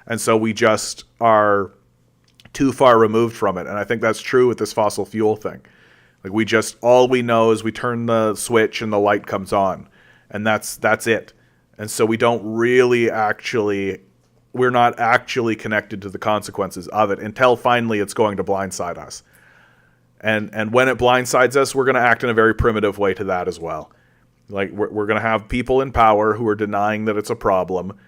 And so we just are too far removed from it. And I think that's true with this fossil fuel thing. Like, all we know is we turn the switch and the light comes on, and that's it. And so we're not actually connected to the consequences of it until finally it's going to blindside us. And when it blindsides us, we're going to act in a very primitive way to that as well. Like, we're going to have people in power who are denying that it's a problem,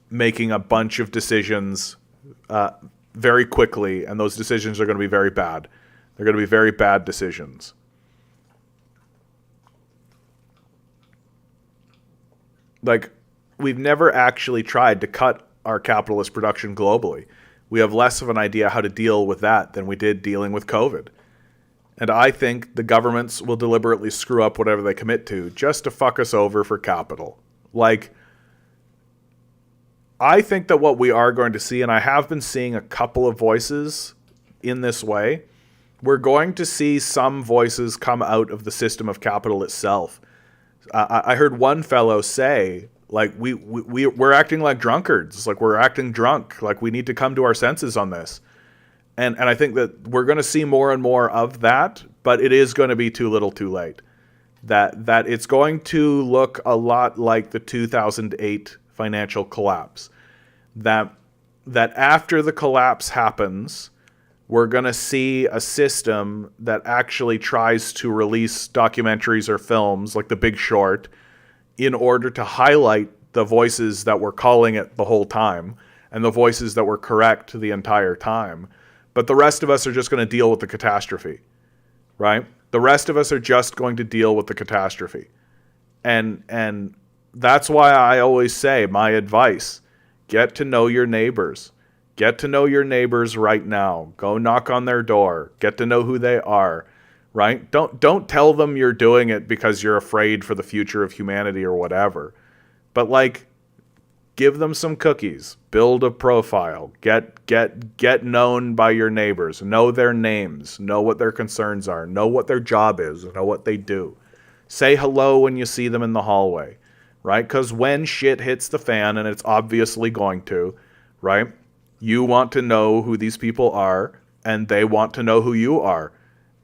making a bunch of decisions very quickly, and those decisions are going to be very bad. They're going to be very bad decisions. Like, we've never actually tried to cut our capitalist production globally. We have less of an idea how to deal with that than we did dealing with COVID. And I think the governments will deliberately screw up whatever they commit to just to fuck us over for capital. Like, I think that what we are going to see, and I have been seeing a couple of voices in this way, we're going to see some voices come out of the system of capital itself. I heard one fellow say, like, we're acting like drunkards, like we're acting drunk, like we need to come to our senses on this. And I think that we're going to see more and more of that, but it is going to be too little too late. That it's going to look a lot like the 2008 financial collapse. That after the collapse happens, we're going to see a system that actually tries to release documentaries or films like The Big Short in order to highlight the voices that were calling it the whole time and the voices that were correct the entire time. But the rest of us are just going to deal with the catastrophe, right? The rest of us are just going to deal with the catastrophe. And that's why I always say, my advice, get to know your neighbors. Get to know your neighbors right now. Go knock on their door. Get to know who they are, right? Don't tell them you're doing it because you're afraid for the future of humanity or whatever. But like, give them some cookies. Build a profile. Get known by your neighbors. Know their names. Know what their concerns are. Know what their job is. Know what they do. Say hello when you see them in the hallway, right? Because when shit hits the fan, and it's obviously going to, right? You want to know who these people are, and they want to know who you are.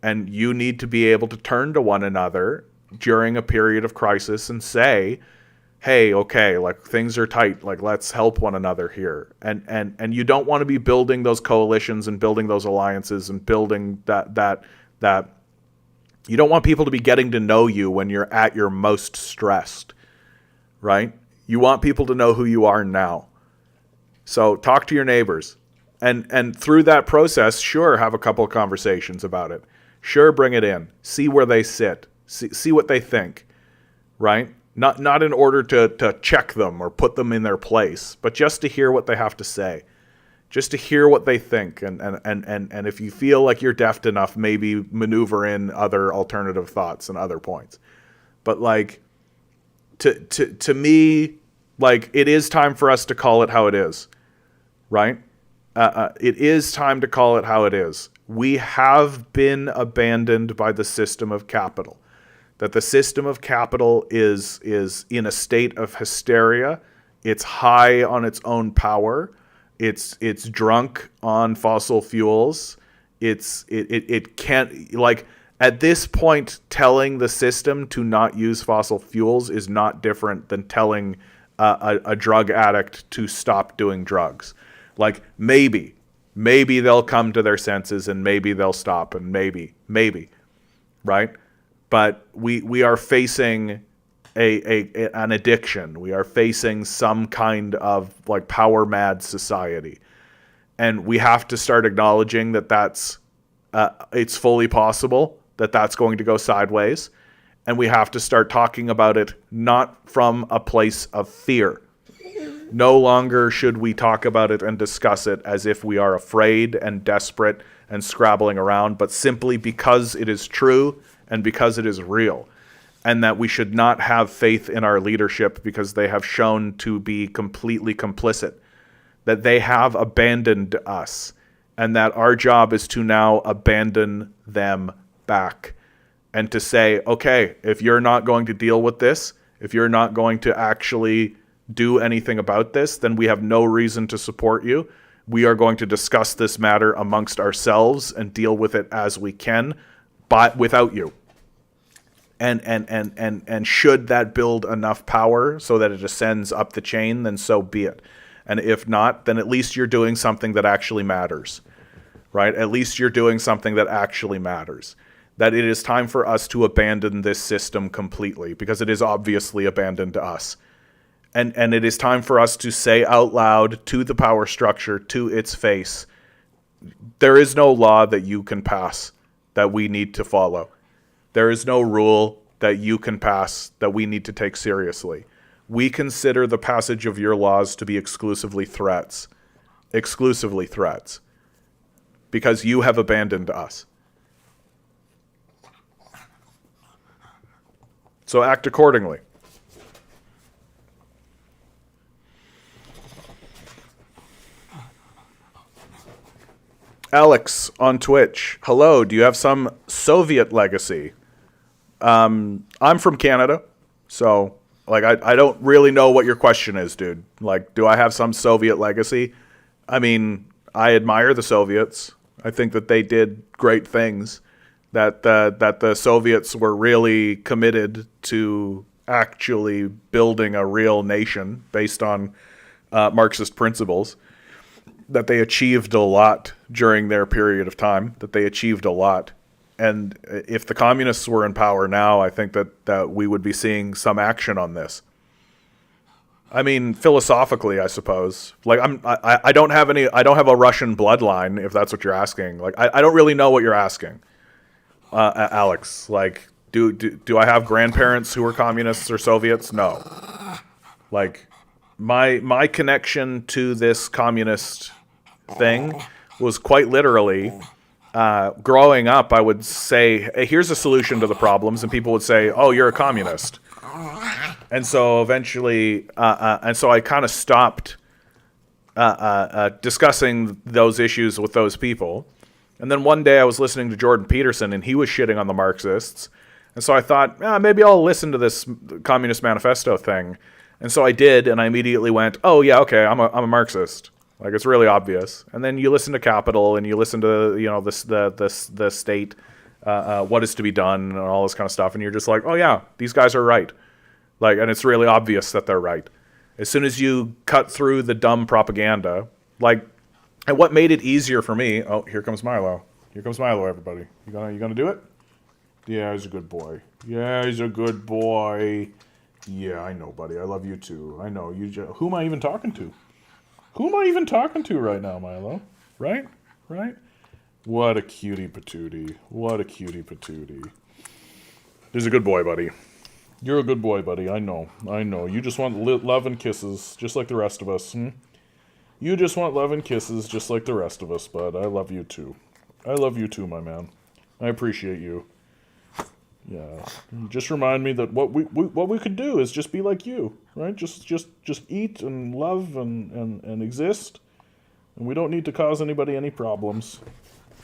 And you need to be able to turn to one another during a period of crisis and say, hey, okay, like things are tight, like let's help one another here. And you don't want to be building those coalitions and building those alliances and building that you don't want people to be getting to know you when you're at your most stressed, right? You want people to know who you are now. So talk to your neighbors, and through that process, sure, have a couple of conversations about it. Sure, bring it in. See where they sit. See what they think, right? Not in order to check them or put them in their place, but just to hear what they have to say, just to hear what they think. And if you feel like you're deft enough, maybe maneuver in other alternative thoughts and other points. But like, to me, like, it is time for us to call it how it is. Right? It is time to call it how it is. We have been abandoned by the system of capital. That the system of capital is in a state of hysteria. It's high on its own power. It's drunk on fossil fuels. It can't, like, at this point, telling the system to not use fossil fuels is not different than telling a drug addict to stop doing drugs. Like, maybe they'll come to their senses and maybe they'll stop, and maybe, right? But we are facing an addiction. We are facing some kind of like power mad society. And we have to start acknowledging that that's it's fully possible that that's going to go sideways. And we have to start talking about it not from a place of fear. No longer should we talk about it and discuss it as if we are afraid and desperate and scrabbling around, but simply because it is true and because it is real. And that we should not have faith in our leadership because they have shown to be completely complicit. That they have abandoned us. And that our job is to now abandon them back. And to say, okay, if you're not going to deal with this, if you're not going to actually do anything about this, then we have no reason to support you. We are going to discuss this matter amongst ourselves and deal with it as we can, but without you. And should that build enough power so that it ascends up the chain, then so be it. And if not, then at least you're doing something that actually matters, right? At least you're doing something that actually matters. That it is time for us to abandon this system completely, because it is obviously abandoned to us. And it is time for us to say out loud to the power structure, to its face, there is no law that you can pass that we need to follow. There is no rule that you can pass that we need to take seriously. We consider the passage of your laws to be exclusively threats. Exclusively threats. Because you have abandoned us. So act accordingly. Alex on Twitch. Hello, do you have some Soviet legacy? I'm from Canada, so like I don't really know what your question is, dude. Like, do I have some Soviet legacy? I mean, I admire the Soviets. I think that they did great things. That the Soviets were really committed to actually building a real nation based on Marxist principles. That they achieved a lot during their period of time. That they achieved a lot. And if the communists were in power now, I think that we would be seeing some action on this. I mean, philosophically, I suppose. Like, I don't have a Russian bloodline, if that's what you're asking. Like, I don't really know what you're asking, Alex. Like, do I have grandparents who were communists or Soviets? No. Like, my connection to this communist thing was quite literally. Growing up, I would say, hey, here's a solution to the problems, and people would say, oh, you're a communist. And so eventually, so I kind of stopped discussing those issues with those people. And then one day I was listening to Jordan Peterson, and he was shitting on the Marxists. And so I thought, maybe I'll listen to this Communist Manifesto thing. And so I did, and I immediately went, oh, yeah, okay, I'm a Marxist. Like, it's really obvious. And then you listen to Capital, and you listen to, the state, what is to be done, and all this kind of stuff, and you're just like, oh yeah, these guys are right. Like, and it's really obvious that they're right. As soon as you cut through the dumb propaganda, like, and what made it easier for me, oh, here comes Milo. Here comes Milo, everybody. You gonna do it? Yeah, he's a good boy. Yeah, he's a good boy. Yeah, I know, buddy. I love you too. I know. Who am I even talking to? Who am I even talking to right now, Milo? Right? What a cutie patootie. What a cutie patootie. He's a good boy, buddy. You're a good boy, buddy. I know. You just want love and kisses, just like the rest of us. You just want love and kisses, just like the rest of us, bud. I love you too. I love you too, my man. I appreciate you. Yeah. Just remind me that what we could do is just be like you, right? Just eat and love and exist. And we don't need to cause anybody any problems.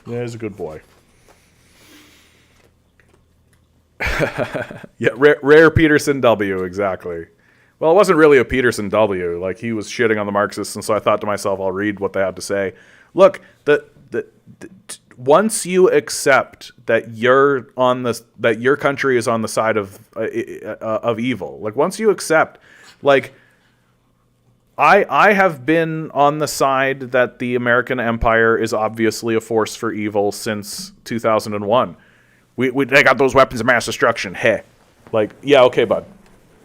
Yeah, he's a good boy. Yeah, rare Peterson W, exactly. Well, it wasn't really a Peterson W. Like, he was shitting on the Marxists, and so I thought to myself, I'll read what they had to say. Look, once you accept that that your country is on the side of evil, like, once you accept, like, I have been on the side that the American empire is obviously a force for evil since 2001. They got those weapons of mass destruction. Hey, like, yeah, okay, bud.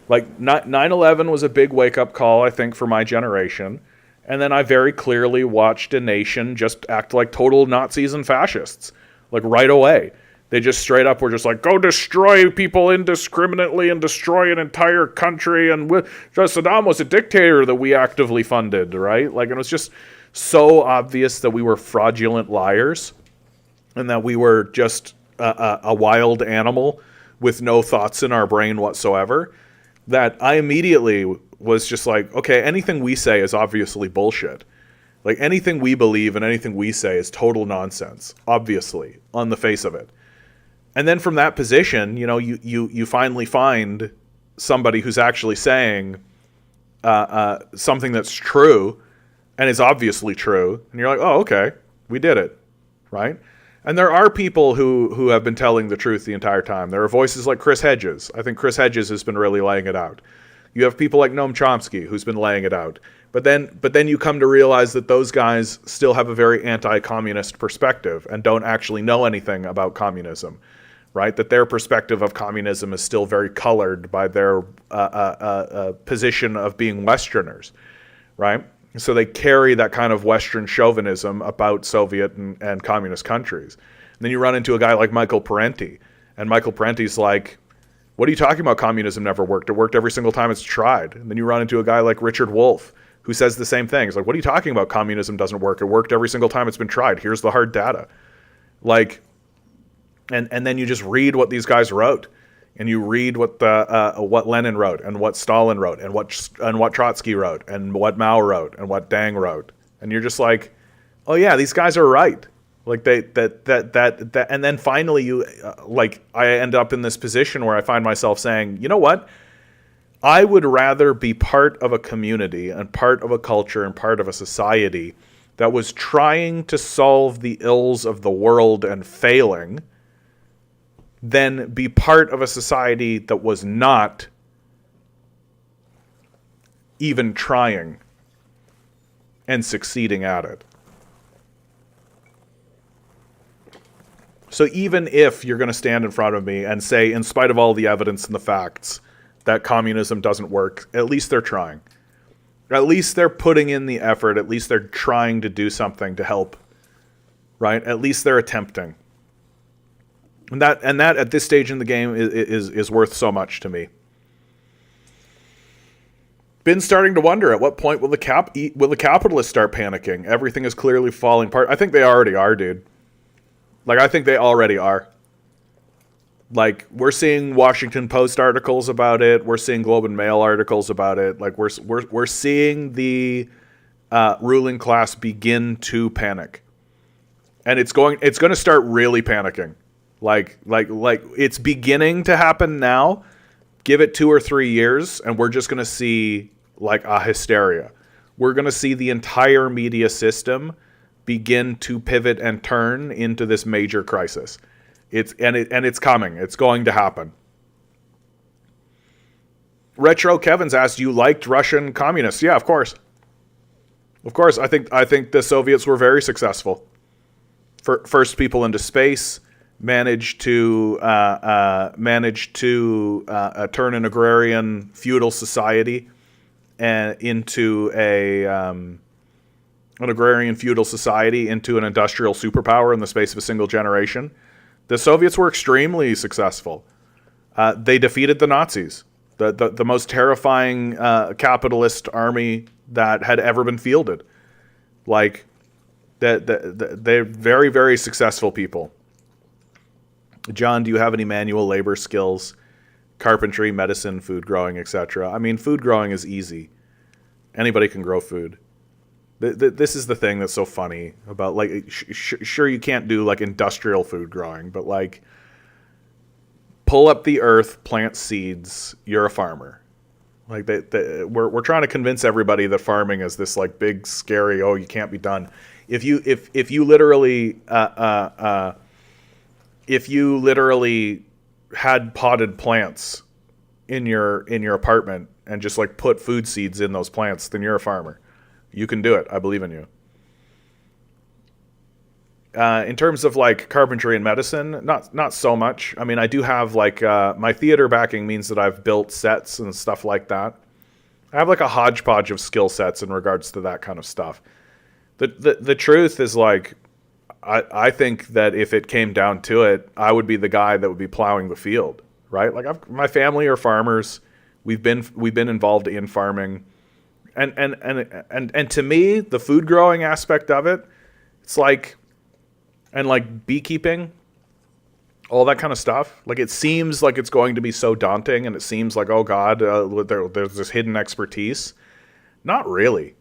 Like, 9/11 was a big wake-up call, I think, for my generation. And then I very clearly watched a nation just act like total Nazis and fascists. Like, right away. They just straight up were just like, go destroy people indiscriminately and destroy an entire country. And Saddam was a dictator that we actively funded, right? Like, it was just so obvious that we were fraudulent liars and that we were just a wild animal with no thoughts in our brain whatsoever, that I immediately was just like, okay, anything we say is obviously bullshit. Like, anything we believe and anything we say is total nonsense, obviously, on the face of it. And then from that position, you finally find somebody who's actually saying something that's true and is obviously true. And you're like, oh, okay, we did it, right? And there are people who have been telling the truth the entire time. There are voices like Chris Hedges. I think Chris Hedges has been really laying it out. You have people like Noam Chomsky who's been laying it out. But then you come to realize that those guys still have a very anti-communist perspective and don't actually know anything about communism, right? That their perspective of communism is still very colored by their position of being Westerners, right? So they carry that kind of Western chauvinism about Soviet and communist countries. And then you run into a guy like Michael Parenti, and Michael Parenti's like, what are you talking about? Communism never worked. It worked every single time it's tried. And then you run into a guy like Richard Wolff, who says the same thing. He's like, what are you talking about? Communism doesn't work. It worked every single time it's been tried. Here's the hard data. Like, and then you just read what these guys wrote. And you read what Lenin wrote, and what Stalin wrote, and what Trotsky wrote, and what Mao wrote, and what Deng wrote, and you're just like, oh yeah, these guys are right. Like that, and then finally I end up in this position where I find myself saying, you know what? I would rather be part of a community and part of a culture and part of a society that was trying to solve the ills of the world and failing than be part of a society that was not even trying and succeeding at it. So even if you're going to stand in front of me and say, in spite of all the evidence and the facts, that communism doesn't work, at least they're trying. At least they're putting in the effort. At least they're trying to do something to help. Right? At least they're attempting. And that at this stage in the game is worth so much to me. Been starting to wonder, at what point will the capitalists start panicking? Everything is clearly falling apart. I think they already are, dude. Like, I think they already are. Like, we're seeing Washington Post articles about it. We're seeing Globe and Mail articles about it. Like, we're seeing the ruling class begin to panic, and it's going to start really panicking. Like it's beginning to happen now. Give it 2 or 3 years, and we're just going to see like a hysteria. We're going to see the entire media system begin to pivot and turn into this major crisis. It's coming. It's going to happen. Retro Kevin's asked, you liked Russian communists? Yeah, of course. Of course, I think the Soviets were very successful. First people into space, managed to turn an agrarian feudal society into an agrarian feudal society into an industrial superpower in the space of a single generation. The Soviets were extremely successful. They defeated the Nazis, the most terrifying capitalist army that had ever been fielded. Like, they're very, very successful people. John, do you have any manual labor skills? Carpentry, medicine, food growing, etc. I mean, food growing is easy. Anybody can grow food. This is the thing that's so funny about, like, sure, you can't do like industrial food growing, but like, pull up the earth, plant seeds, you're a farmer. Like, we're trying to convince everybody that farming is this like big scary, oh, you can't be done. If you literally had potted plants in your apartment and just like put food seeds in those plants, then you're a farmer. You can do it. I believe in you. In terms of like carpentry and medicine, not so much. I mean, I do have like my theater backing means that I've built sets and stuff like that. I have like a hodgepodge of skill sets in regards to that kind of stuff. The truth is, like, I think that if it came down to it, I would be the guy that would be plowing the field, right? Like, my family are farmers. We've been involved in farming. And to me, the food growing aspect of it, it's like, and like beekeeping, all that kind of stuff. Like, it seems like it's going to be so daunting, and it seems like, oh God, there's this hidden expertise. Not really.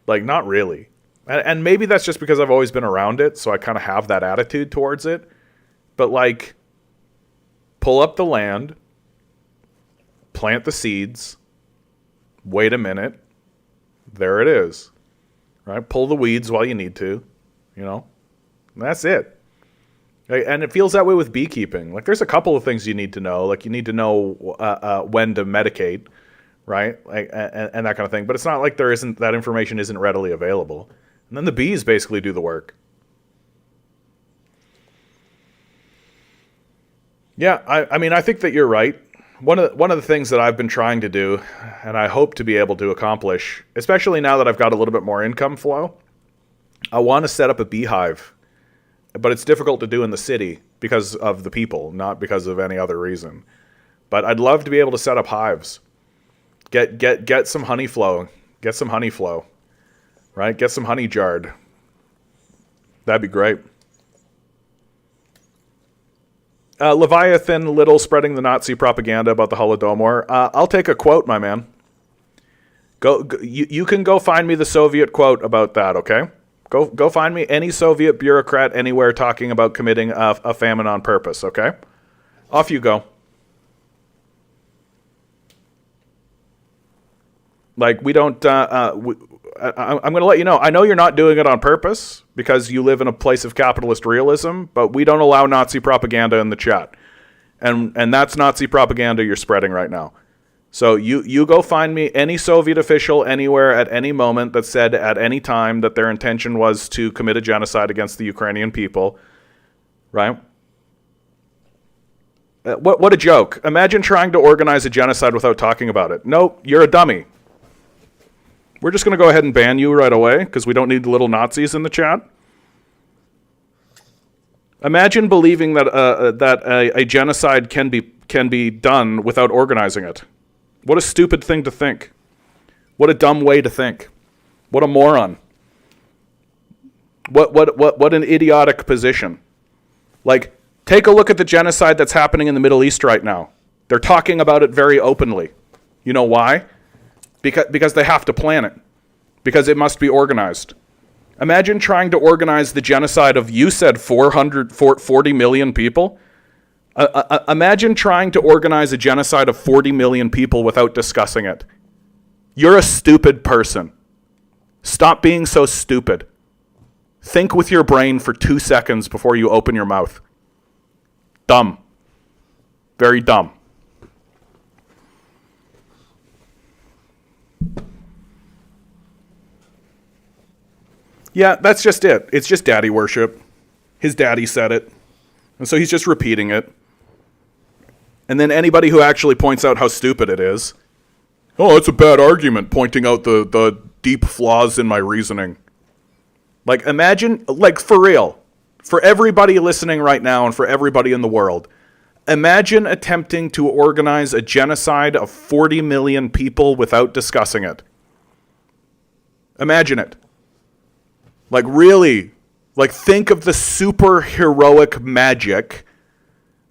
Like, not really. And maybe that's just because I've always been around it, so I kind of have that attitude towards it. But like, pull up the land, plant the seeds, wait a minute, there it is, right? Pull the weeds while you need to, you know, and that's it. And it feels that way with beekeeping. Like, there's a couple of things you need to know. Like, you need to know when to medicate, right? Like, and that kind of thing. But it's not like that information isn't readily available. And then the bees basically do the work. Yeah, I mean, I think that you're right. One of the things that I've been trying to do, and I hope to be able to accomplish, especially now that I've got a little bit more income flow, I want to set up a beehive. But it's difficult to do in the city because of the people, not because of any other reason. But I'd love to be able to set up hives. Get some honey flow. Get some honey flow. Right? Get some honey jarred. That'd be great. Leviathan Little spreading the Nazi propaganda about the Holodomor. I'll take a quote, my man. You can go find me the Soviet quote about that, okay? Go find me any Soviet bureaucrat anywhere talking about committing a famine on purpose, okay? Off you go. Like, we don't, I'm going to let you know, I know you're not doing it on purpose because you live in a place of capitalist realism, but we don't allow Nazi propaganda in the chat. And that's Nazi propaganda you're spreading right now. So you go find me any Soviet official anywhere at any moment that said at any time that their intention was to commit a genocide against the Ukrainian people, right? What a joke. Imagine trying to organize a genocide without talking about it. Nope, you're a dummy. We're just going to go ahead and ban you right away because we don't need little Nazis in the chat. Imagine believing that a genocide can be done without organizing it. What a stupid thing to think. What a dumb way to think. What a moron. What an idiotic position. Like, take a look at the genocide that's happening in the Middle East right now. They're talking about it very openly. You know why? Because they have to plan it. Because it must be organized. Imagine trying to organize the genocide of, you said, 40 million people. Imagine trying to organize a genocide of 40 million people without discussing it. You're a stupid person. Stop being so stupid. Think with your brain for 2 seconds before you open your mouth. Dumb. Very dumb. Yeah, that's just it. It's just daddy worship. His daddy said it. And so he's just repeating it. And then anybody who actually points out how stupid it is, oh, it's a bad argument, pointing out the deep flaws in my reasoning. Like, imagine, like, for real, for everybody listening right now and for everybody in the world, imagine attempting to organize a genocide of 40 million people without discussing it. Imagine it. Like, really, like, think of the super heroic magic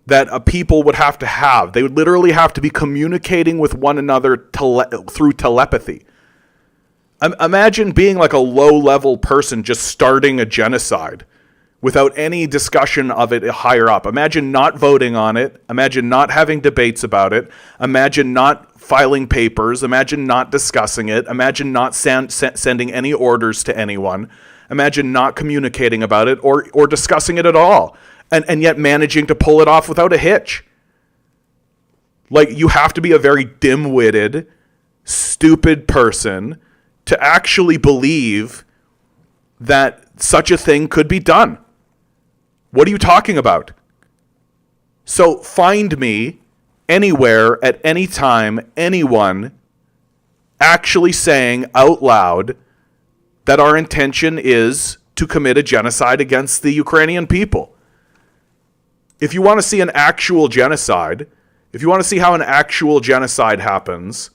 that a people would have to have. They would literally have to be communicating with one another through telepathy. Imagine being like a low-level person just starting a genocide without any discussion of it higher up. Imagine not voting on it. Imagine not having debates about it. Imagine not filing papers. Imagine not discussing it. Imagine not sending any orders to anyone. Imagine not communicating about it or discussing it at all. And yet managing to pull it off without a hitch. Like, you have to be a very dim-witted, stupid person to actually believe that such a thing could be done. What are you talking about? So find me anywhere, at any time, anyone actually saying out loud that our intention is to commit a genocide against the Ukrainian people. If you want to see an actual genocide, if you want to see how an actual genocide happens,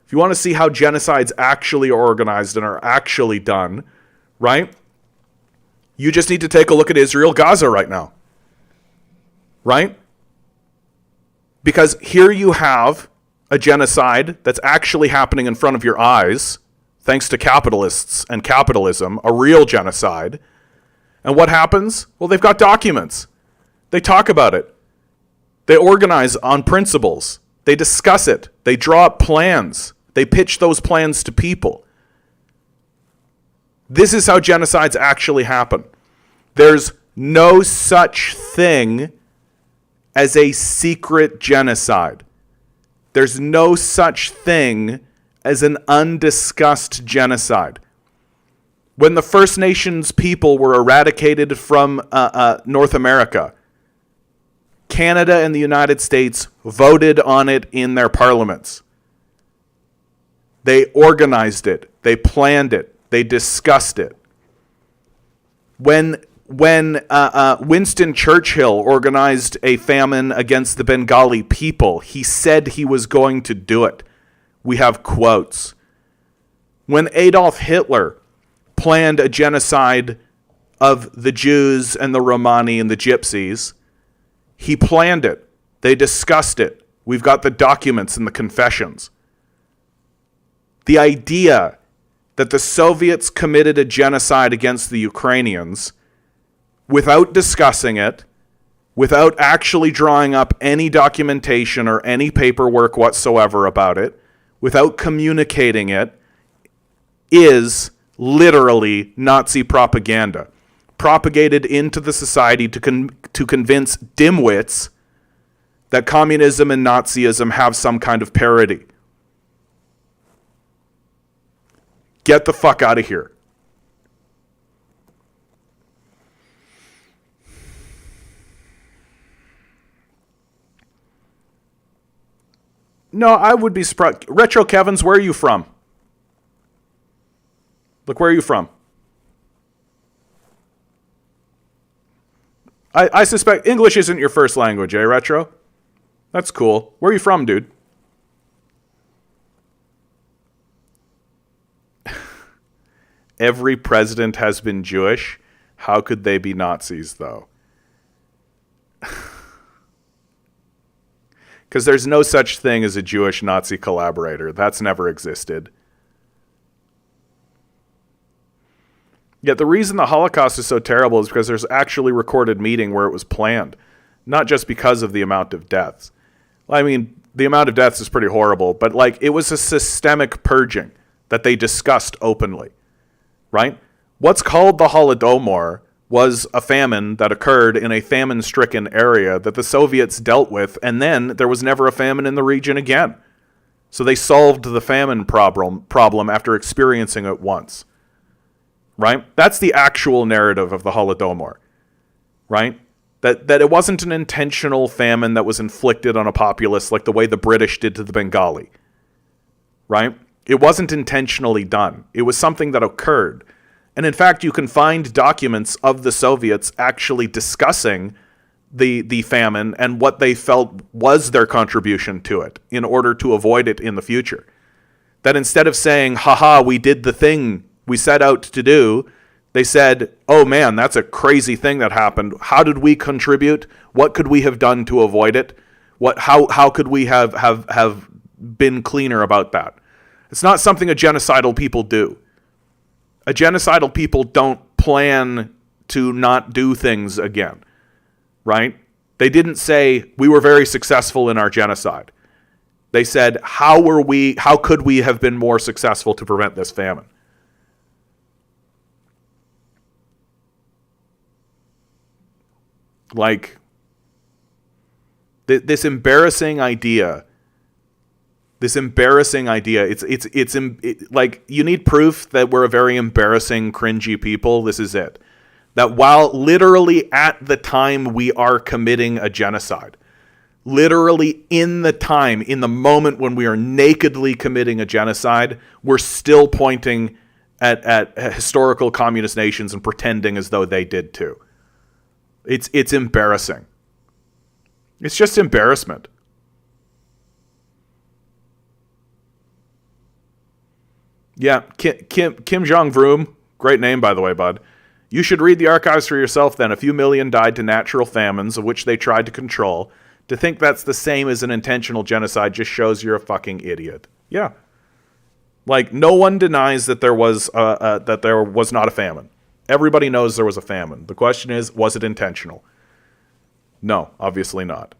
if you want to see how genocides actually are organized and are actually done, right? You just need to take a look at Israel-Gaza right now. Right? Because here you have a genocide that's actually happening in front of your eyes, thanks to capitalists and capitalism, a real genocide. And what happens? Well, they've got documents. They talk about it. They organize on principles. They discuss it. They draw up plans. They pitch those plans to people. This is how genocides actually happen. There's no such thing as a secret genocide. There's no such thing as an undiscussed genocide. When the First Nations people were eradicated from North America, Canada and the United States voted on it in their parliaments. They organized it. They planned it. They discussed it. When Winston Churchill organized a famine against the Bengali people, he said he was going to do it. We have quotes. When Adolf Hitler planned a genocide of the Jews and the Romani and the Gypsies, he planned it. They discussed it. We've got the documents and the confessions. The idea that the Soviets committed a genocide against the Ukrainians without discussing it, without actually drawing up any documentation or any paperwork whatsoever about it, without communicating it, is literally Nazi propaganda, propagated into the society to convince dimwits that communism and Nazism have some kind of parity. Get the fuck out of here. No, I would be surprised. Retro Kevins, where are you from? Look, where are you from? I suspect English isn't your first language, eh, Retro? That's cool. Where are you from, dude? Every president has been Jewish. How could they be Nazis, though? Because there's no such thing as a Jewish Nazi collaborator. That's never existed. Yet the reason the Holocaust is so terrible is because there's actually recorded meeting where it was planned, not just because of the amount of deaths. I mean, the amount of deaths is pretty horrible, but like it was a systemic purging that they discussed openly, right? What's called the Holodomor was a famine that occurred in a famine-stricken area that the Soviets dealt with, and then there was never a famine in the region again. So they solved the famine problem after experiencing it once. Right? That's the actual narrative of the Holodomor. Right? That it wasn't an intentional famine that was inflicted on a populace like the way the British did to the Bengali. Right? It wasn't intentionally done. It was something that occurred. And in fact, you can find documents of the Soviets actually discussing the famine and what they felt was their contribution to it in order to avoid it in the future. That instead of saying, haha, we did the thing we set out to do, they said, oh man, that's a crazy thing that happened. How did we contribute? What could we have done to avoid it? How could we have been cleaner about that? It's not something a genocidal people do. A genocidal people don't plan to not do things again, right? They didn't say, we were very successful in our genocide. They said, how could we have been more successful to prevent this famine? Like, this embarrassing idea, it's like, you need proof that we're a very embarrassing, cringy people. This is it. That while literally at the time we are committing a genocide, literally in the moment when we are nakedly committing a genocide, we're still pointing at historical communist nations and pretending as though they did too. It's embarrassing. It's just embarrassment. Yeah, Kim Jong-vroom, great name by the way, bud. You should read the archives for yourself then. A few million died to natural famines, of which they tried to control. To think that's the same as an intentional genocide just shows you're a fucking idiot. Yeah. Like, no one denies that there was not a famine. Everybody knows there was a famine. The question is, was it intentional? No, obviously not.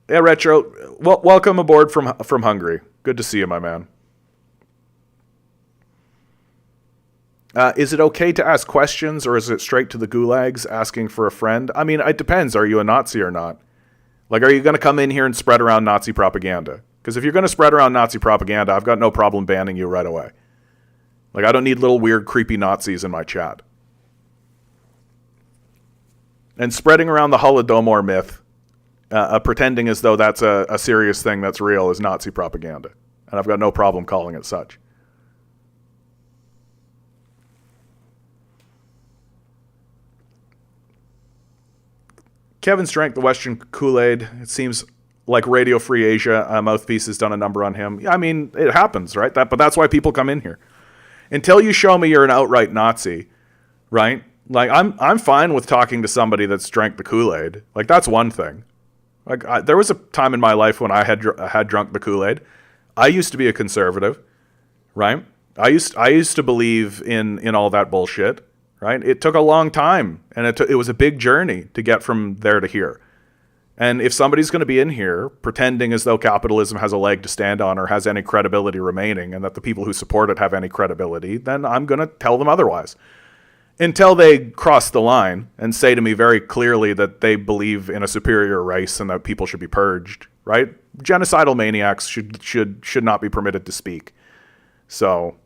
Yeah, Retro, welcome aboard from Hungary. Good to see you, my man. Is it okay to ask questions, or is it straight to the gulags asking for a friend? I mean, it depends. Are you a Nazi or not? Like, are you going to come in here and spread around Nazi propaganda? Because if you're going to spread around Nazi propaganda, I've got no problem banning you right away. Like, I don't need little weird, creepy Nazis in my chat. And spreading around the Holodomor myth, pretending as though that's a serious thing that's real, is Nazi propaganda. And I've got no problem calling it such. Kevin's drank the Western Kool-Aid. It seems like Radio Free Asia Mouthpiece has done a number on him. I mean, it happens, right? But that's why people come in here. Until you show me you're an outright Nazi, right? Like, I'm fine with talking to somebody that's drank the Kool-Aid. Like, that's one thing. Like, there was a time in my life when I had drunk the Kool-Aid. I used to be a conservative, right? I used to believe in all that bullshit, right? It took a long time, and it was a big journey to get from there to here. And if somebody's going to be in here pretending as though capitalism has a leg to stand on or has any credibility remaining, and that the people who support it have any credibility, then I'm going to tell them otherwise. Until they cross the line and say to me very clearly that they believe in a superior race and that people should be purged, right? Genocidal maniacs should not be permitted to speak. So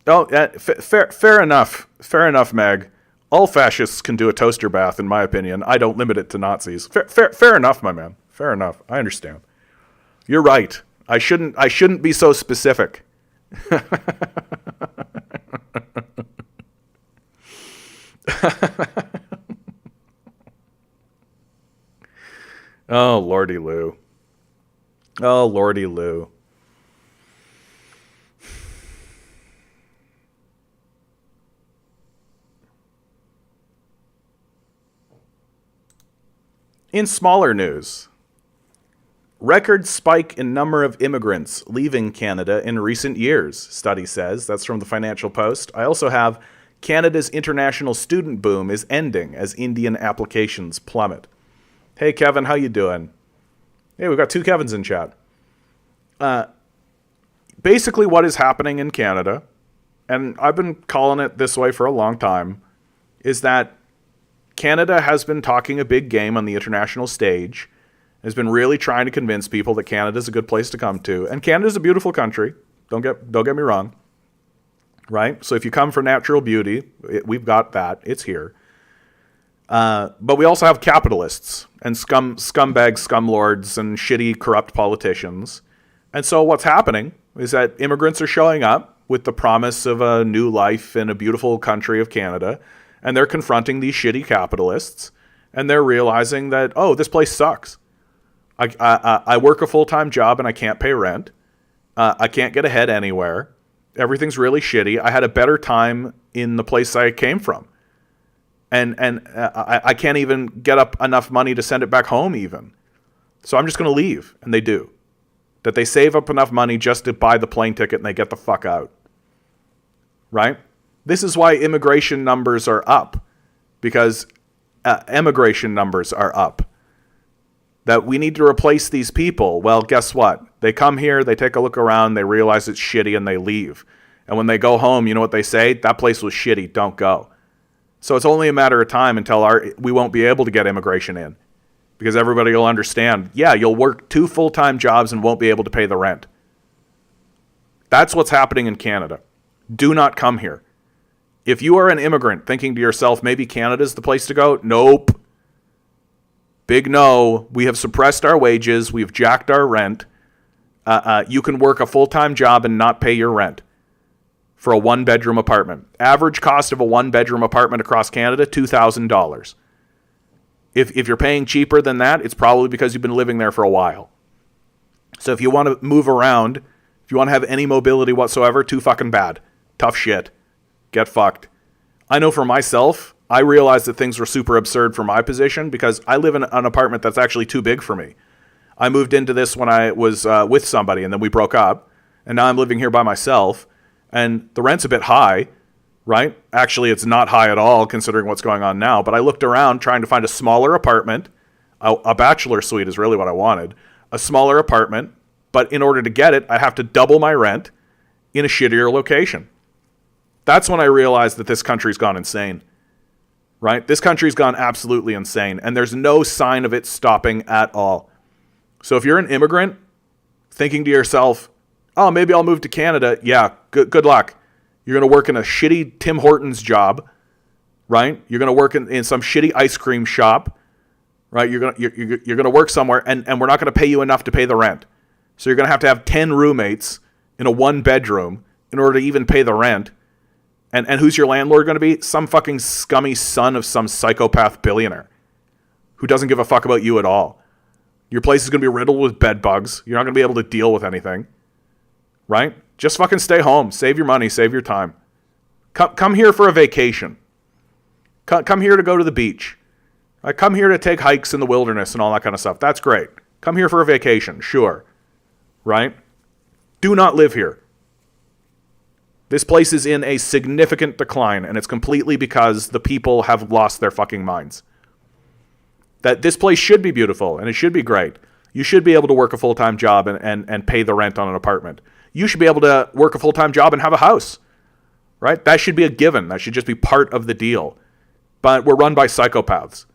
fair enough. Fair enough, Meg. All fascists can do a toaster bath, in my opinion. I don't limit it to Nazis. Fair enough, my man. Fair enough. I understand. You're right. I shouldn't be so specific. Oh, Lordy Lou. Oh, Lordy Lou. In smaller news, record spike in number of immigrants leaving Canada in recent years, study says. That's from the Financial Post. I also have Canada's international student boom is ending as Indian applications plummet. Hey, Kevin, how you doing? Hey, we've got two Kevins in chat. Basically what is happening in Canada, and I've been calling it this way for a long time, is that Canada has been talking a big game on the international stage, has been really trying to convince people that Canada's a good place to come to. And Canada's a beautiful country. Don't get me wrong. Right? So if you come for natural beauty, we've got that. It's here. But we also have capitalists and scumbags, scumlords, and shitty, corrupt politicians. And so what's happening is that immigrants are showing up with the promise of a new life in a beautiful country of Canada, and they're confronting these shitty capitalists, and they're realizing that, oh, this place sucks. I work a full-time job and I can't pay rent. I can't get ahead anywhere. Everything's really shitty. I had a better time in the place I came from. And I can't even get up enough money to send it back home even. So I'm just going to leave. And they do. That they save up enough money just to buy the plane ticket and they get the fuck out. Right? This is why immigration numbers are up. Because emigration numbers are up. That we need to replace these people. Well, guess what? They come here, they take a look around, they realize it's shitty, and they leave. And when they go home, you know what they say? That place was shitty, don't go. So it's only a matter of time until we won't be able to get immigration in. Because everybody will understand, yeah, you'll work 2 full-time jobs and won't be able to pay the rent. That's what's happening in Canada. Do not come here. If you are an immigrant thinking to yourself, maybe Canada's the place to go, nope. Big no. We have suppressed our wages. We've jacked our rent. You can work a full-time job and not pay your rent for a 1-bedroom apartment. Average cost of a 1-bedroom apartment across Canada, $2,000. If you're paying cheaper than that, it's probably because you've been living there for a while. So if you want to move around, if you want to have any mobility whatsoever, too fucking bad. Tough shit. Get fucked. I know for myself, I realized that things were super absurd for my position because I live in an apartment that's actually too big for me. I moved into this when I was with somebody, and then we broke up, and now I'm living here by myself, and the rent's a bit high, right? Actually, it's not high at all considering what's going on now, but I looked around trying to find a smaller apartment. A bachelor suite is really what I wanted. A smaller apartment, but in order to get it, I have to double my rent in a shittier location. That's when I realized that this country's gone insane. Right? This country's gone absolutely insane, and there's no sign of it stopping at all. So if you're an immigrant thinking to yourself, oh, maybe I'll move to Canada, yeah, good luck. You're going to work in a shitty Tim Hortons job, right? You're going to work in some shitty ice cream shop, right? You're going to work somewhere, and we're not going to pay you enough to pay the rent. So you're going to have 10 roommates in a 1-bedroom in order to even pay the rent. And who's your landlord going to be? Some fucking scummy son of some psychopath billionaire who doesn't give a fuck about you at all. Your place is going to be riddled with bed bugs. You're not going to be able to deal with anything. Right? Just fucking stay home. Save your money. Save your time. Come here for a vacation. Come here to go to the beach. I come here to take hikes in the wilderness and all that kind of stuff. That's great. Come here for a vacation, sure. Right? Do not live here. This place is in a significant decline, and it's completely because the people have lost their fucking minds. That this place should be beautiful, and it should be great. You should be able to work a full-time job and pay the rent on an apartment. You should be able to work a full-time job and have a house. Right? That should be a given. That should just be part of the deal. But we're run by psychopaths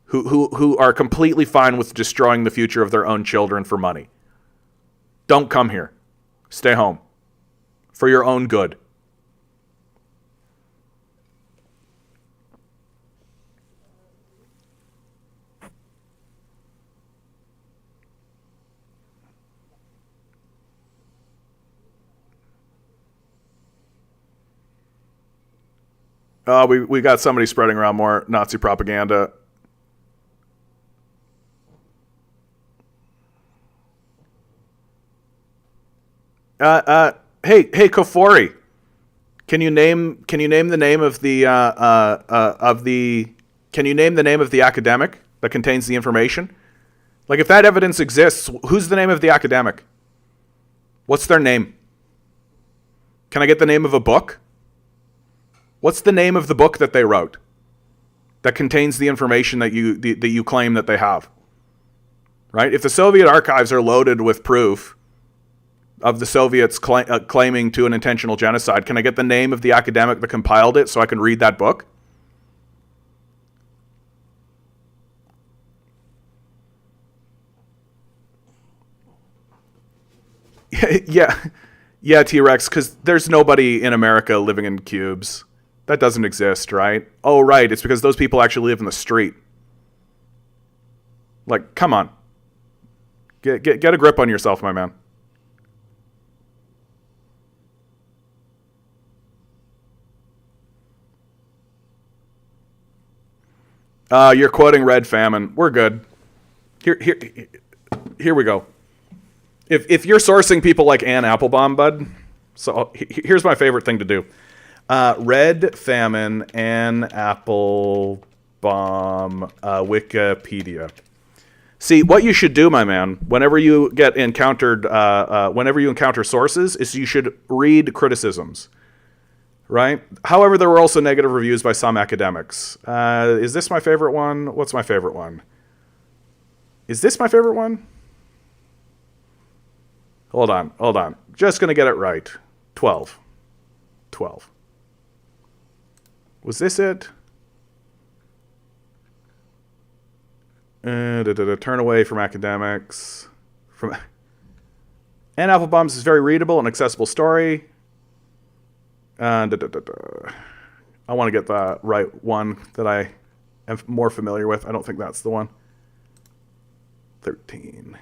who are completely fine with destroying the future of their own children for money. Don't come here. Stay home. For your own good. We got somebody spreading around more Nazi propaganda. Hey, Kofori, can you name the name of the academic that contains the information? Like, if that evidence exists, who's the name of the academic? What's their name? Can I get the name of a book? What's the name of the book that they wrote that contains the information that you claim that they have? Right? If the Soviet archives are loaded with proof of the Soviets claiming to an intentional genocide, can I get the name of the academic that compiled it so I can read that book? Yeah, T-Rex, because there's nobody in America living in cubes. That doesn't exist, right? Oh, right, it's because those people actually live in the street. Like, come on. Get a grip on yourself, my man. You're quoting Red Famine. We're good. Here we go. If you're sourcing people like Ann Applebaum, bud, so here's my favorite thing to do. Red Famine, Ann Applebaum, Wikipedia. See, what you should do, my man, whenever you encounter sources, is you should read criticisms. Right? However, there were also negative reviews by some academics. Is this my favorite one? What's my favorite one? Is this my favorite one? Hold on. Just going to get it right. 12. Was this it? Turn away from academics. Ann Applebaum's is very readable and accessible story. I want to get the right one that I am more familiar with. I don't think that's the one. 13.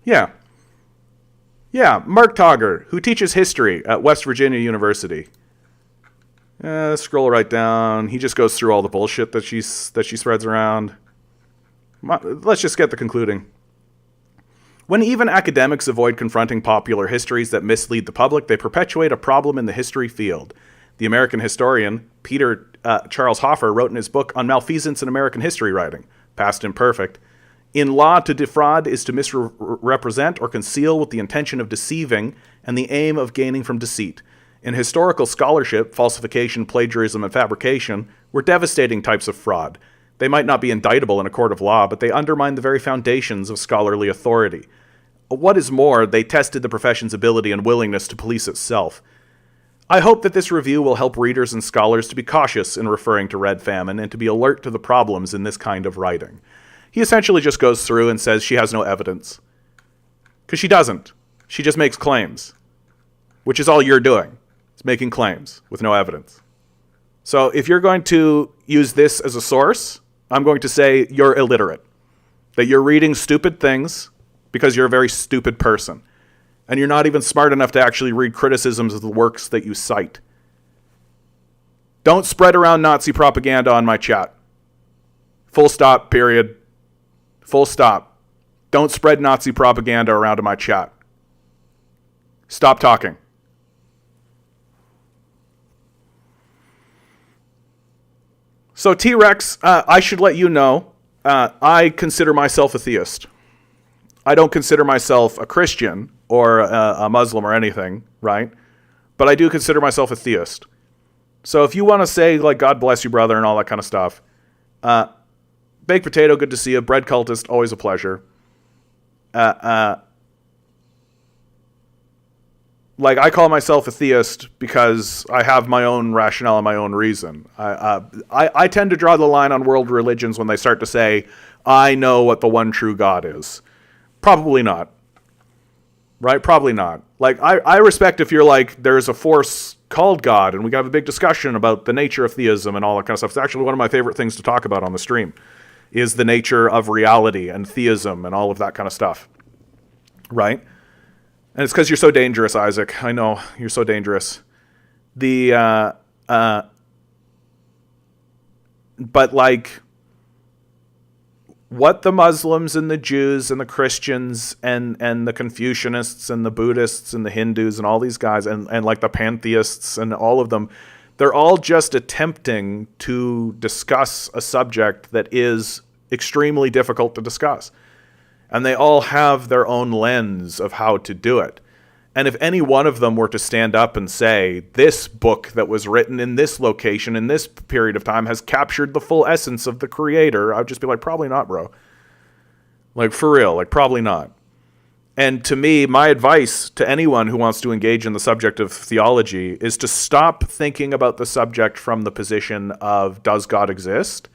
Yeah, Mark Togger, who teaches history at West Virginia University. Scroll right down. He just goes through all the bullshit that she spreads around. Let's just get the concluding. When even academics avoid confronting popular histories that mislead the public, they perpetuate a problem in the history field. The American historian Peter Charles Hoffer wrote in his book on malfeasance in American history writing, Past Imperfect, "In law, to defraud is to misrepresent or conceal with the intention of deceiving and the aim of gaining from deceit. In historical scholarship, falsification, plagiarism, and fabrication were devastating types of fraud. They might not be indictable in a court of law, but they undermine the very foundations of scholarly authority. What is more, they tested the profession's ability and willingness to police itself. I hope that this review will help readers and scholars to be cautious in referring to Red Famine and to be alert to the problems in this kind of writing." He essentially just goes through and says she has no evidence. Because she doesn't. She just makes claims. Which is all you're doing. It's making claims with no evidence. So if you're going to use this as a source, I'm going to say you're illiterate. That you're reading stupid things because you're a very stupid person. And you're not even smart enough to actually read criticisms of the works that you cite. Don't spread around Nazi propaganda on my chat. Full stop, period. Full stop. Don't spread Nazi propaganda around in my chat. Stop talking. So T-Rex, I should let you know, I consider myself a theist. I don't consider myself a Christian or a Muslim or anything, right? But I do consider myself a theist. So if you want to say, like, God bless you, brother, and all that kind of stuff, baked potato, good to see you. Bread cultist, always a pleasure. Like, I call myself a theist because I have my own rationale and my own reason. I tend to draw the line on world religions when they start to say, I know what the one true God is. Probably not. Right? Probably not. Like, I respect if you're like, there's a force called God, and we can have a big discussion about the nature of theism and all that kind of stuff. It's actually one of my favorite things to talk about on the stream, is the nature of reality and theism and all of that kind of stuff. Right? And it's because you're so dangerous, Isaac. I know, you're so dangerous. But like, what the Muslims and the Jews and the Christians and the Confucianists and the Buddhists and the Hindus and all these guys and like the pantheists and all of them, they're all just attempting to discuss a subject that is extremely difficult to discuss. And they all have their own lens of how to do it. And if any one of them were to stand up and say, this book that was written in this location in this period of time has captured the full essence of the creator, I'd just be like, probably not, bro. Like, for real, like, probably not. And to me, my advice to anyone who wants to engage in the subject of theology is to stop thinking about the subject from the position of, does God exist?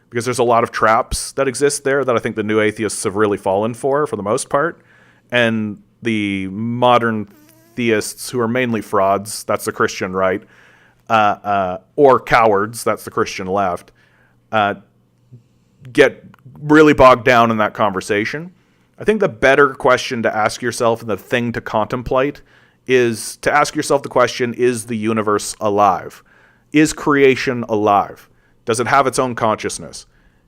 Because there's a lot of traps that exist there that I think the new atheists have really fallen for the most part. And the modern theists, who are mainly frauds, that's the Christian right, or cowards, that's the Christian left, get really bogged down in that conversation. I think the better question to ask yourself and the thing to contemplate is to ask yourself the question, is the universe alive? Is creation alive? Does it have its own consciousness?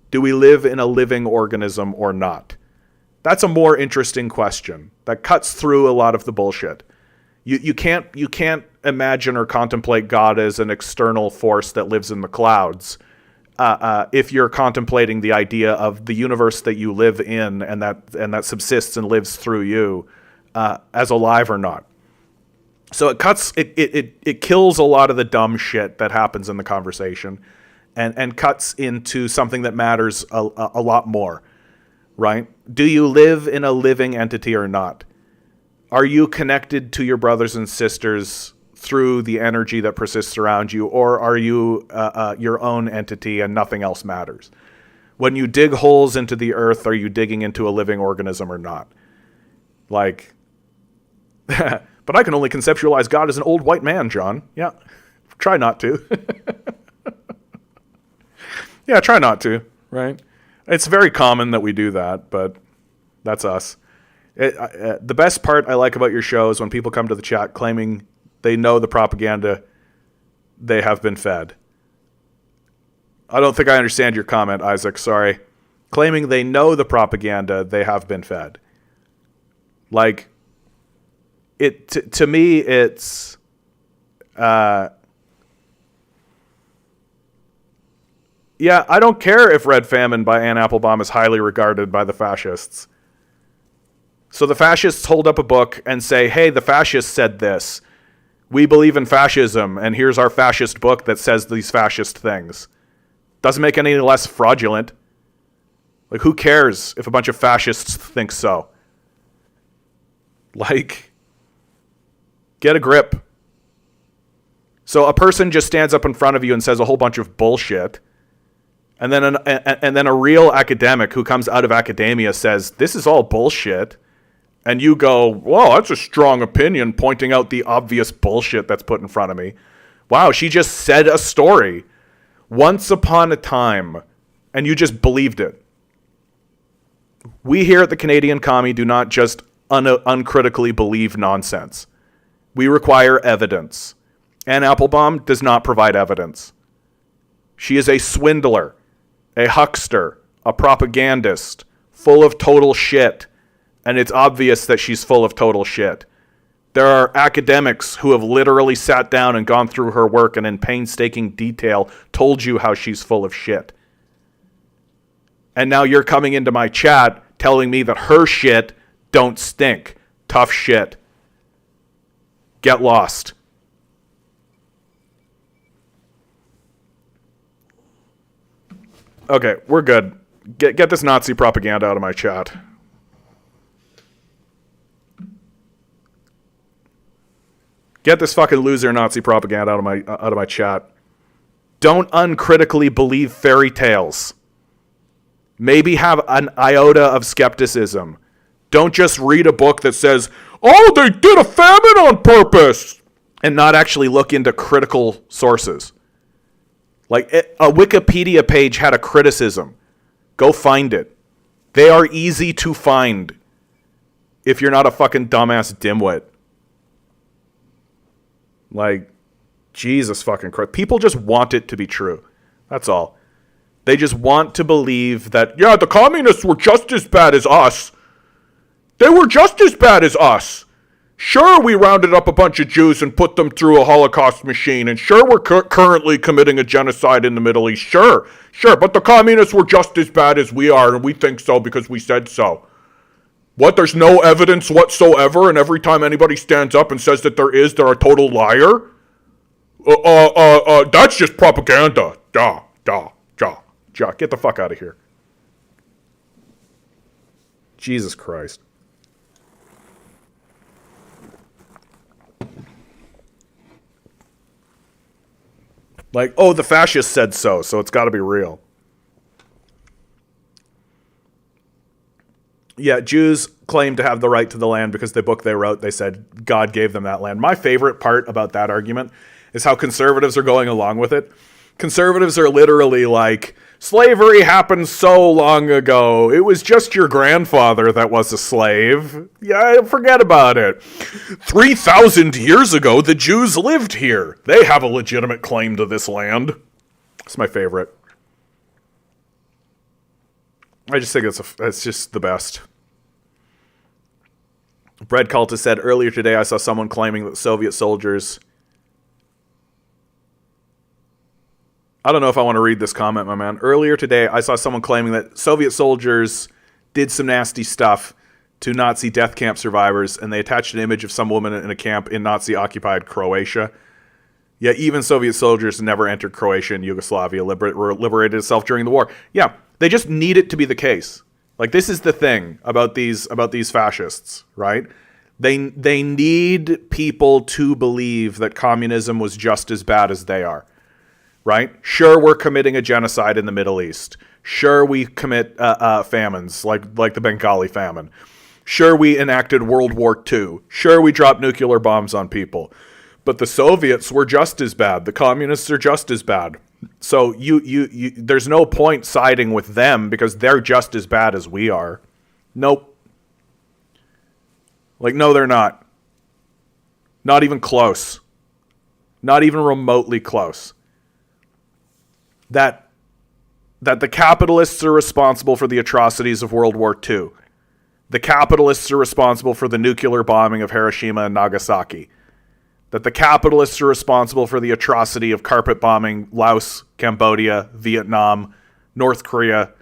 Do we live in a living organism or not? That's a more interesting question that cuts through a lot of the bullshit. You can't imagine or contemplate God as an external force that lives in the clouds if you're contemplating the idea of the universe that you live in and that subsists and lives through you as alive or not. So it kills a lot of the dumb shit that happens in the conversation. And cuts into something that matters a lot more, right? Do you live in a living entity or not? Are you connected to your brothers and sisters through the energy that persists around you, or are you your own entity and nothing else matters? When you dig holes into the earth, are you digging into a living organism or not? Like, but I can only conceptualize God as an old white man, John. Yeah, try not to. Yeah, try not to, right? It's very common that we do that, but that's us. The best part I like about your show is when people come to the chat claiming they know the propaganda they have been fed. I don't think I understand your comment, Isaac, sorry. Claiming they know the propaganda they have been fed. Like, to me, it's... Yeah, I don't care if Red Famine by Anne Applebaum is highly regarded by the fascists. So the fascists hold up a book and say, hey, the fascists said this. We believe in fascism, and here's our fascist book that says these fascist things. Doesn't make any less fraudulent. Like, who cares if a bunch of fascists think so? Like, get a grip. So a person just stands up in front of you and says a whole bunch of bullshit. And then a real academic who comes out of academia says, this is all bullshit. And you go, whoa, that's a strong opinion, pointing out the obvious bullshit that's put in front of me. Wow, she just said a story once upon a time, and you just believed it. We here at the Canadian Commie do not just uncritically believe nonsense. We require evidence. Anne Applebaum does not provide evidence. She is a swindler, a huckster, a propagandist, full of total shit. And it's obvious that she's full of total shit. There are academics who have literally sat down and gone through her work and in painstaking detail told you how she's full of shit. And now you're coming into my chat telling me that her shit don't stink. Tough shit. Get lost. Okay, we're good. Get this Nazi propaganda out of my chat. Get this fucking loser Nazi propaganda out of my chat. Don't uncritically believe fairy tales. Maybe have an iota of skepticism. Don't just read a book that says, "Oh, they did a famine on purpose," and not actually look into critical sources. Like, a Wikipedia page had a criticism. Go find it. They are easy to find if you're not a fucking dumbass dimwit. Like, Jesus fucking Christ. People just want it to be true. That's all. They just want to believe that, yeah, the communists were just as bad as us. They were just as bad as us. Sure, we rounded up a bunch of Jews and put them through a Holocaust machine. And sure, we're currently committing a genocide in the Middle East. Sure. But the communists were just as bad as we are. And we think so because we said so. What? There's no evidence whatsoever, and every time anybody stands up and says that there is, they're a total liar? That's just propaganda. Get the fuck out of here. Jesus Christ. Like, oh, the fascists said so it's got to be real. Yeah, Jews claim to have the right to the land because the book they wrote, they said God gave them that land. My favorite part about that argument is how conservatives are going along with it. Conservatives are literally like, slavery happened so long ago. It was just your grandfather that was a slave. Yeah, forget about it. 3,000 years ago, the Jews lived here. They have a legitimate claim to this land. It's my favorite. I just think it's just the best. Bread Cultist said, earlier today I saw someone claiming that Soviet soldiers... I don't know if I want to read this comment, my man. Earlier today I saw someone claiming that Soviet soldiers did some nasty stuff to Nazi death camp survivors, and they attached an image of some woman in a camp in Nazi-occupied Croatia. Yet even Soviet soldiers never entered Croatia and Yugoslavia, liberated itself during the war. Yeah. They just need it to be the case. Like, this is the thing about these fascists, right? They need people to believe that communism was just as bad as they are, right? Sure, we're committing a genocide in the Middle East. Sure, we commit famines like the Bengali famine. Sure, we enacted World War II. Sure, we dropped nuclear bombs on people. But the Soviets were just as bad. The communists are just as bad. So you there's no point siding with them because they're just as bad as we are. Nope. Like, no, they're not. Not even close. Not even remotely close. That the capitalists are responsible for the atrocities of World War II. The capitalists are responsible for the nuclear bombing of Hiroshima and Nagasaki. That the capitalists are responsible for the atrocity of carpet bombing Laos, Cambodia, Vietnam, North Korea.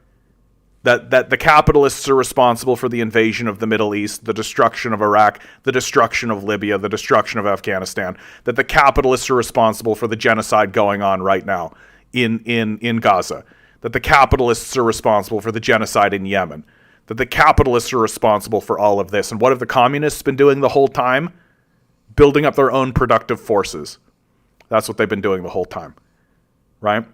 That the capitalists are responsible for the invasion of the Middle East, the destruction of Iraq, the destruction of Libya, the destruction of Afghanistan. That the capitalists are responsible for the genocide going on right now in Gaza. That the capitalists are responsible for the genocide in Yemen. That the capitalists are responsible for all of this. And what have the communists been doing the whole time? Building up their own productive forces. That's what they've been doing the whole time, right?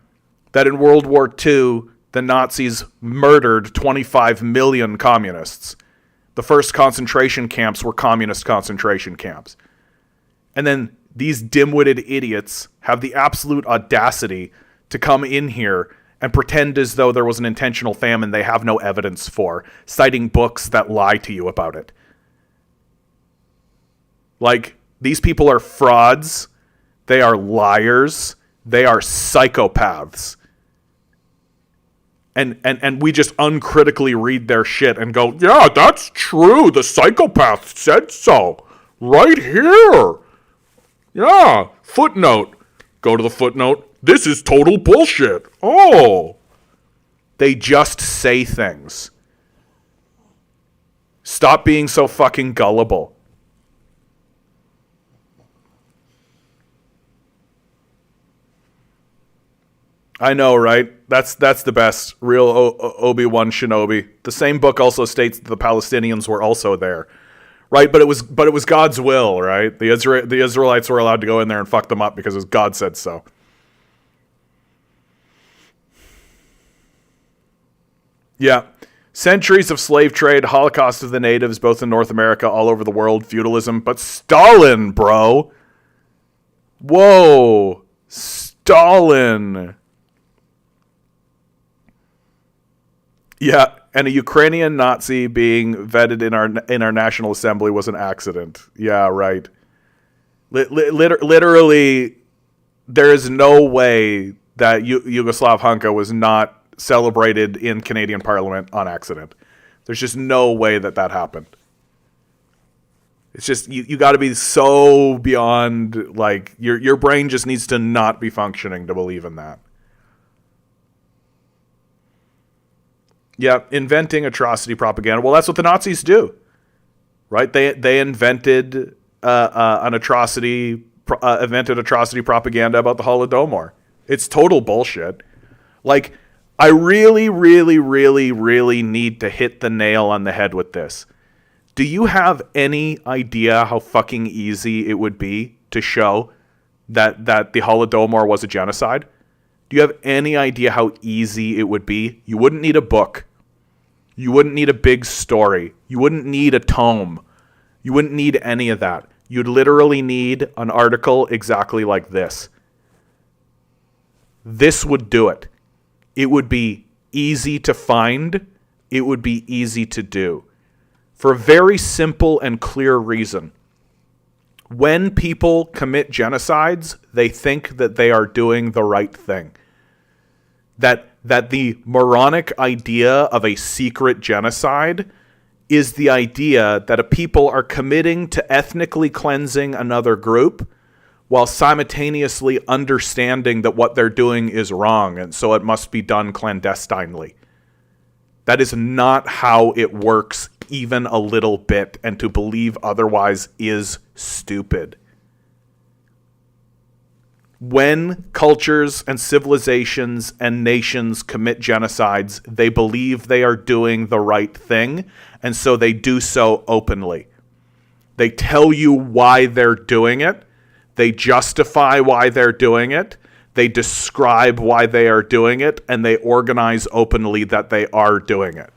That in World War II, the Nazis murdered 25 million communists. The first concentration camps were communist concentration camps. And then these dim-witted idiots have the absolute audacity to come in here and pretend as though there was an intentional famine they have no evidence for, citing books that lie to you about it. Like, these people are frauds. They are liars. They are psychopaths. And we just uncritically read their shit and go, yeah, that's true. The psychopath said so. Right here. Yeah. Footnote. Go to the footnote. This is total bullshit. Oh. They just say things. Stop being so fucking gullible. I know, right? That's the best. Real Obi-Wan Shinobi. The same book also states that the Palestinians were also there. Right? But it was God's will, right? The Israelites were allowed to go in there and fuck them up because God said so. Yeah. Centuries of slave trade, Holocaust of the natives, both in North America, all over the world, feudalism. But Stalin, bro. Whoa. Stalin. Yeah, and a Ukrainian Nazi being vetted in our National Assembly was an accident. Yeah, right. Literally, there is no way that Yugoslav Hunka was not celebrated in Canadian Parliament on accident. There's just no way that happened. It's just, you got to be so beyond, like, your brain just needs to not be functioning to believe in that. Yeah, inventing atrocity propaganda. Well, that's what the Nazis do, right? They invented atrocity propaganda about the Holodomor. It's total bullshit. Like, I really, really, really, really need to hit the nail on the head with this. Do you have any idea how fucking easy it would be to show that the Holodomor was a genocide? Do you have any idea how easy it would be? You wouldn't need a book. You wouldn't need a big story. You wouldn't need a tome. You wouldn't need any of that. You'd literally need an article exactly like this. This would do it. It would be easy to find. It would be easy to do. For a very simple and clear reason. When people commit genocides, they think that they are doing the right thing. That the moronic idea of a secret genocide is the idea that a people are committing to ethnically cleansing another group while simultaneously understanding that what they're doing is wrong and so it must be done clandestinely. That is not how it works even a little bit, and to believe otherwise is stupid. When cultures and civilizations and nations commit genocides, they believe they are doing the right thing, and so they do so openly. They tell you why they're doing it. They justify why they're doing it. They describe why they are doing it, and they organize openly that they are doing it.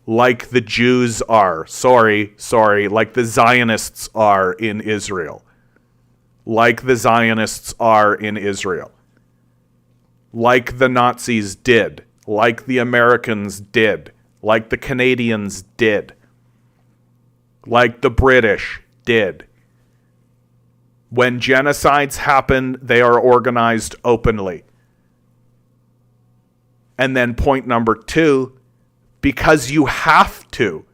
Like the Jews are. Like the Zionists are in Israel. Like the Zionists are in Israel. Like the Nazis did. Like the Americans did. Like the Canadians did. Like the British did. When genocides happen, they are organized openly. And then point number 2, because you have to.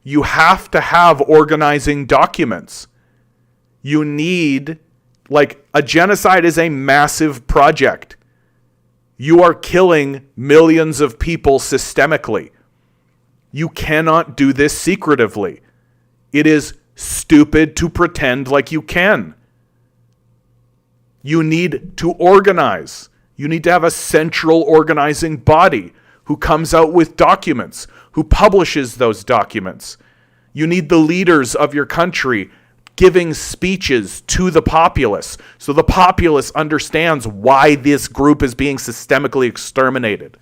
You have to have organizing documents. You need, like, a genocide is a massive project. You are killing millions of people systemically. You cannot do this secretively. It is stupid to pretend like you can. You need to organize. You need to have a central organizing body who comes out with documents, who publishes those documents. You need the leaders of your country giving speeches to the populace so the populace understands why this group is being systemically exterminated.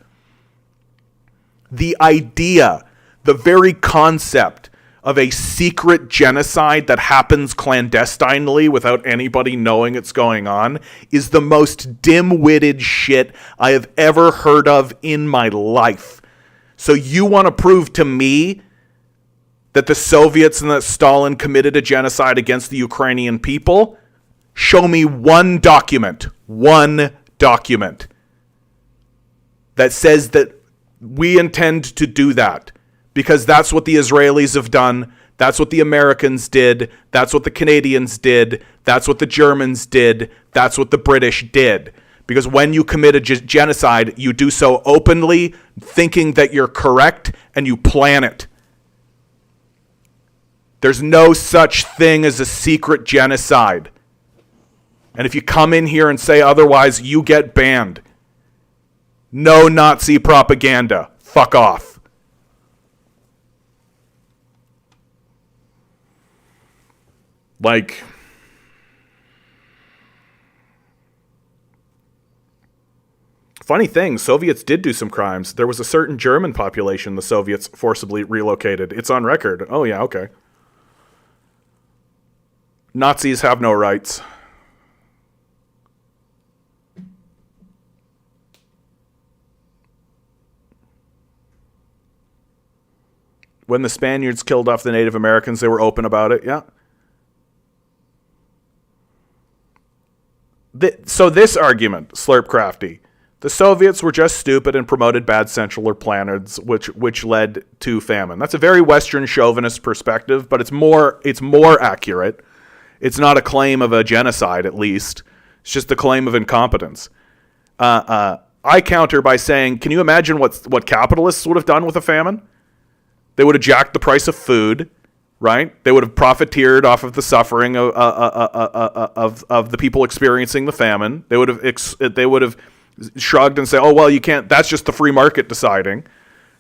The idea, the very concept of a secret genocide that happens clandestinely without anybody knowing it's going on is the most dim-witted shit I have ever heard of in my life. So you want to prove to me that the Soviets and that Stalin committed a genocide against the Ukrainian people? Show me one document that says that we intend to do that, because that's what the Israelis have done, That's what the Americans did. That's what the Canadians did. That's what the Germans did. That's what the British did. Because when you commit a genocide, you do so openly, thinking that you're correct, and you plan it. There's no such thing as a secret genocide. And if you come in here and say otherwise, you get banned. No Nazi propaganda. Fuck off. Like, funny thing, Soviets did do some crimes. There was a certain German population the Soviets forcibly relocated. It's on record. Oh, yeah, okay. Nazis have no rights. When the Spaniards killed off the Native Americans, they were open about it, yeah. So this argument, Slurp Crafty, the Soviets were just stupid and promoted bad central planners, which led to famine. That's a very Western chauvinist perspective, but it's more accurate. It's not a claim of a genocide, at least. It's just a claim of incompetence. I counter by saying, can you imagine what capitalists would have done with a famine? They would have jacked the price of food, right? They would have profiteered off of the suffering of the people experiencing the famine. They would have shrugged and said, "Oh well, you can't. That's just the free market deciding,"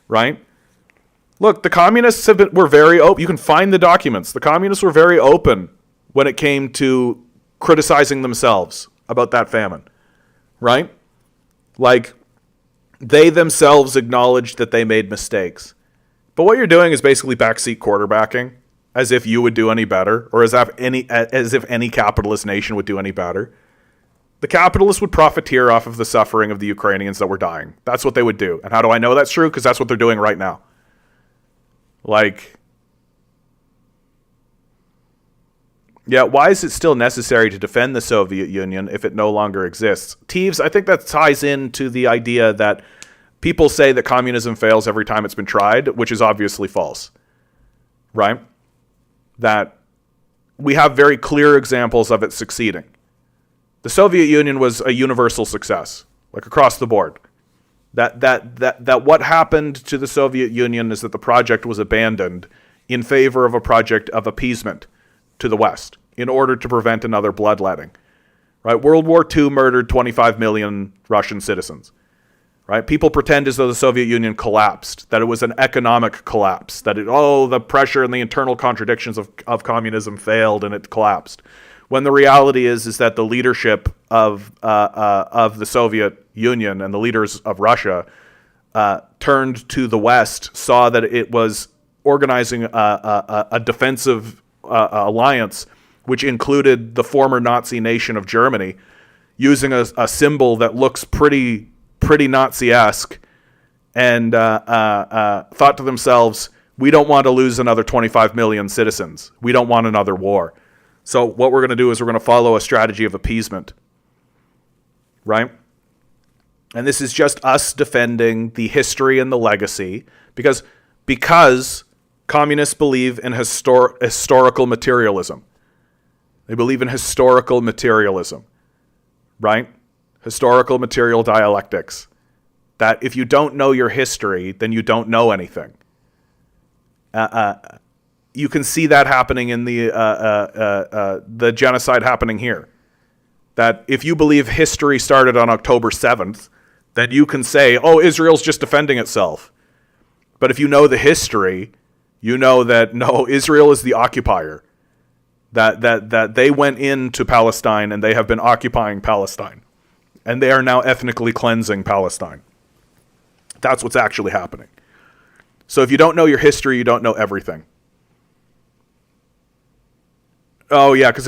right? Look, the communists were very open. You can find the documents. The communists were very open when it came to criticizing themselves about that famine, right? Like, they themselves acknowledged that they made mistakes. But what you're doing is basically backseat quarterbacking, as if you would do any better, or as if any capitalist nation would do any better. The capitalists would profiteer off of the suffering of the Ukrainians that were dying. That's what they would do. And how do I know that's true? Because that's what they're doing right now. Like, yeah, why is it still necessary to defend the Soviet Union if it no longer exists? Teves, I think that ties into the idea that people say that communism fails every time it's been tried, which is obviously false, right? That we have very clear examples of it succeeding. The Soviet Union was a universal success, like across the board. That what happened to the Soviet Union is that the project was abandoned in favor of a project of appeasement to the West in order to prevent another bloodletting. Right? World War II murdered 25 million Russian citizens. Right? People pretend as though the Soviet Union collapsed, that it was an economic collapse, that the pressure and the internal contradictions of communism failed and it collapsed. When the reality is that the leadership of the Soviet Union and the leaders of Russia turned to the West, saw that it was organizing a defensive alliance, which included the former Nazi nation of Germany, using a symbol that looks pretty Nazi-esque, and thought to themselves, we don't want to lose another 25 million citizens. We don't want another war. So what we're going to do is we're going to follow a strategy of appeasement, right? And this is just us defending the history and the legacy, because communists believe in historical materialism. They believe in historical materialism, right? Historical material dialectics. That if you don't know your history, then you don't know anything. You can see that happening in the genocide happening here. That if you believe history started on October 7th, then you can say, oh, Israel's just defending itself. But if you know the history, you know that, no, Israel is the occupier. That they went into Palestine and they have been occupying Palestine. And they are now ethnically cleansing Palestine. That's what's actually happening. So if you don't know your history, you don't know everything. Oh, yeah, because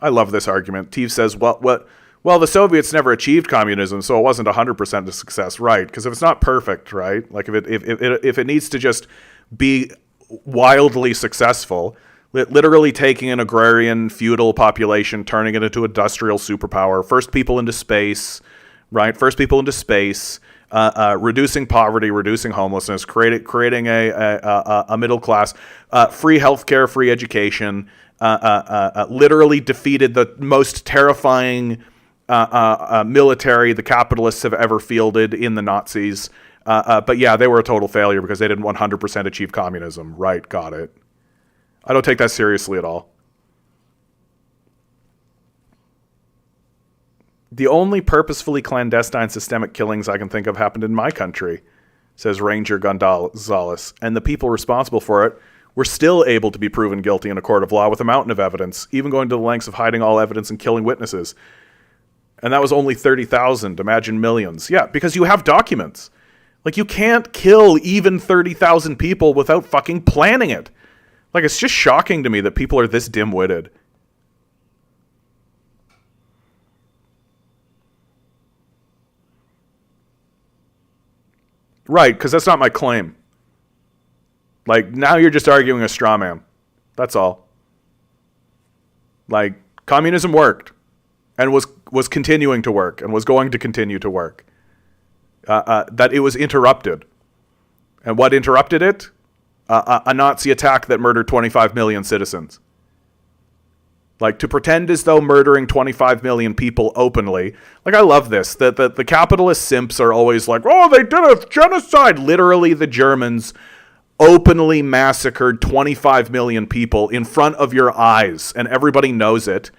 I love this argument. Teve says, well, the Soviets never achieved communism, so it wasn't 100% a success, right? Because if it's not perfect, right? Like if it needs to just be wildly successful, literally taking an agrarian feudal population, turning it into an industrial superpower, first people into space, right? First people into space, reducing poverty, reducing homelessness, creating a middle class, free healthcare, free education, literally defeated the most terrifying military the capitalists have ever fielded in the Nazis. But yeah, they were a total failure because they didn't 100% achieve communism. Right, got it. I don't take that seriously at all. The only purposefully clandestine systemic killings I can think of happened in my country, says Ranger Gonzalez, and the people responsible for it were still able to be proven guilty in a court of law with a mountain of evidence, even going to the lengths of hiding all evidence and killing witnesses. And that was only 30,000. Imagine millions. Yeah, because you have documents. Like, you can't kill even 30,000 people without fucking planning it. Like, it's just shocking to me that people are this dim-witted. Right, because that's not my claim. Like, now you're just arguing a straw man. That's all. Like, communism worked. And was continuing to work. And was going to continue to work. That it was interrupted. And what interrupted it? A Nazi attack that murdered 25 million citizens. Like, to pretend as though murdering 25 million people openly. Like, I love this. The capitalist simps are always like, oh, they did a genocide. Literally, the Germans openly massacred 25 million people in front of your eyes. And everybody knows it.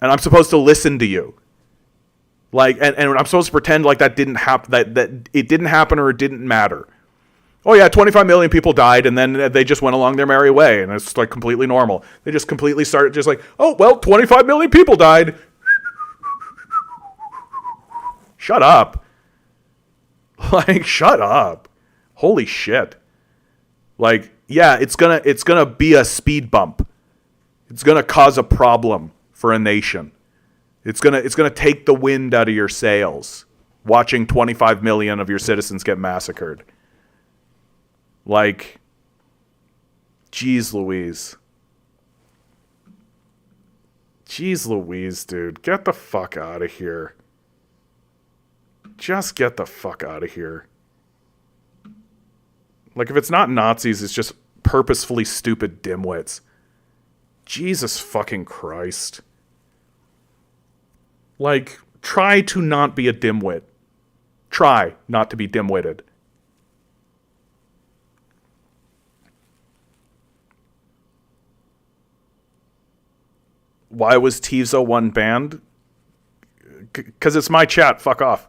And I'm supposed to listen to you. Like, and I'm supposed to pretend like that didn't happen, that it didn't happen or it didn't matter. Oh yeah, 25 million people died, and then they just went along their merry way, and it's like completely normal. They just completely started just like, oh, well, 25 million people died. Shut up. Like, shut up. Holy shit. Like, yeah, it's gonna be a speed bump. It's gonna cause a problem for a nation. It's gonna take the wind out of your sails, watching 25 million of your citizens get massacred. Like, geez Louise. Jeez Louise, dude. Get the fuck out of here. Just get the fuck out of here. Like, if it's not Nazis, it's just purposefully stupid dimwits. Jesus fucking Christ. Like, try to not be a dimwit. Try not to be dim-witted. Why was Teves01 banned? Because it's my chat. Fuck off.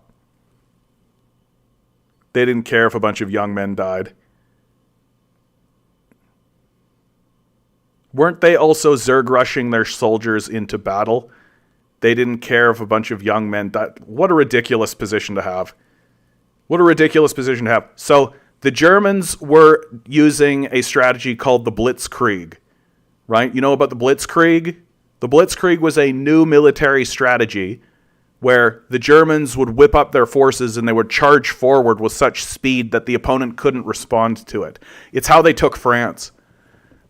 They didn't care if a bunch of young men died. Weren't they also Zerg rushing their soldiers into battle? They didn't care if a bunch of young men died. What a ridiculous position to have. What a ridiculous position to have. So the Germans were using a strategy called the Blitzkrieg. Right? You know about the Blitzkrieg? The Blitzkrieg was a new military strategy where the Germans would whip up their forces and they would charge forward with such speed that the opponent couldn't respond to it. It's how they took France.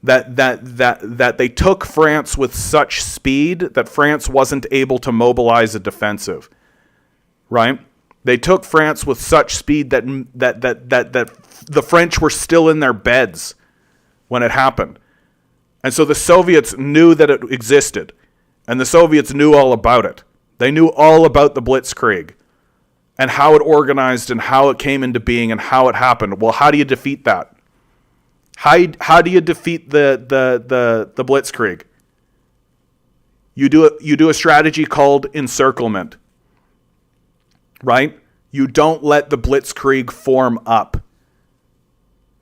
That they took France with such speed that France wasn't able to mobilize a defensive. Right? They took France with such speed that the French were still in their beds when it happened. And so the Soviets knew that it existed. And the Soviets knew all about it. They knew all about the Blitzkrieg. And how it organized and how it came into being and how it happened. Well, how do you defeat that? How do you defeat the Blitzkrieg? You do a strategy called encirclement. Right? You don't let the Blitzkrieg form up.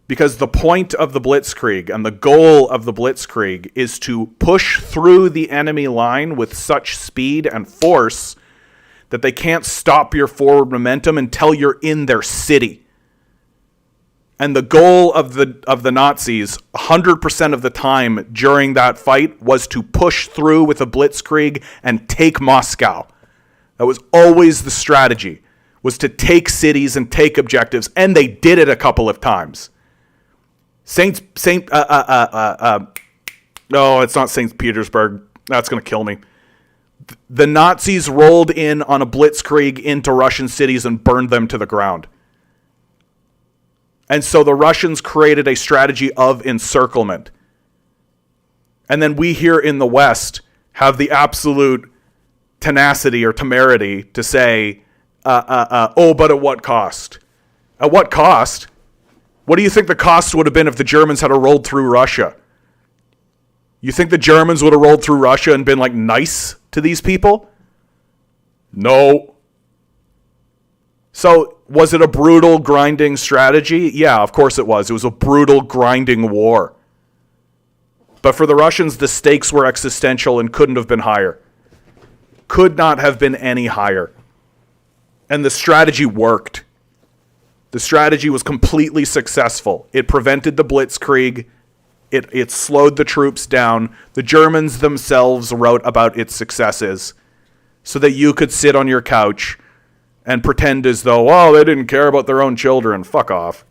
Because the point of the Blitzkrieg and the goal of the Blitzkrieg is to push through the enemy line with such speed and force that they can't stop your forward momentum until you're in their city. And the goal of the Nazis, 100% of the time during that fight, was to push through with a Blitzkrieg and take Moscow. That was always the strategy, was to take cities and take objectives, and they did it a couple of times. No, it's not St. Petersburg. That's going to kill me. The Nazis rolled in on a blitzkrieg into Russian cities and burned them to the ground. And so the Russians created a strategy of encirclement. And then we here in the West have the absolute tenacity or temerity to say, oh, but at what cost? At what cost? What do you think the cost would have been if the Germans had rolled through Russia? You think the Germans would have rolled through Russia and been like nice to these people? No. So was it a brutal grinding strategy? Yeah, of course it was. It was a brutal grinding war. But for the Russians, the stakes were existential and couldn't have been higher. Could not have been any higher. And the strategy worked. The strategy was completely successful. It prevented the blitzkrieg. It slowed the troops down. The Germans themselves wrote about its successes so that you could sit on your couch and pretend as though, oh, they didn't care about their own children. Fuck off.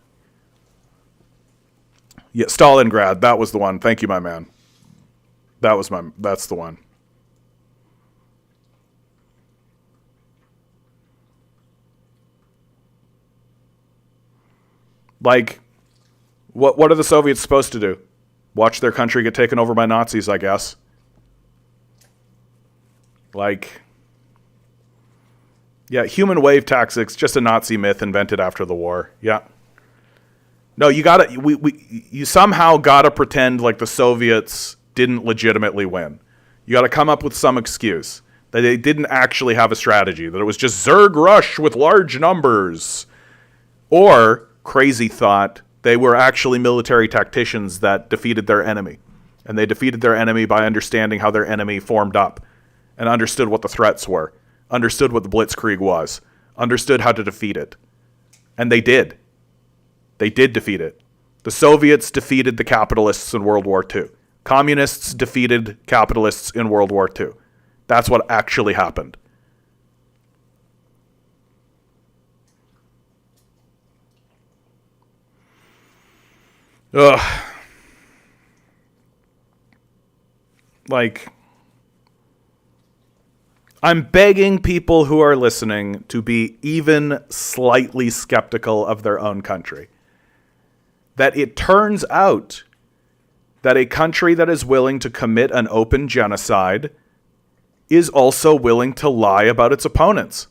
Yeah, Stalingrad, that was the one. Thank you, my man. That's the one. Like, what are the Soviets supposed to do? Watch their country get taken over by Nazis, I guess. Like, yeah, human wave tactics, just a Nazi myth invented after the war. Yeah. No, you somehow gotta pretend like the Soviets didn't legitimately win. You gotta come up with some excuse that they didn't actually have a strategy, that it was just Zerg rush with large numbers. Or, crazy thought, they were actually military tacticians that defeated their enemy. And they defeated their enemy by understanding how their enemy formed up and understood what the threats were, understood what the blitzkrieg was, understood how to defeat it. And they did. They did defeat it. The Soviets defeated the capitalists in World War II. Communists defeated capitalists in World War II. That's what actually happened. Ugh. Like, I'm begging people who are listening to be even slightly skeptical of their own country. That it turns out that a country that is willing to commit an open genocide is also willing to lie about its opponents.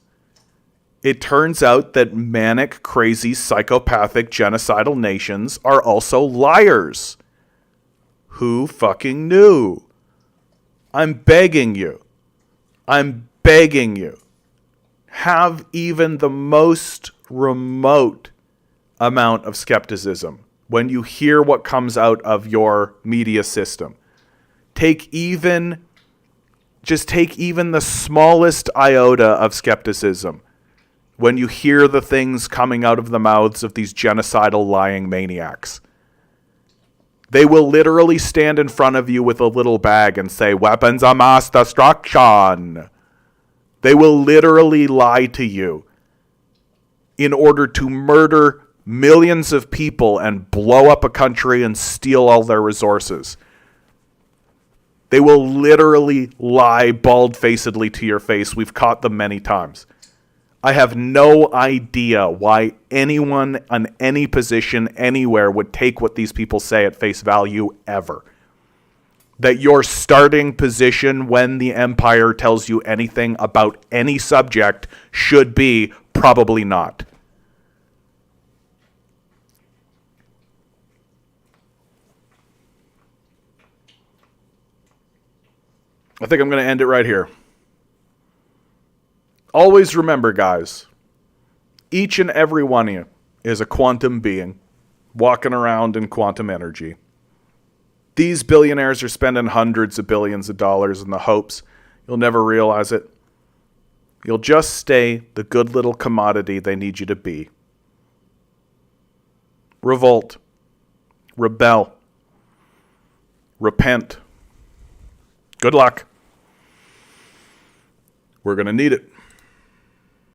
It turns out that manic, crazy, psychopathic, genocidal nations are also liars. Who fucking knew? I'm begging you. Have even the most remote amount of skepticism when you hear what comes out of your media system. Take even the smallest iota of skepticism when you hear the things coming out of the mouths of these genocidal lying maniacs. They will literally stand in front of you with a little bag and say, weapons of mass destruction. They will literally lie to you in order to murder millions of people and blow up a country and steal all their resources. They will literally lie bald-facedly to your face. We've caught them many times. I have no idea why anyone in any position anywhere would take what these people say at face value ever. That your starting position when the empire tells you anything about any subject should be probably not. I think I'm going to end it right here. Always remember, guys, each and every one of you is a quantum being walking around in quantum energy. These billionaires are spending hundreds of billions of dollars in the hopes you'll never realize it. You'll just stay the good little commodity they need you to be. Revolt. Rebel. Repent. Good luck. We're going to need it.